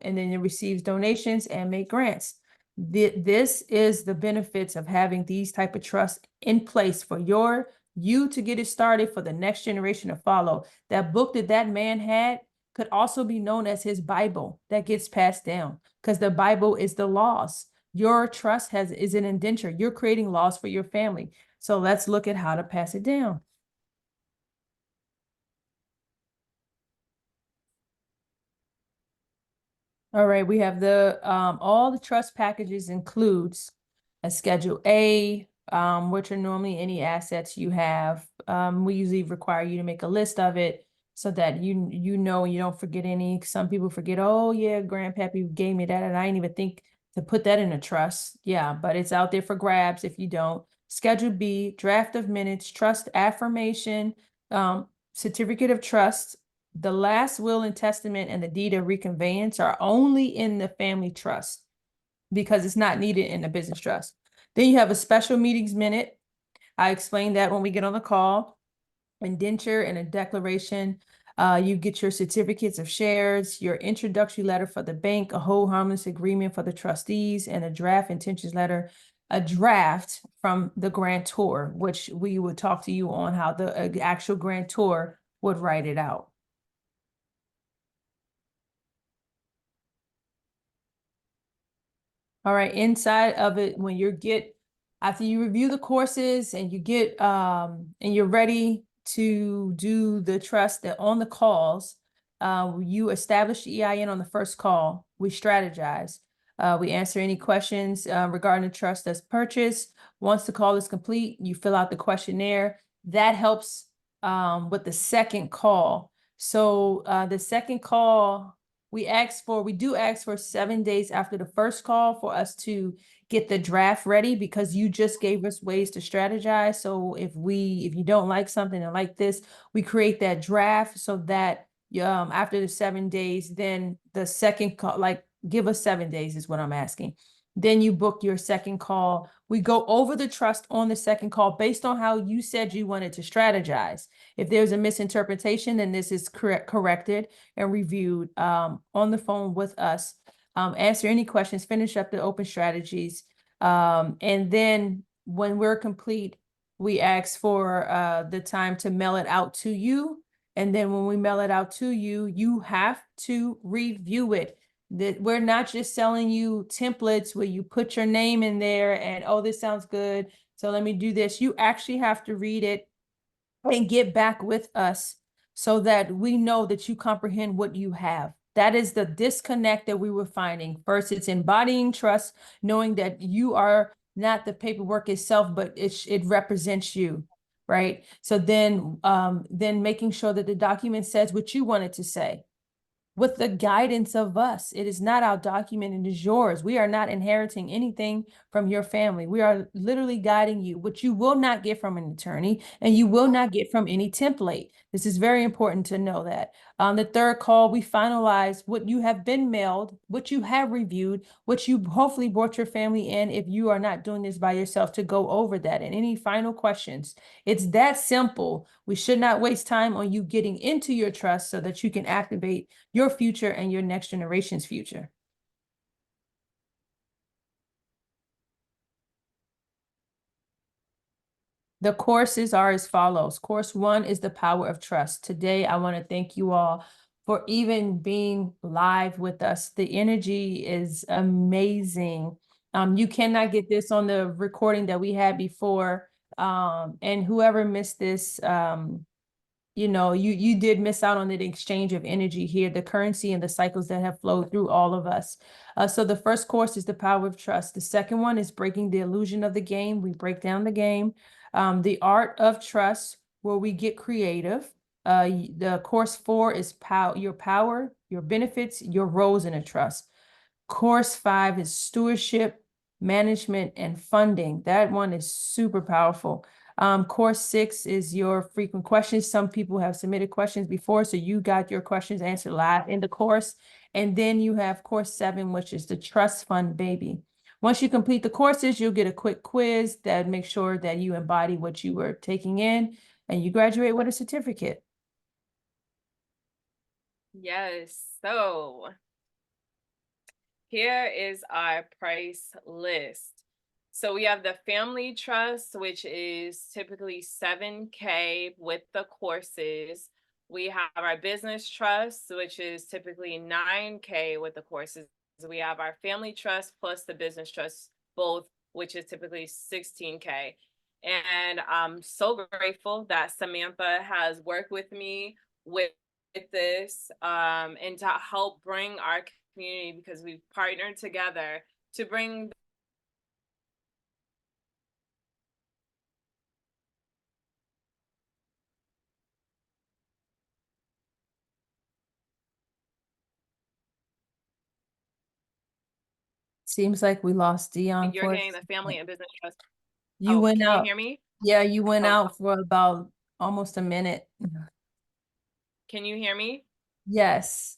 and then it receives donations and make grants. This is the benefits of having these type of trusts in place for you to get it started for the next generation to follow. That book that man had could also be known as his Bible that gets passed down, because the Bible is the laws. Your trust is an indenture. You're creating laws for your family. So let's look at how to pass it down. All right, we have all the trust packages includes a Schedule A, which are normally any assets you have. We usually require you to make a list of it so that you know you don't forget any. Some people forget, oh yeah, Grandpappy gave me that, and I didn't even think to put that in a trust. Yeah, but it's out there for grabs if you don't. Schedule B, draft of minutes, trust affirmation, certificate of trust. The last will and testament and the deed of reconveyance are only in the family trust because it's not needed in the business trust. Then you have a special meetings minute. I explained that when we get on the call. Indenture and a declaration. You get your certificates of shares, your introductory letter for the bank, a whole harmless agreement for the trustees, and a draft intentions letter, a draft from the grantor, which we would talk to you on how the actual grantor would write it out. All right, inside of it, when after you review the courses and you get, and you're ready to do the trust that on the calls, you establish the EIN on the first call. We strategize. We answer any questions regarding the trust that's purchased. Once the call is complete, you fill out the questionnaire. That helps with the second call. So the second call, we do ask for 7 days after the first call for us to get the draft ready, because you just gave us ways to strategize. So if you don't like something and like this, we create that draft so that after the 7 days, then the second call, like give us 7 days is what I'm asking. Then you book your second call. We go over the trust on the second call based on how you said you wanted to strategize. If there's a misinterpretation, then this is corrected and reviewed on the phone with us. Answer any questions, finish up the open strategies. And then when we're complete, we ask for the time to mail it out to you. And then when we mail it out to you, you have to review it. That we're not just selling you templates where you put your name in there and, oh, this sounds good, so let me do this. You actually have to read it and get back with us so that we know that you comprehend what you have. That is the disconnect that we were finding. First, it's embodying trust, knowing that you are not the paperwork itself, but it represents you, right? So then making sure that the document says what you want it to say, with the guidance of us. It is not our document, it is yours. We are not inheriting anything from your family. We are literally guiding you, which you will not get from an attorney and you will not get from any template. This is very important to know that. On the third call, we finalize what you have been mailed, what you have reviewed, what you hopefully brought your family in, if you are not doing this by yourself, to go over that. And any final questions. It's that simple. We should not waste time on you getting into your trust so that you can activate your future and your next generation's future. The courses are as follows. Course 1 is the power of trust. Today, I want to thank you all for even being live with us. The energy is amazing. You cannot get this on the recording that we had before. And whoever missed this, you did miss out on the exchange of energy here, the currency and the cycles that have flowed through all of us. So the first course is the power of trust. The second one is breaking the illusion of the game. We break down the game. The art of trust, where we get creative. The course 4 is power, your benefits, your roles in a trust. Course 5 is stewardship, management, and funding. That one is super powerful. Course 6 is your frequent questions. Some people have submitted questions before, so you got your questions answered live in the course. And then you have course 7, which is the trust fund baby. Once you complete the courses, you'll get a quick quiz that makes sure that you embody what you were taking in, and you graduate with a certificate. Yes. So here is our price list. So we have the family trust, which is typically 7K with the courses. We have our business trust, which is typically 9K with the courses. We have our family trust plus the business trust, both, which is typically 16K. And I'm so grateful that Samantha has worked with me with this and to help bring our community, because we've partnered together to bring Seems like we lost Dion you're for a getting the family second. and business trust. You Oh, went can you out. hear me? Yeah, you went Oh, out for about almost a minute. can you hear me? Yes.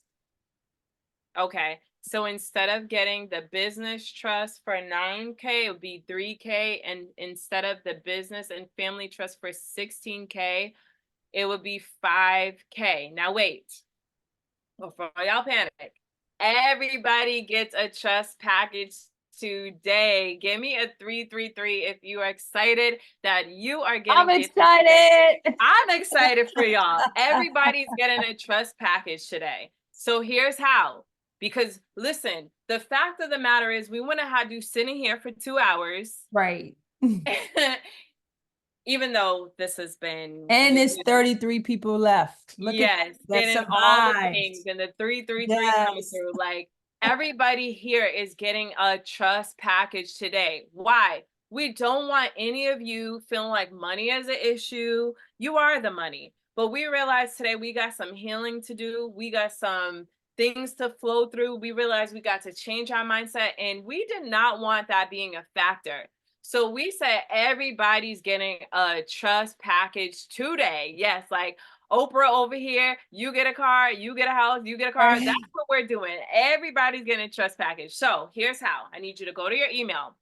Okay. So instead of getting the business trust for 9K, it would be 3K. And instead of the business and family trust for 16K, it would be 5K. Now wait, before y'all panic, everybody gets a trust package today. Give me a 333 if you are excited that you are I'm getting gifted today. excited. I'm excited for y'all. Everybody's getting a trust package today. So here's how. Because listen, the fact of the matter is we wouldn't have had you sitting here for 2 hours. Right. Even though this has been And it's 33 people left. Look at yes, that getting all the survived. things and the 333 coming Yes. through. Like everybody here is getting a trust package today. Why? We don't want any of you feeling like money is an issue. You are the money. But we realize today we got some healing to do. We got some things to flow through. We realized we got to change our mindset, and we did not want that being a factor. So we said everybody's getting a trust package today. Yes, like Oprah over here, you get a car, you get a house, you get a car. That's what we're doing. Everybody's getting a trust package. So here's how. I need you to go to your email.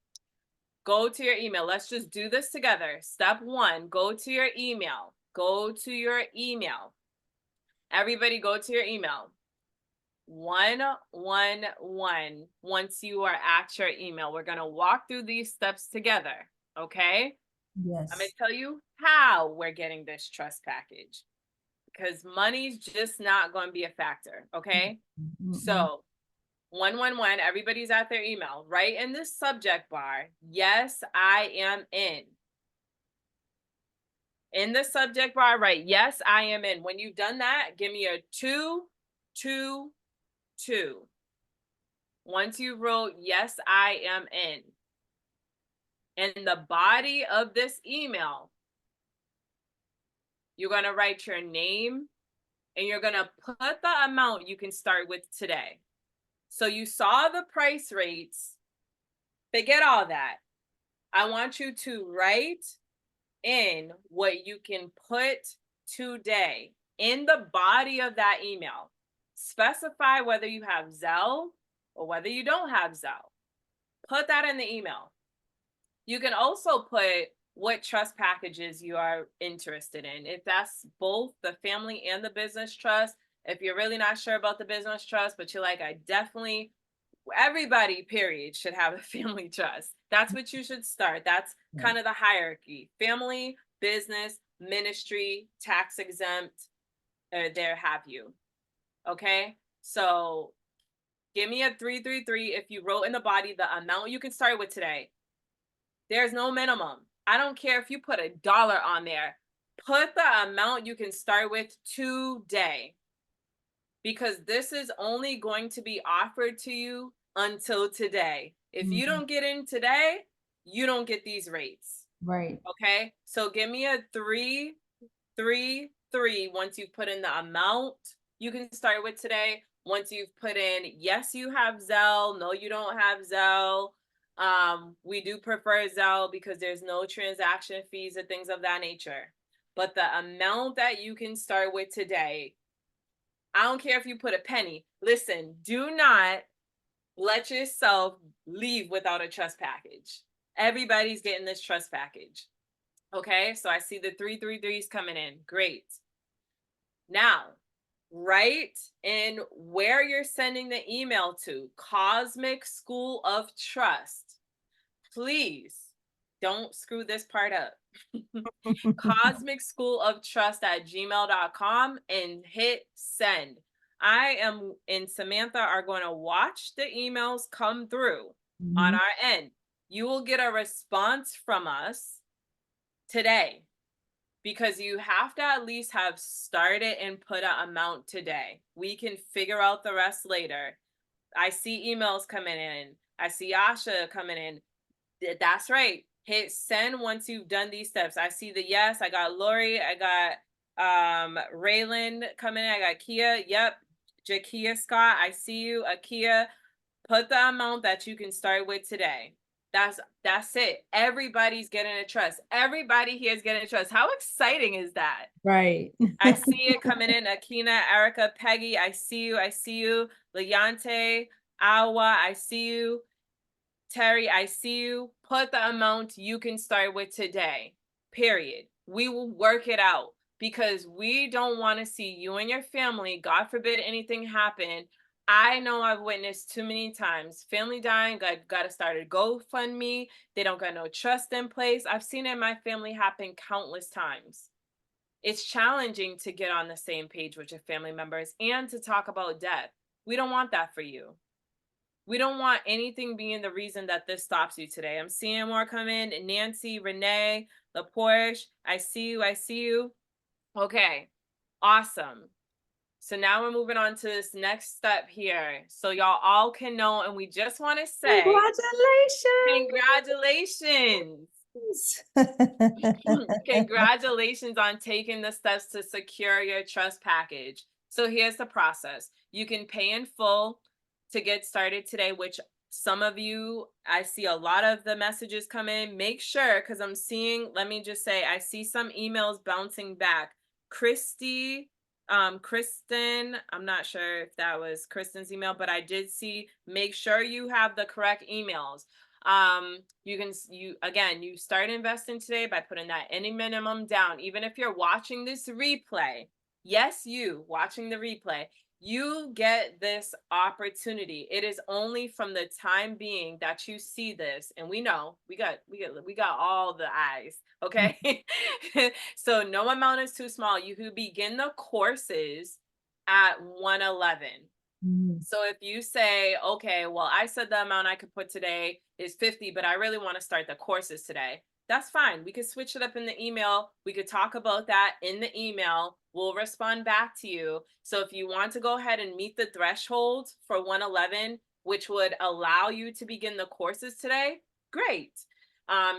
Go to your email. Let's just do this together. Step 1, go to your email. Go to your email. Everybody go to your email. 111. Once you are at your email, we're going to walk through these steps together. Okay? Yes. I'm going to tell you how we're getting this trust package, because money's just not going to be a factor. Okay? So 111, everybody's at their email. Right in this subject bar, yes, I am in. In the subject bar, right, yes, I am in. When you've done that, give me a 222. Once you wrote, yes, I am in the body of this email, you're going to write your name and you're going to put the amount you can start with today. So you saw the price rates. Forget all that. I want you to write in what you can put today in the body of that email. Specify whether you have Zelle or whether you don't have Zelle. Put that in the email. You can also put what trust packages you are interested in. If that's both the family and the business trust, if you're really not sure about the business trust, but you're like, everybody, period, should have a family trust. That's what you should start. That's kind of the hierarchy: family, business, ministry, tax exempt, there have you. Okay. So give me a 333 if you wrote in the body the amount you can start with today. There's no minimum. I don't care if you put $1 on there. Put the amount you can start with today, because this is only going to be offered to you until today. If you don't get in today, you don't get these rates. Right. Okay. So give me a 333 once you put in the amount you can start with today. Once you've put in, yes, you have Zelle. No, you don't have Zelle. We do prefer Zelle because there's no transaction fees and things of that nature. But the amount that you can start with today, I don't care if you put a penny. Listen, do not let yourself leave without a trust package. Everybody's getting this trust package. Okay, so I see the 333s coming in. Great. Now, write in where you're sending the email to, Cosmic School of Trust. Please don't screw this part up. Cosmic School of Trust at gmail.com and hit send. I and Samantha are going to watch the emails come through on Mhm. our end. You will get a response from us today, because you have to at least have started and put an amount today. We can figure out the rest later. I see emails coming in. I see Asha coming in. That's right. Hit send once you've done these steps. I see the yes. I got Lori. I got Raylan coming in. I got Kia. Yep. Jakia Scott. I see you. Akia. Put the amount that you can start with today. That's it. Everybody's getting a trust. Everybody here is getting a trust. How exciting is that? Right. I see it coming in. Akina, Erica, Peggy, I see you. I see you. Leonte, Awa, I see you. Terry, I see you. Put the amount you can start with today. Period. We will work it out, because we don't want to see you and your family, God forbid anything happen. I know I've witnessed too many times family dying, got to start a GoFundMe. They don't got no trust in place. I've seen it in my family happen countless times. It's challenging to get on the same page with your family members and to talk about death. We don't want that for you. We don't want anything being the reason that this stops you today. I'm seeing more come in. Nancy, Renee, LaPorche, I see you. I see you. Okay, awesome. So now we're moving on to this next step here. So y'all all can know, and we just want to say congratulations. Congratulations on taking the steps to secure your trust package. So here's the process. You can pay in full to get started today, which some of you, I see a lot of the messages come in. Make sure, because I'm seeing, let me just say, I see some emails bouncing back. Kristen, I'm not sure if that was Kristen's email, but I did see, make sure you have the correct emails. You start investing today by putting that any minimum down. Even if you're watching this replay, yes, you watching the replay, you get this opportunity. It is only from the time being that you see this, and we know we got all the eyes, okay? So no amount is too small. You could begin the courses at 111. So if you say, okay, well, I said the amount I could put today is 50, but I really want to start the courses today, that's fine. We could switch it up in the email. We could talk about that in the email. We'll respond back to you. So if you want to go ahead and meet the threshold for 111, which would allow you to begin the courses today, great.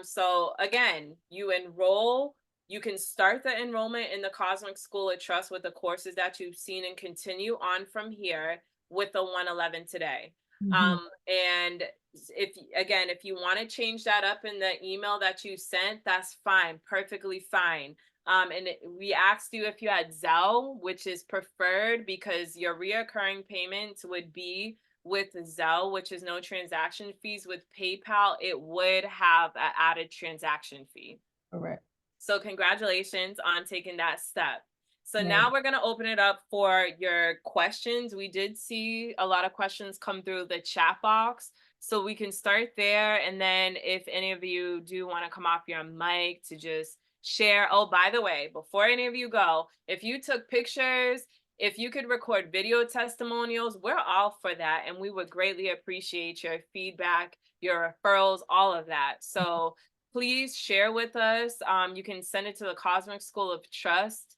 So again, you enroll. You can start the enrollment in the Cosmic School of Trust with the courses that you've seen and continue on from here with the 111 today. And if you want to change that up in the email that you sent, that's fine, perfectly fine. We asked you if you had Zelle, which is preferred because your reoccurring payments would be with Zelle, which is no transaction fees. With PayPal, it would have an added transaction fee. Correct. So congratulations on taking that step. So Right. now we're going to open it up for your questions. We did see a lot of questions come through the chat box, so we can start there. And then if any of you do want to come off your mic to just share. Oh, by the way, before any of you go, if you took pictures, if you could record video testimonials, we're all for that. And we would greatly appreciate your feedback, your referrals, all of that. So please share with us. You can send it to the Cosmic School of Trust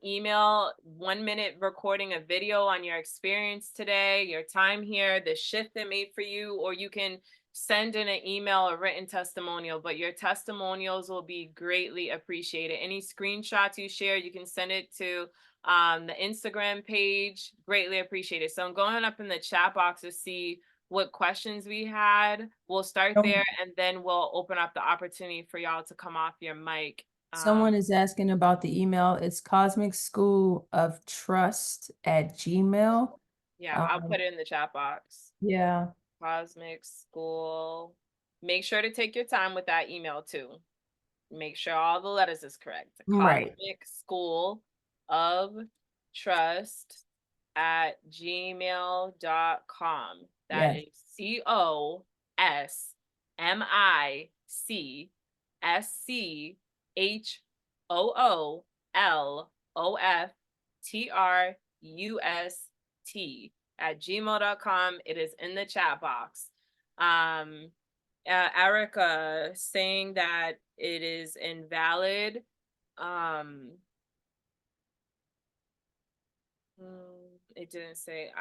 email, 1 minute recording a video on your experience today, your time here, the shift it made for you, or you can send in an email or written testimonial, but your testimonials will be greatly appreciated. Any screenshots you share, you can send it to the Instagram page, greatly appreciated. So I'm going up in the chat box to see what questions we had. We'll start there, and then we'll open up the opportunity for y'all to come off your mic. Someone is asking about the email. It's Cosmic School of Trust at Gmail. Yeah, I'll put it in the chat box. Yeah. Cosmic School. Make sure to take your time with that email too. Make sure all the letters is correct. Right. Cosmic School of cosmitrust@gmail.com. That Yes. is COSMICHOOLOFTRUST@gmail.com. It is in the chat box. Erica saying that it is invalid. It didn't say.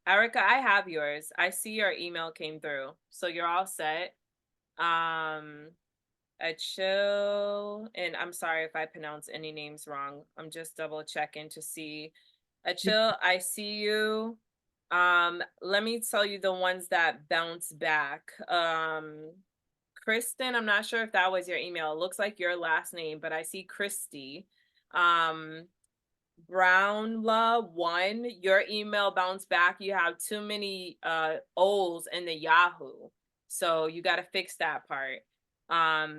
Erica, I have yours. I see your email came through, so you're all set. A chill, and I'm sorry if I pronounce any names wrong. I'm just double checking to see. A chill, I see you. Let me tell you the ones that bounce back. Kristen, I'm not sure if that was your email. It looks like your last name, but I see Christy. Brownla1, your email bounced back. You have too many O's in the Yahoo. So you got to fix that part. Let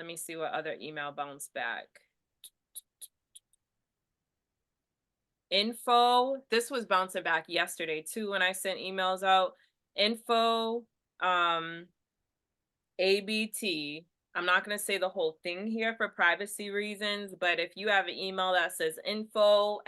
me see what other email bounced back. Info, this was bouncing back yesterday too when I sent emails out. Info, ABT. I'm not going to say the whole thing here for privacy reasons, but if you have an email that says info@ABT,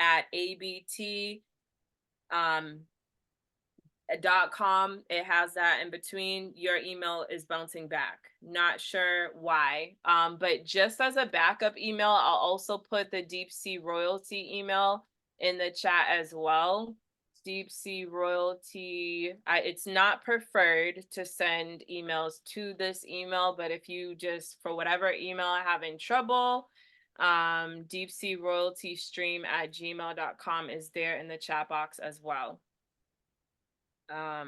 .com, it has that in between. Your email is bouncing back. Not sure why. But just as a backup email, I'll also put the Deep Sea Royalty email in the chat as well. Deep Sea Royalty, it's not preferred to send emails to this email, but if you just, for whatever email are having trouble, Deep Sea Royalty stream@gmail.com is there in the chat box as well. All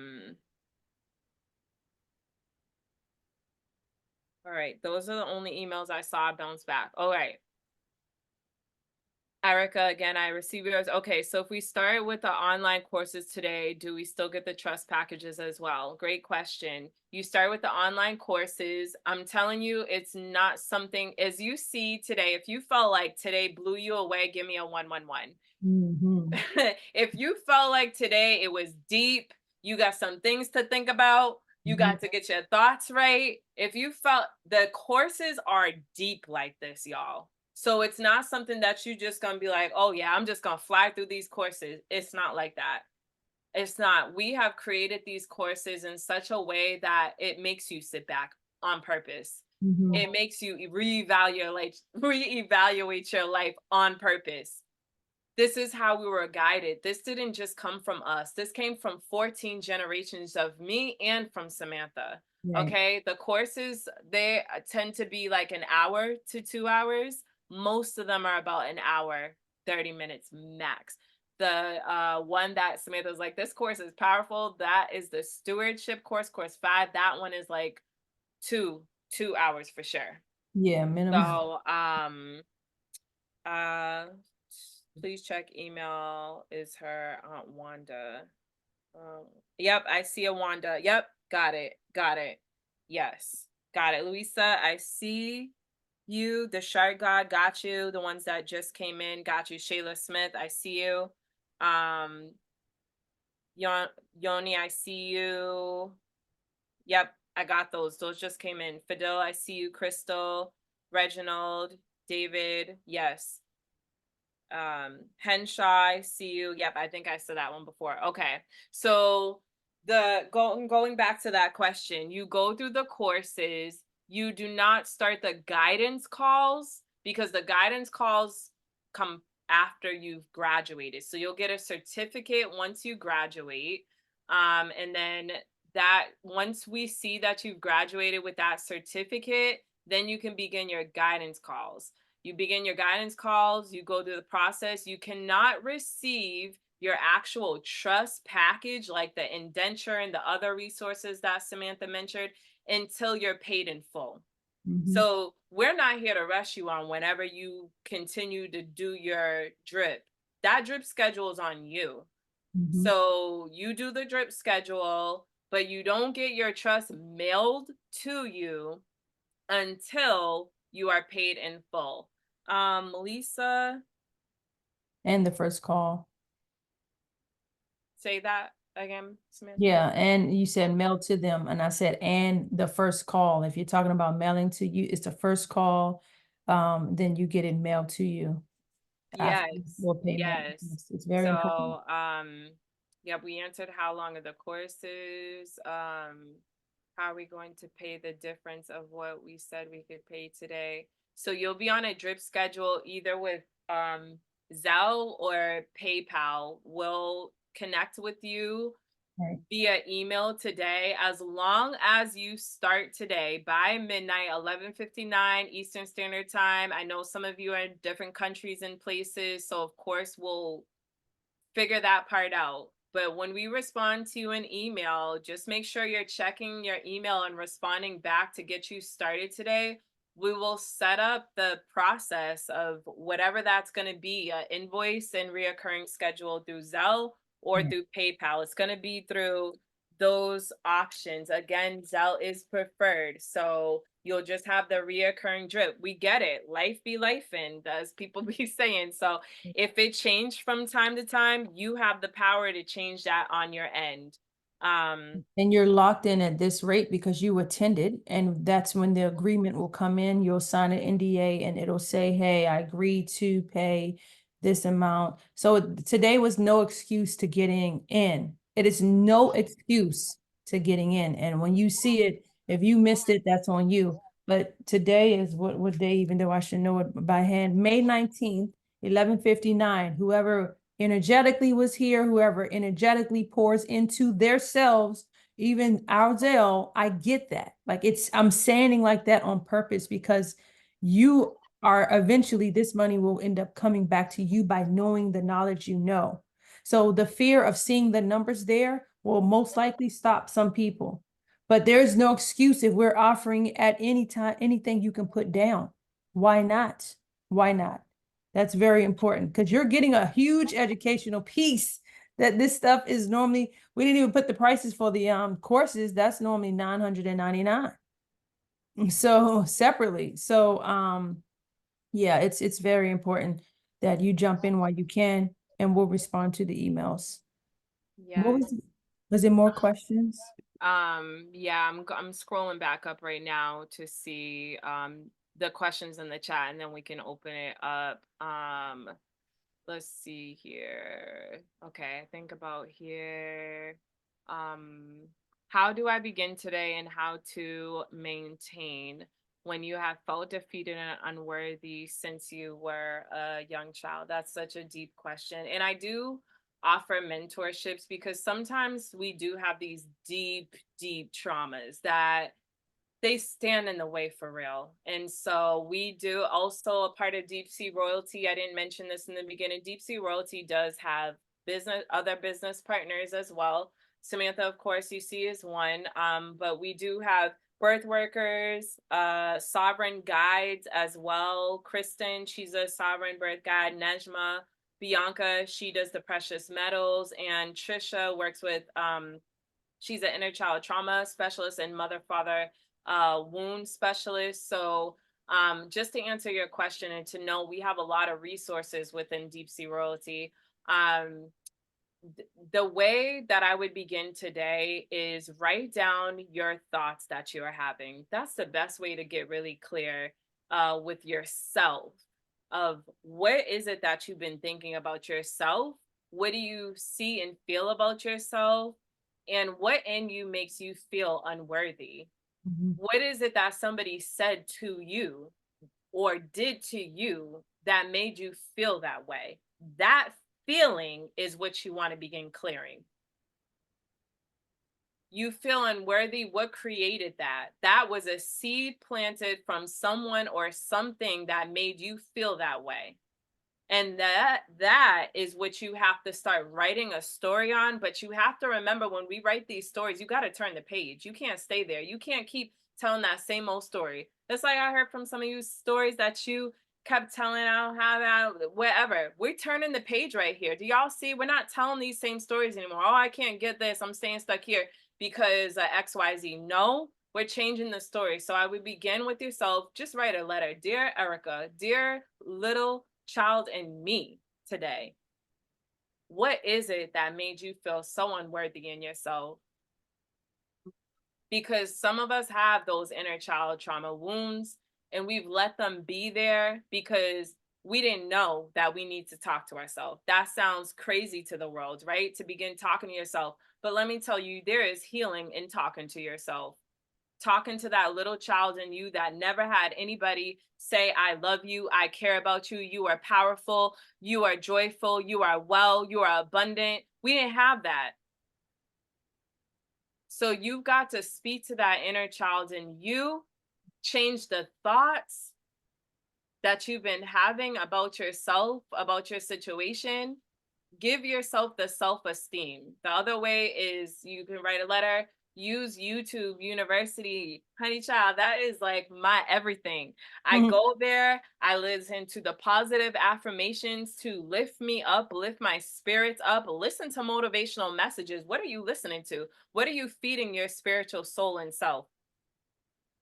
right, those are the only emails I saw bounce back. All right. Erica, again, I received yours. Okay, so if we start with the online courses today, do we still get the trust packages as well? Great question. You start with the online courses. I'm telling you, it's not something, as you see today, if you felt like today blew you away, give me a 111. If you felt like today it was deep, you got some things to think about, you got to get your thoughts right. If you felt, the courses are deep like this, y'all. So it's not something that you just gonna be like, oh yeah, I'm just gonna fly through these courses. It's not like that. It's not. We have created these courses in such a way that it makes you sit back on purpose. It makes you reevaluate your life on purpose. This is how we were guided. This didn't just come from us. This came from 14 generations of me and from Samantha. Right. Okay. The courses, they tend to be like an hour to 2 hours. Most of them are about an hour, 30 minutes max. The one that Samantha was like, this course is powerful. That is the stewardship course, course 5. That one is like 2 hours for sure. Yeah, minimum. So, please check email. Is her Aunt Wanda? Yep, I see a Wanda. Yep, got it. Yes, got it. Luisa, I see you. The Shark God, got you. The ones that just came in, got you. Shayla Smith, I see you. Yoni, I see you. Yep, I got those. Those just came in. Fidel, I see you. Crystal, Reginald, David, yes. Henshaw, I see you. Yep, I think I said that one before. Okay, so going back to that question, you go through the courses. You do not start the guidance calls because the guidance calls come after you've graduated. So you'll get a certificate once you graduate, and then that once we see that you've graduated with that certificate, then you can begin your guidance calls. You begin your guidance calls, you go through the process. You cannot receive your actual trust package like the indenture and the other resources that Samantha mentioned until you're paid in full. So we're not here to rush you on whenever you continue to do your drip. That drip schedule is on you. So you do the drip schedule, but you don't get your trust mailed to you until you are paid in full. Lisa, And the first call. Say that again, Samantha. Yeah, and you said mail to them, and I said, and the first call. If you're talking about mailing to you, it's the first call, then you get it mailed to you after Yes, your payment. yes. It's very important. So, yeah, we answered how long are the courses, how are we going to pay the difference of what we said we could pay today? So you'll be on a drip schedule either with Zelle or PayPal. We'll connect with you Right. via email today, as long as you start today by midnight, 11:59 Eastern Standard Time. I know some of you are in different countries and places, so of course we'll figure that part out. But when we respond to an email, just make sure you're checking your email and responding back to get you started today. We will set up the process of whatever that's going to be, an invoice and reoccurring schedule through Zelle or Yeah. through PayPal. It's going to be through those options. Again, Zelle is preferred. So you'll just have the reoccurring drip. We get it. Life be lifing, as people be saying. So if it changed from time to time, you have the power to change that on your end. And you're locked in at this rate because you attended, and that's when the agreement will come in. You'll sign an NDA and it'll say, hey, I agree to pay this amount. So today was no excuse to getting in. It is no excuse to getting in. And when you see it, if you missed it, that's on you. But today is what day, even though I should know it by hand, May 19th, 11:59. Whoever energetically was here, whoever energetically pours into their selves, even our Zell, I get that. Like I'm saying like that on purpose because you are eventually, this money will end up coming back to you by knowing the knowledge you know. So the fear of seeing the numbers there will most likely stop some people. But there's no excuse if we're offering at any time anything you can put down. Why not? Why not? That's very important because you're getting a huge educational piece that this stuff is normally, we didn't even put the prices for the courses. That's normally $999. So separately. So yeah, it's very important that you jump in while you can, and we'll respond to the emails. What Yes. was there more questions? Yeah, I'm scrolling back up right now to see the questions in the chat, and then we can open it up. Let's see here. Okay, think about here. Um, how do I begin today and how to maintain when you have felt defeated and unworthy since you were a young child? That's such a deep question. And I do offer mentorships because sometimes we do have these deep, deep traumas that they stand in the way for real. And so we do also a part of Deep Sea Royalty. I didn't mention this in the beginning. Deep Sea Royalty does have other business partners as well. Samantha, of course, you see is one. But we do have birth workers, sovereign guides as well. Kristen, she's a sovereign birth guide. Nejma, Bianca, she does the precious metals, and Trisha works with she's an inner child trauma specialist and mother father wound specialist. So just to answer your question and to know, we have a lot of resources within Deep Sea Royalty. The way that I would begin today is write down your thoughts that you are having. That's the best way to get really clear with yourself of what is it that you've been thinking about yourself? What do you see and feel about yourself? And what in you makes you feel unworthy? Mhm. What is it that somebody said to you or did to you that made you feel that way? That feeling is what you want to begin clearing. You feel unworthy. What created that? That was a seed planted from someone or something that made you feel that way. And that is what you have to start writing a story on. But you have to remember, when we write these stories, you got to turn the page. You can't stay there. You can't keep telling that same old story. That's like I heard from some of you stories that you kept telling. I don't have that, whatever. We're turning the page right here. Do y'all see? We're not telling these same stories anymore. Oh, I can't get this. I'm staying stuck here because XYZ. No, we're changing the story. So I would begin with yourself. Just write a letter. Dear Erica, dear little child and me, today? What is it that made you feel so unworthy in yourself? Because some of us have those inner child trauma wounds and we've let them be there because we didn't know that we need to talk to ourselves. That sounds crazy to the world, right? To begin talking to yourself. But let me tell you, there is healing in talking to yourself. Talking to that little child in you that never had anybody say, I love you, I care about you, you are powerful, you are joyful, you are well, you are abundant. We didn't have that. So you've got to speak to that inner child in you, change the thoughts that you've been having about yourself, about your situation. Give yourself the self-esteem. The other way is you can write a letter, use YouTube University. Honey child, that is like my everything. I go there, I listen to the positive affirmations to lift me up, lift my spirits up, listen to motivational messages. What are you listening to? What are you feeding your spiritual soul and self?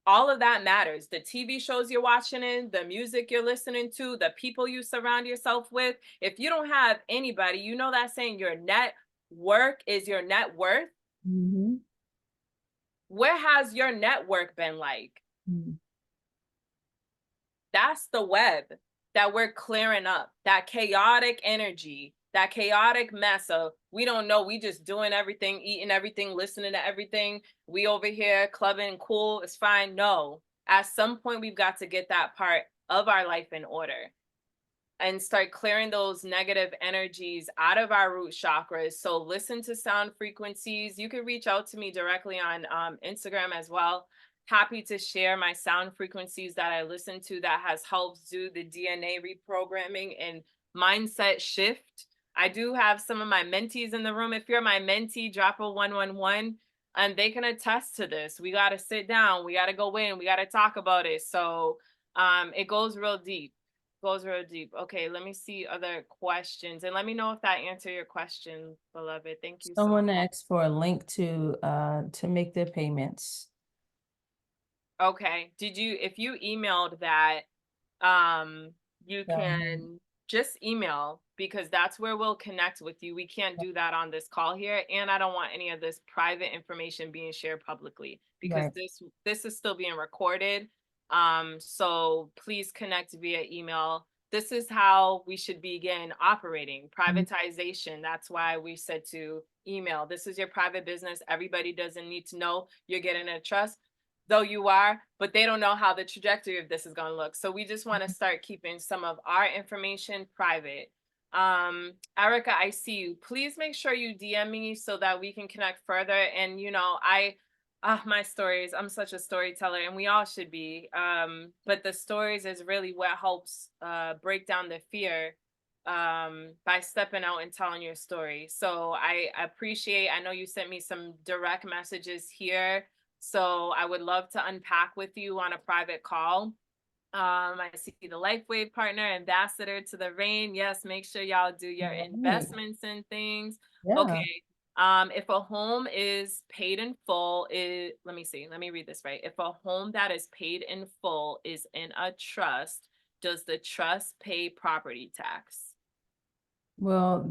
All of that matters. The TV shows you're watching in, the music you're listening to, the people you surround yourself with. If you don't have anybody, you know that saying your net work is your net worth. Mm-hmm. Where has your network been like? Mm-hmm. That's the web that we're clearing up, that chaotic energy, that chaotic mess of we don't know, we just doing everything, eating everything, listening to everything. We over here clubbing, cool, it's fine. No, at some point we've got to get that part of our life in order and start clearing those negative energies out of our root chakras. So listen to sound frequencies. You can reach out to me directly on Instagram as well. Happy to share my sound frequencies that I listen to that has helped do the DNA reprogramming and mindset shift. I do have some of my mentees in the room. If you're my mentee, drop a 111 and they can attest to this. We got to sit down. We got to go in. We got to talk about it. So it goes real deep. Goes real deep. Okay, let me see other questions and let me know if that answered your question, beloved. Thank you so Someone much. asked for a link to make their payments. Okay. If you emailed that, you can just email because that's where we'll connect with you. We can't do that on this call here. And I don't want any of this private information being shared publicly because Right. this is still being recorded. So please connect via email. This is how we should begin operating privatization. That's why we said to email. This is your private business. Everybody doesn't need to know you're getting a trust, though you are, but they don't know how the trajectory of this is going to look. So we just want to start keeping some of our information private. Erica, I see you. Please make sure you DM me so that we can connect further. And my stories, I'm such a storyteller and we all should be. But the stories is really what helps break down the fear by stepping out and telling your story. So I appreciate, I know you sent me some direct messages here. So I would love to unpack with you on a private call. I see the LifeWave partner, ambassador to the rain. Yes, make sure y'all do your investments and things. Yeah. Okay. If a home is paid in full, let me read this right. If a home that is paid in full is in a trust, does the trust pay property tax? Well,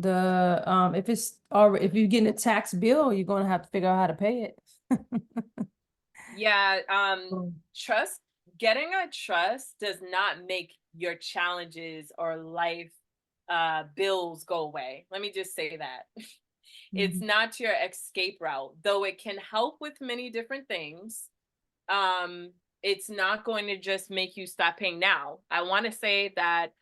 if you're getting a tax bill, you're going to have to figure out how to pay it. Yeah, getting a trust does not make your challenges or life bills go away. Let me just say that. It's not your escape route, though it can help with many different things. It's not going to just make you stop paying now. I want to say that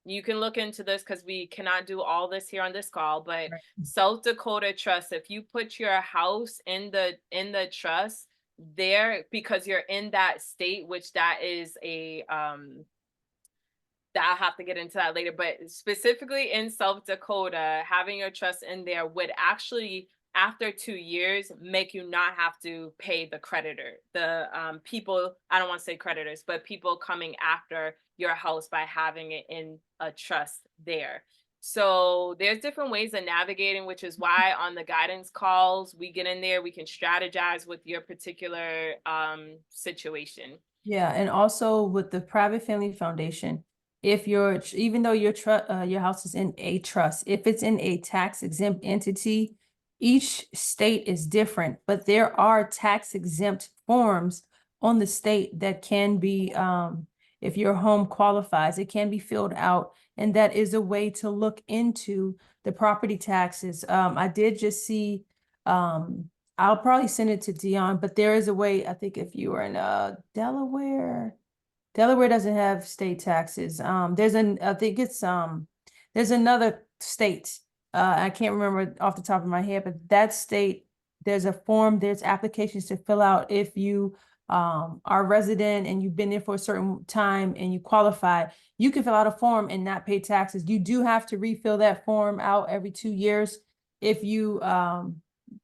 you can look into this because we cannot do all this here on this call, but South Dakota Trust, if you put your house in the trust there because you're in that state, which that is that I'll have to get into that later, but specifically in South Dakota, having your trust in there would actually, after 2 years, make you not have to pay the creditor, the people, I don't want to say creditors, but people coming after your house by having it in a trust there. So there's different ways of navigating, which is why on the guidance calls, we get in there, we can strategize with your particular situation. Yeah, and also with the private family foundation, if even though your house is in a trust, if it's in a tax exempt entity, each state is different, but there are tax exempt forms on the state that can be, if your home qualifies, it can be filled out. And that is a way to look into the property taxes. I did just see, I'll probably send it to Dion, but there is a way, I think if you are in Delaware doesn't have state taxes. I think it's there's another state. I can't remember off the top of my head, but that state, there's a form, there's applications to fill out if you are a resident and you've been there for a certain time and you qualify. You can fill out a form and not pay taxes. You do have to refill that form out every 2 years. If you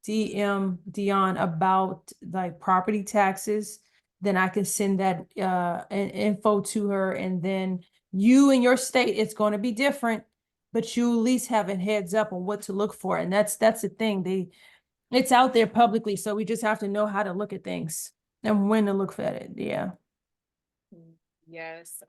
DM Dion about like property taxes, then I can send that info to her, and then you and your state, it's going to be different, but you at least have a heads up on what to look for. And that's the thing. It's out there publicly, so we just have to know how to look at things and when to look at it. Yeah. Yes.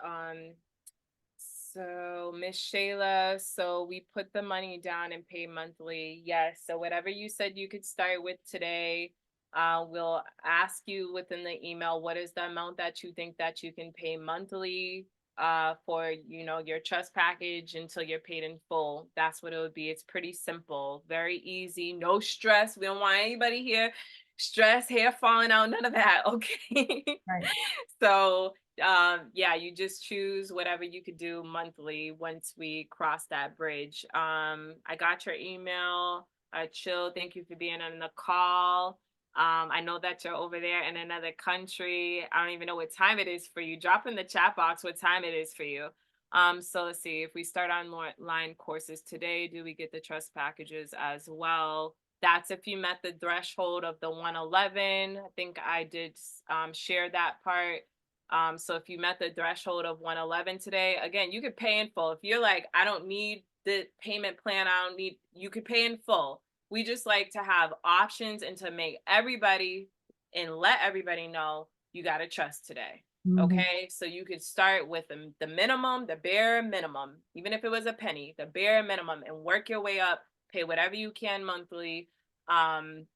So Miss Shayla, so we put the money down and pay monthly. Yes. So whatever you said you could start with today, we'll ask you within the email, what is the amount that you think that you can pay monthly for, you know, your trust package until you're paid in full. That's what it would be. It's pretty simple, very easy, no stress. We don't want anybody here stress, hair falling out, none of that. Okay. Right. So yeah, you just choose whatever you could do monthly once we cross that bridge. I got your email. Chill, thank you for being on the call. I know that you're over there in another country. I don't even know what time it is for you. Drop in the chat box what time it is for you. So let's see, if we start online courses today, do we get the trust packages as well? That's if you met the threshold of the 111. I think I did share that part. So if you met the threshold of 111 today, again, you could pay in full. If you're like, I don't need the payment plan, you could pay in full. We just like to have options and to make everybody and let everybody know you got to trust today. Okay. So you could start with the minimum, the bare minimum, even if it was a penny, the bare minimum, and work your way up, pay whatever you can monthly. And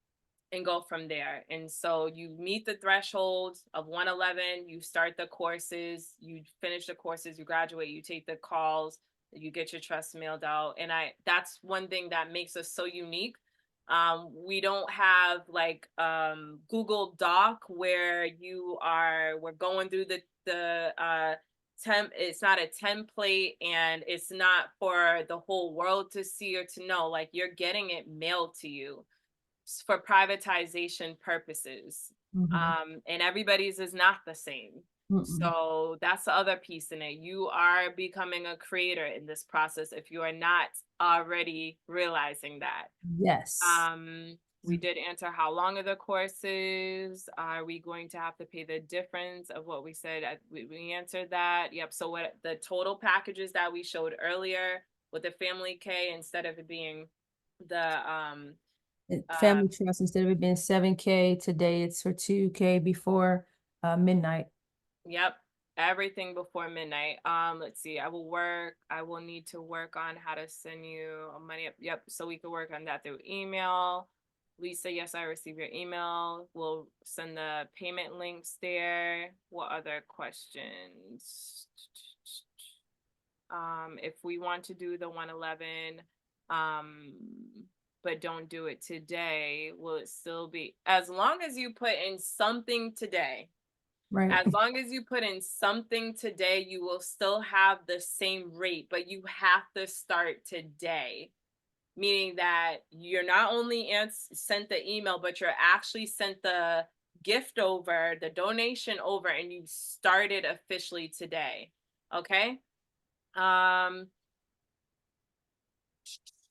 go from there. And so you meet the threshold of 111, you start the courses, you finish the courses, you graduate, you take the calls, you get your trust mailed out. And that's one thing that makes us so unique. We don't have like Google Doc where we're going through the it's not a template and it's not for the whole world to see or to know. Like, you're getting it mailed to you for privatization purposes. And everybody's is not the same. So that's the other piece in it. You are becoming a creator in this process if you are not already realizing that. Yes. We did answer how long are the courses? Are we going to have to pay the difference of what we said? We answered that. Yep. So what the total packages that we showed earlier with the Family K, instead of it being the Family trust, instead of it being 7K, today it's for 2K before midnight. Yep. Everything before midnight. Let's see. I will need to work on how to send you money up. Yep. So we could work on that through email. Lisa, yes, I received your email. We'll send the payment links there. What other questions? If we want to do the 111, but don't do it today, will it still be, as long as you put in something today? Right. As long as you put in something today, you will still have the same rate, but you have to start today. Meaning that you're not only sent the email, but you're actually sent the gift over, the donation over, and you started officially today. Okay.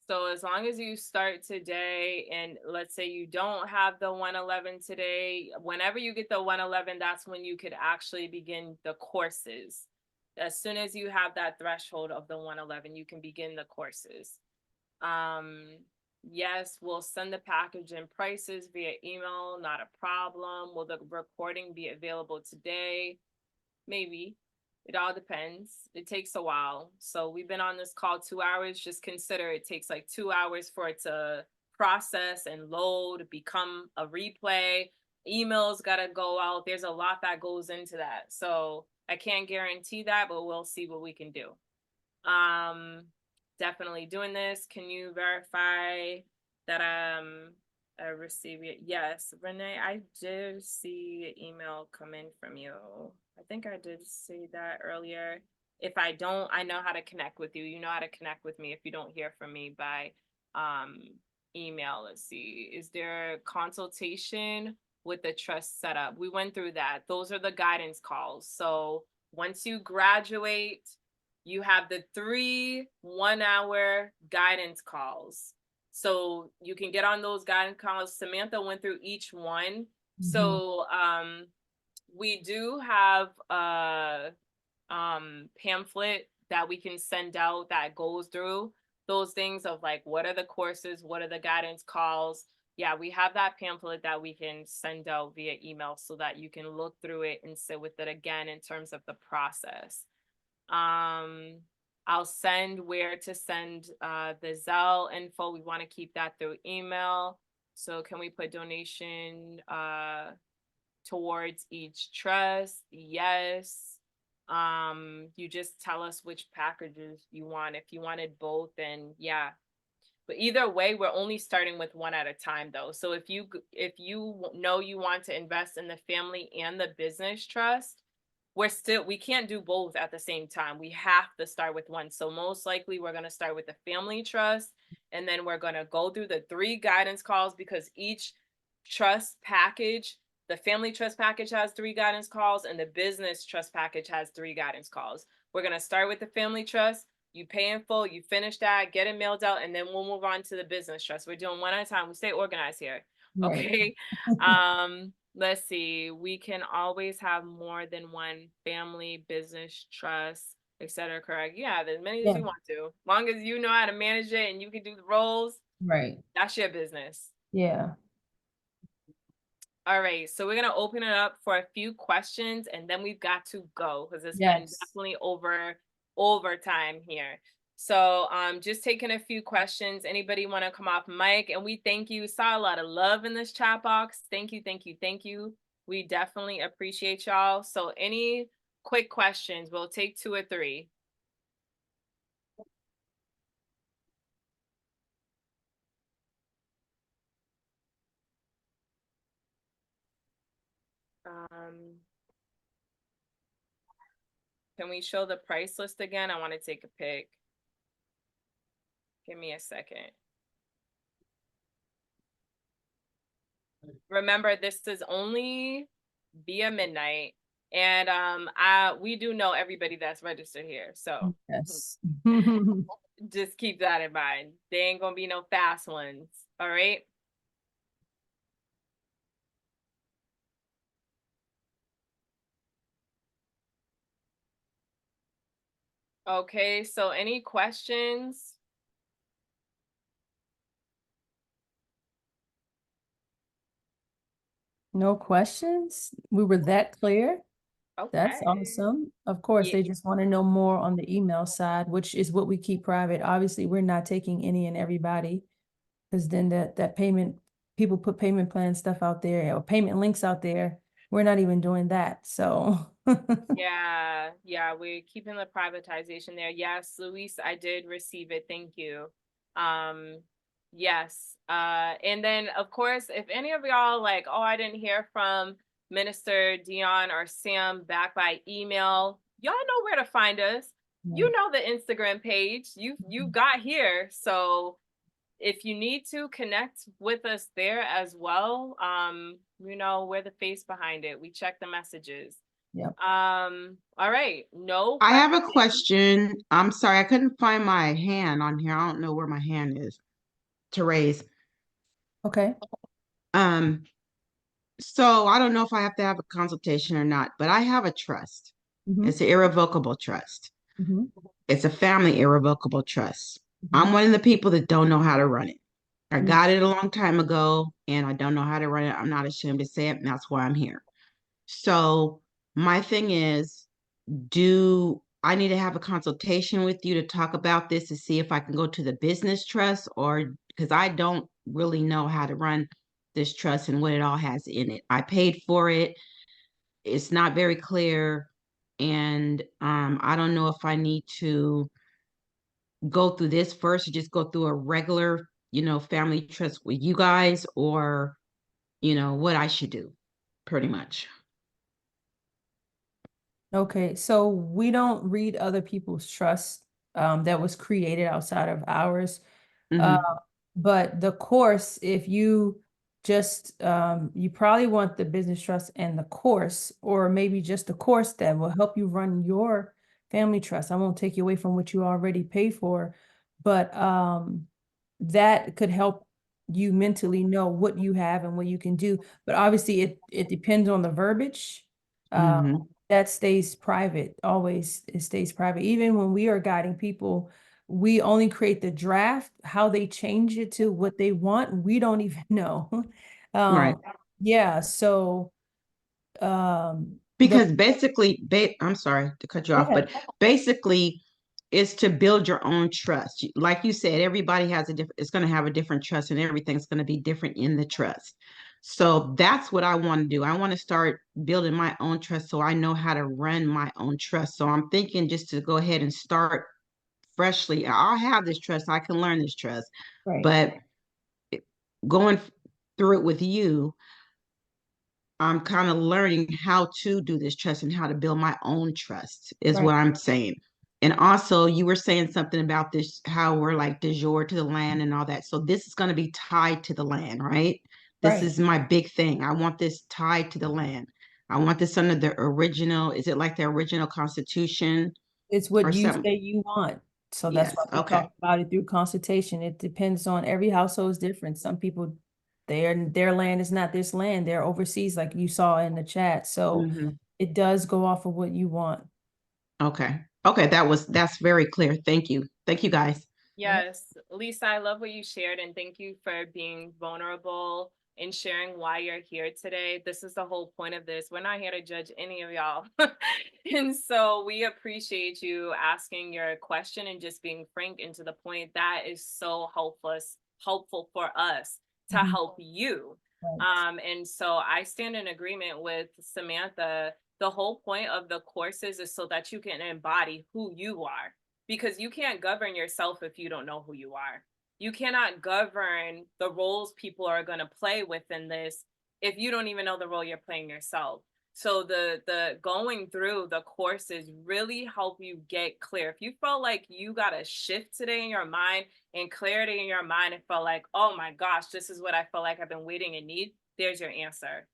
So as long as you start today, and let's say you don't have the 111 today, whenever you get the 111, that's when you could actually begin the courses. As soon as you have that threshold of the 111, you can begin the courses. Yes, we'll send the package and prices via email, not a problem. Will the recording be available today? Maybe. It all depends. It takes a while. So we've been on this call 2 hours. Just consider it takes like 2 hours for it to process and load, become a replay. Emails gotta go out. There's a lot that goes into that. So I can't guarantee that, but we'll see what we can do. Definitely doing this. Can you verify that I received it? Yes, Renee, I did see an email come in from you. I think I did see that earlier. If I don't, I know how to connect with you. You know how to connect with me if you don't hear from me by email. Let's see. Is there a consultation with the trust setup? We went through that. Those are the guidance calls. So once you graduate, you have the 3 1-hour guidance calls. So you can get on those guidance calls. Samantha went through each one. So we do have a pamphlet that we can send out that goes through those things of like, what are the courses? What are the guidance calls? Yeah, we have that pamphlet that we can send out via email so that you can look through it and sit with it again in terms of the process. I'll send where to send the Zelle info. We want to keep that through email. So can we put donation towards each trust? Yes. You just tell us which packages you want. If you wanted both, then yeah. But either way, we're only starting with one at a time though. So if you know you want to invest in the family and the business trust, we can't do both at the same time. We have to start with one. So most likely we're going to start with the family trust, and then we're going to go through the 3 guidance calls because each trust package, the family trust package has 3 guidance calls and the business trust package has 3 guidance calls. We're going to start with the family trust. You pay in full, you finish that, get it mailed out, and then we'll move on to the business trust. We're doing one at a time. We stay organized here. Okay. Let's see. We can always have more than one family, business, trust, etc. Correct? Yeah, as many as you want to. As long as you know how to manage it and you can do the roles, Right. that's your business. Yeah. All right. So we're gonna open it up for a few questions and then we've got to go because it's been definitely over time here. So just taking a few questions. Anybody want to come off mic? And we thank you. Saw a lot of love in this chat box. Thank you, thank you, thank you. We definitely appreciate y'all. So any quick questions? We'll take 2 or 3. Can we show the price list again? I want to take a pic. Give me a second. Remember, this is only via midnight. And we do know everybody that's registered here. So Yes. just keep that in mind. There ain't gonna be no fast ones. All right. Okay, so any questions? No questions? We were that clear? Okay. That's awesome. Of course, Yeah. they just want to know more on the email side, which is what we keep private. Obviously, we're not taking any and everybody, because then that payment, people put payment plan stuff out there or payment links out there. We're not even doing that. So Yeah, we're keeping the privatization there. Yes, Luis, I did receive it. Thank you. Yes. And then of course, if any of y'all like, oh, I didn't hear from Minister Dion or Sam back by email, y'all know where to find us. You know the Instagram page. You got here. So if you need to connect with us there as well, you know, we're the face behind it. We check the messages. Yep. All right. No. I have a question. I'm sorry, I couldn't find my hand on here. I don't know where my hand is to raise. Okay. So I don't know if I have to have a consultation or not, but I have a trust. It's an irrevocable trust. It's a family irrevocable trust. I'm one of the people that don't know how to run it. I got it a long time ago and I don't know how to run it. I'm not ashamed to say it, and that's why I'm here. So my thing is, do I need to have a consultation with you to talk about this to see if I can go to the business trust, or because I don't really know how to run this trust and what it all has in it. I paid for it. It's not very clear. And I don't know if I need to go through this first or just go through a regular, family trust with you guys, or, what I should do, pretty much. Okay, so we don't read other people's trust that was created outside of ours. Uh, Mhm. but the course, if you just you probably want the business trust and the course, or maybe just the course that will help you run your family trust. I won't take you away from what you already pay for, but that could help you mentally know what you have and what you can do. But obviously it depends on the verbiage. Mhm. That stays private. Always it stays private. Even when we are guiding people, we only create the draft. How they change it to what they want, we don't even know. Right. Yeah, so the Because basically, I'm sorry to cut you go off, ahead. but basically, it's to build your own trust. Like you said, everybody has a different, it's going to have a different trust, and everything's going to be different in the trust. So that's what I want to do. I want to start building my own trust so I know how to run my own trust. So I'm thinking just to go ahead and start freshly. I'll have this trust, I can learn this trust, Right. but going through it with you, I'm kind of learning how to do this trust and how to build my own trust, is Right. what I'm saying. And also, you were saying something about this, how we're like de jure to the land and all that. So this is going to be tied to the land, right? This Right. is my big thing. I want this tied to the land. I want this under the original, is it like the original Constitution It's what or you something? say you want. So that's why Yes. we Okay. talk about it through consultation. It depends on every household is different. Some people, their land is not this land. They're overseas, like you saw in the chat. So Mhm. it does go off of what you want. Okay. Okay. That's very clear. Thank you. Thank you, guys. Yep. Yes, Lisa, I love what you shared, and thank you for being vulnerable and sharing why you're here today. This is the whole point of this. We're not here to judge any of y'all. And so we appreciate you asking your question and just being frank and to the point. That is so helpful for us to Mhm. help you. Right. And so I stand in agreement with Samantha. The whole point of the courses is so that you can embody who you are, because you can't govern yourself if you don't know who you are. You cannot govern the roles people are going to play within this if you don't even know the role you're playing yourself. So the going through the courses really help you get clear. If you felt like you got a shift today in your mind and clarity in your mind, and felt like, oh my gosh, this is what I felt like I've been waiting and need, there's your answer.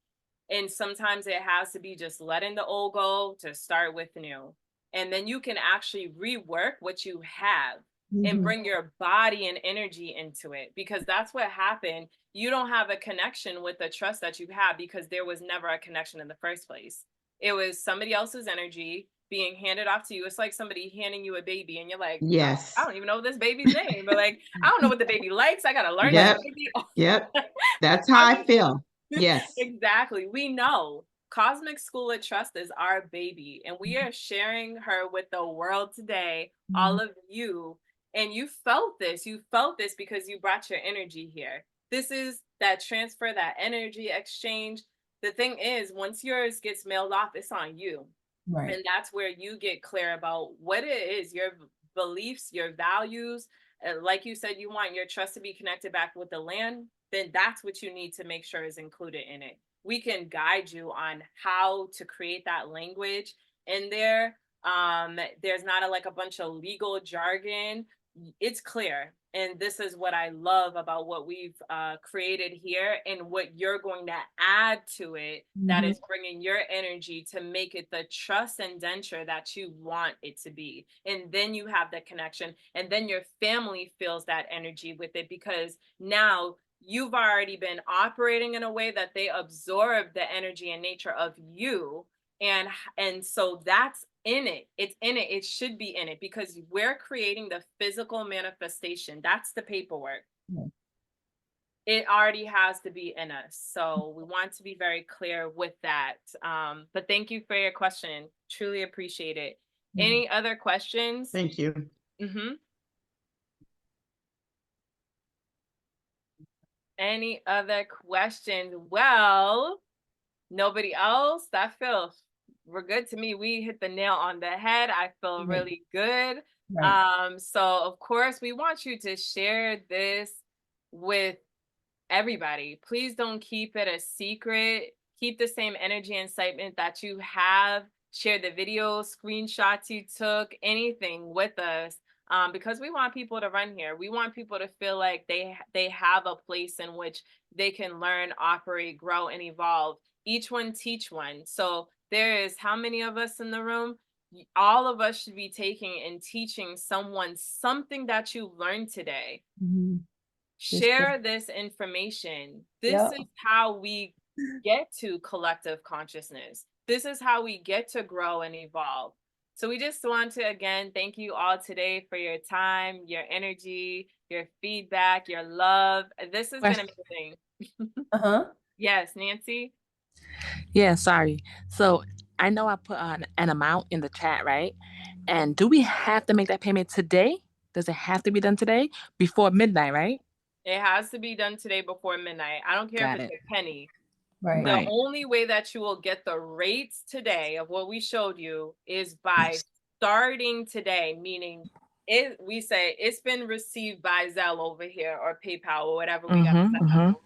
And sometimes it has to be just letting the old go to start with new. And then you can actually rework what you have and Mhm. bring your body and energy into it, because that's what happened. You don't have a connection with the trust that you have because there was never a connection in the first place. It was somebody else's energy being handed off to you. It's like somebody handing you a baby and you're like, I Yes. don't even know this baby's name, but like, I don't know what the baby likes. I got to learn this Yep. baby. Yep. That's how I feel. Yes. Exactly. We know Cosmic School of Trust is our baby, and we are sharing her with the world today, all Mhm. of you. And you felt this. You felt this because you brought your energy here. This is that transfer, that energy exchange. The thing is, once yours gets mailed off, it's on you. Right. And that's where you get clear about what it is, your beliefs, your values. Like you said, you want your trust to be connected back with the land, then that's what you need to make sure is included in it. We can guide you on how to create that language in there. There's not like a bunch of legal jargon. It's clear. And this is what I love about what we've created here, and what you're going to add to it, that Mhm. is bringing your energy to make it the trust indenture that you want it to be. And then you have the connection, and then your family feels that energy with it, because now you've already been operating in a way that they absorb the energy and nature of you. And so that's in it. It's in it. It should be in it, because we're creating the physical manifestation. That's the paperwork. Right. it already has to be in us. So we want to be very clear with that. But thank you for your question. Truly appreciate it. Any other questions? Thank you. Any other questions? Well, nobody else? We're good to me. We hit the nail on the head. I feel really good. Right. So of course we want you to share this with everybody. Please don't keep it a secret. Keep the same energy and excitement that you have. Share the videos, screenshots you took, anything with us. Because we want people to run here. We want people to feel like they have a place in which they can learn, operate, grow, and evolve. Each one teach one. So there is how many of us in the room? All of us should be taking and teaching someone something that you learned today. Share this information. This is how we get to collective consciousness. This is how we get to grow and evolve. So we just want to, again, thank you all today for your time, your energy, your feedback, your love. This has been amazing. Yes, Nancy? Yeah, sorry. So I know I put an amount in the chat, right? And do we have to make that payment today? Does it have to be done today before midnight, right? It has to be done today before midnight. I don't care if it's a penny. Right. The only way that you will get the rates today of what we showed you is by starting today, meaning we say it's been received by Zelle over here or PayPal or whatever we got set up.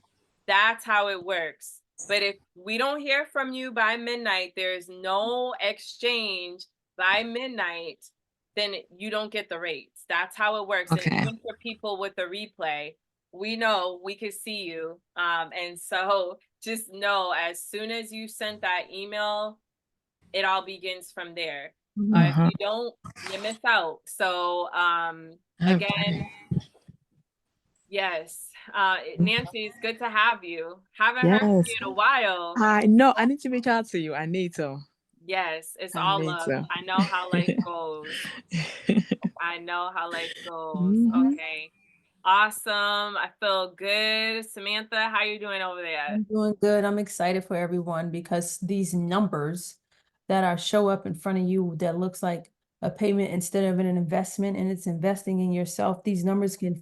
That's how it works. But if we don't hear from you by midnight, there's no exchange by midnight, then you don't get the rates. That's how it works. Okay. And even for people with the replay, we know we can see you. And so just know as soon as you sent that email, it all begins from there. If you don't, you miss out. So again, yes. Nancy, it's good to have you. Haven't heard from you in a while. I know. I need to reach out to you. I need to. Yes, it's all love. I know how life goes. I know how life goes. Okay. Awesome. I feel good. Samantha, how you doing over there? I'm doing good. I'm excited for everyone because these numbers that are show up in front of you that looks like a payment instead of an investment, and it's investing in yourself. These numbers can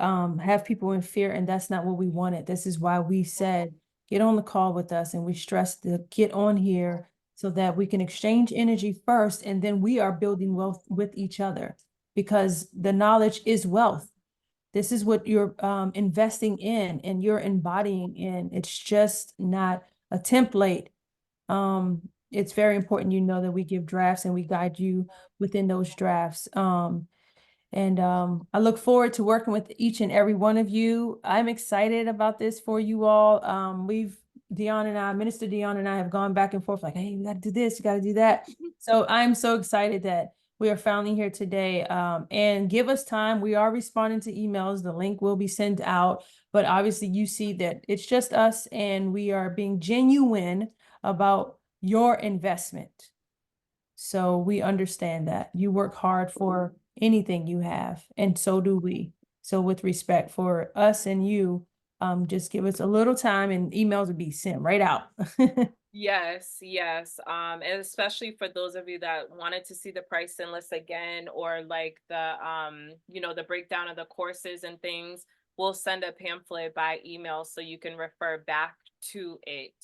have people in fear, and that's not what we wanted. This is why we said, get on the call with us, and we stressed to get on here so that we can exchange energy first, and then we are building wealth with each other because the knowledge is wealth. This is what you're investing in and you're embodying in. It's just not a template. It's very important you know that we give drafts and we guide you within those drafts. I look forward to working with each and every one of you. I'm excited about this for you all. Minister Dion and I have gone back and forth like, hey, we got to do this, you got to do that. So I'm so excited that we are finally here today. And give us time. We are responding to emails. The link will be sent out. But obviously you see that it's just us and we are being genuine about your investment. So we understand that you work hard for anything you have, and so do we. So with respect for us and you, just give us a little time and emails will be sent right out. Yes. And especially for those of you that wanted to see the pricing list again, or like the breakdown of the courses and things, we'll send a pamphlet by email so you can refer back to it.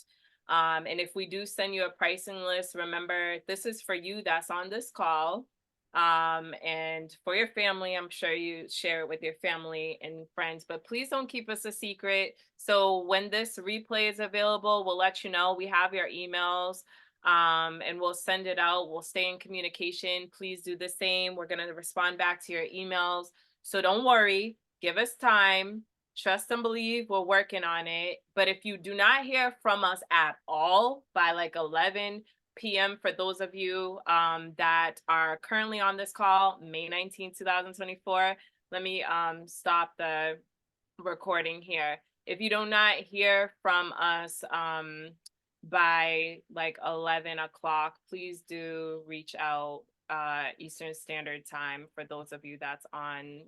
And if we do send you a pricing list, remember, this is for you that's on this call. And for your family, I'm sure you share it with your family and friends, but please don't keep us a secret. So when this replay is available, we'll let you know. We have your emails, and we'll send it out. We'll stay in communication. Please do the same. We're going to respond back to your emails. So don't worry, give us time. Trust and believe, we're working on it. But if you do not hear from us at all by like 11 p.m. for those of you that are currently on this call, May 19, 2024, let me stop the recording here. If you do not hear from us by like 11 o'clock, please do reach out Eastern Standard Time for those of you that's on